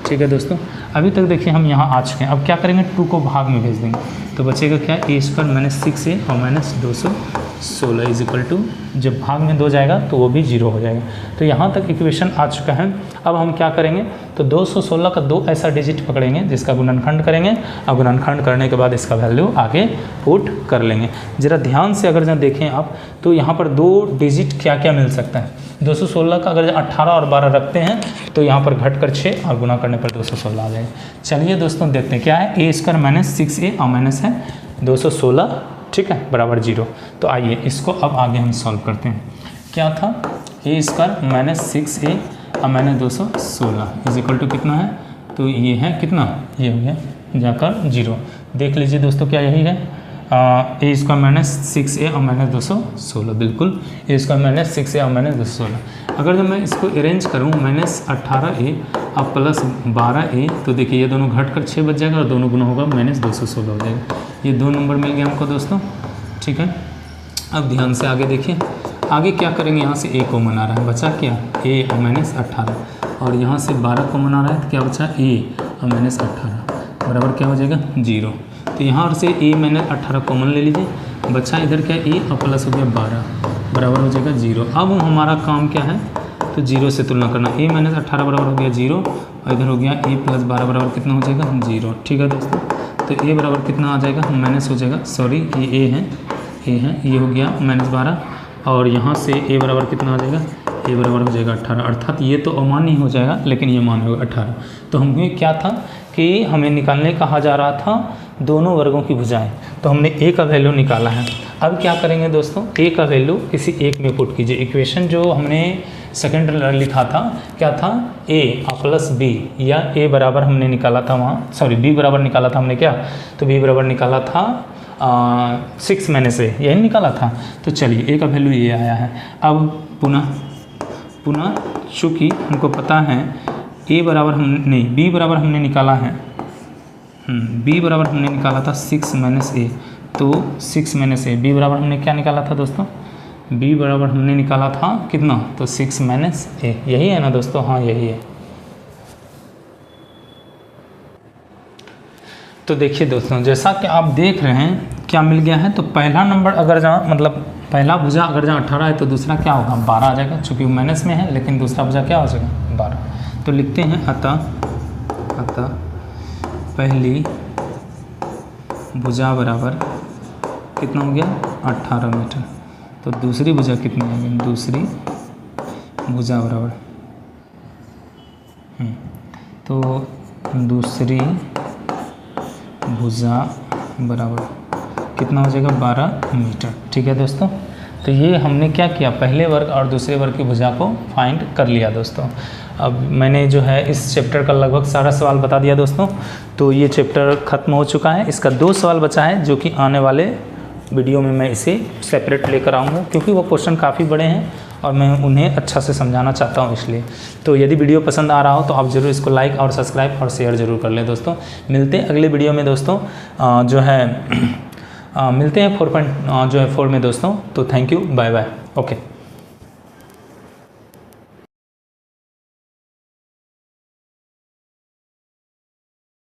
ठीक है दोस्तों, अभी तक देखिए हम यहाँ आ चुके हैं। अब क्या करेंगे, 2 को भाग में भेज देंगे तो बचेगा क्या, a स्क्वायर माइनस 6a और माइनस 216 इज इक्वल टू, जब भाग में 2 जाएगा तो वो भी 0 हो जाएगा। तो यहाँ तक इक्वेशन आ चुका है। अब हम क्या करेंगे, तो 216 का 2 ऐसा डिजिट पकड़ेंगे जिसका गुणनखंड करेंगे, और गुणनखंड करने के बाद इसका वैल्यू आगे पुट कर लेंगे। ज़रा ध्यान से अगर जब देखें आप, तो यहाँ पर 2 डिजिट क्या क्या मिल सकता है। 216 का अगर 18 और 12 रखते हैं तो यहाँ पर घट कर 6 और गुना करने पर 216 आ जाएगा। चलिए दोस्तों देखते हैं क्या है, a स्क्वायर माइनस 6a और माइनस है 216, ठीक है, बराबर 0। तो आइए इसको अब आगे हम सॉल्व करते हैं। क्या था, a स्क्वायर माइनस 6a और माइनस 216 इज इक्वल टू कितना है, तो ये है कितना, ये हो गया जाकर 0। देख लीजिए दोस्तों, क्या यही है, a स्क्वायर माइनस 6a और माइनस 216, बिल्कुल a स्क्वायर माइनस 6a और माइनस 216। अगर जब मैं इसको अरेंज करूँ माइनस 18a और प्लस 12a, तो देखिए ये दोनों घट कर 6 बच जाएगा और दोनों गुना होगा माइनस 216 हो जाएगा। ये 2 नंबर मिल गया हमको दोस्तों, ठीक है। अब ध्यान से आगे देखिए, आगे क्या करेंगे, यहाँ से a कॉमन आ रहा है, बचा क्या a और माइनस 18, और यहाँ से 12 कॉमन आ रहा है तो क्या बचा a और माइनस 18 बराबर क्या हो जाएगा 0। तो यहाँ से a माइनस 18 कॉमन ले लीजिए, बचा इधर क्या a और प्लस हो गया 12 बराबर हो जाएगा 0। अब हमारा काम क्या है, तो 0 से तुलना करना, a माइनस 18 बराबर हो गया 0 और इधर हो गया a प्लस 12 बराबर कितना हो जाएगा 0। ठीक है दोस्तों, तो a बराबर कितना आ जाएगा, माइनस हो जाएगा, सॉरी ये a है, ये हो गया माइनस 12, और यहाँ से a बराबर कितना आ जाएगा, a बराबर हो जाएगा 18, अर्थात ये तो अमान्य हो जाएगा लेकिन ये मान होगा 18। तो हमें क्या था कि हमें निकालने कहा जा रहा था दोनों वर्गों की भुजाएं, तो हमने a का वैल्यू निकाला है। अब क्या करेंगे दोस्तों, a का वैल्यू किसी एक में पुट कीजिए। इक्वेशन जो हमने सेकेंड लिखा था क्या था, a प्लस b, या a बराबर हमने निकाला था वहाँ, सॉरी b बराबर निकाला था हमने क्या, तो b बराबर निकाला था 6 मैंने से यही निकाला था। तो चलिए a का वैल्यू ये आया है। अब पुनः चूँकि हमको पता है a बराबर b बराबर हमने निकाला है, b बराबर हमने निकाला था 6 माइनस a, तो 6 माइनस a, b बराबर हमने क्या निकाला था दोस्तों, b बराबर हमने निकाला था कितना, तो 6 माइनस a, यही है ना दोस्तों, हाँ यही है। तो देखिए दोस्तों, जैसा कि आप देख रहे हैं क्या मिल गया है, तो पहला नंबर अगर जहाँ मतलब पहला भुजा अगर जहाँ 18 है तो दूसरा क्या होगा 12 आ जाएगा, चूँकि वो माइनस में है, लेकिन दूसरा भुजा क्या हो जाएगा 12। तो लिखते हैं अतः पहली भुजा बराबर कितना हो गया 18 मीटर, तो दूसरी भुजा कितनी आएगी, दूसरी भुजा बराबर तो दूसरी भुजा बराबर कितना हो जाएगा 12 मीटर। ठीक है दोस्तों, तो ये हमने क्या किया, पहले वर्ग और दूसरे वर्ग की भुजा को फाइंड कर लिया दोस्तों। अब मैंने जो है इस चैप्टर का लगभग सारा सवाल बता दिया दोस्तों, तो ये चैप्टर ख़त्म हो चुका है। इसका 2 सवाल बचा है जो कि आने वाले वीडियो में मैं इसे सेपरेट लेकर आऊँगा, क्योंकि वो क्वेश्चन काफ़ी बड़े हैं और मैं उन्हें अच्छा से समझाना चाहता हूँ इसलिए। तो यदि वीडियो पसंद आ रहा हो तो आप ज़रूर इसको लाइक और सब्सक्राइब और शेयर ज़रूर कर लें दोस्तों। मिलते हैं अगले वीडियो में दोस्तों, जो है मिलते हैं 4 में दोस्तों। तो thank you, bye bye, okay.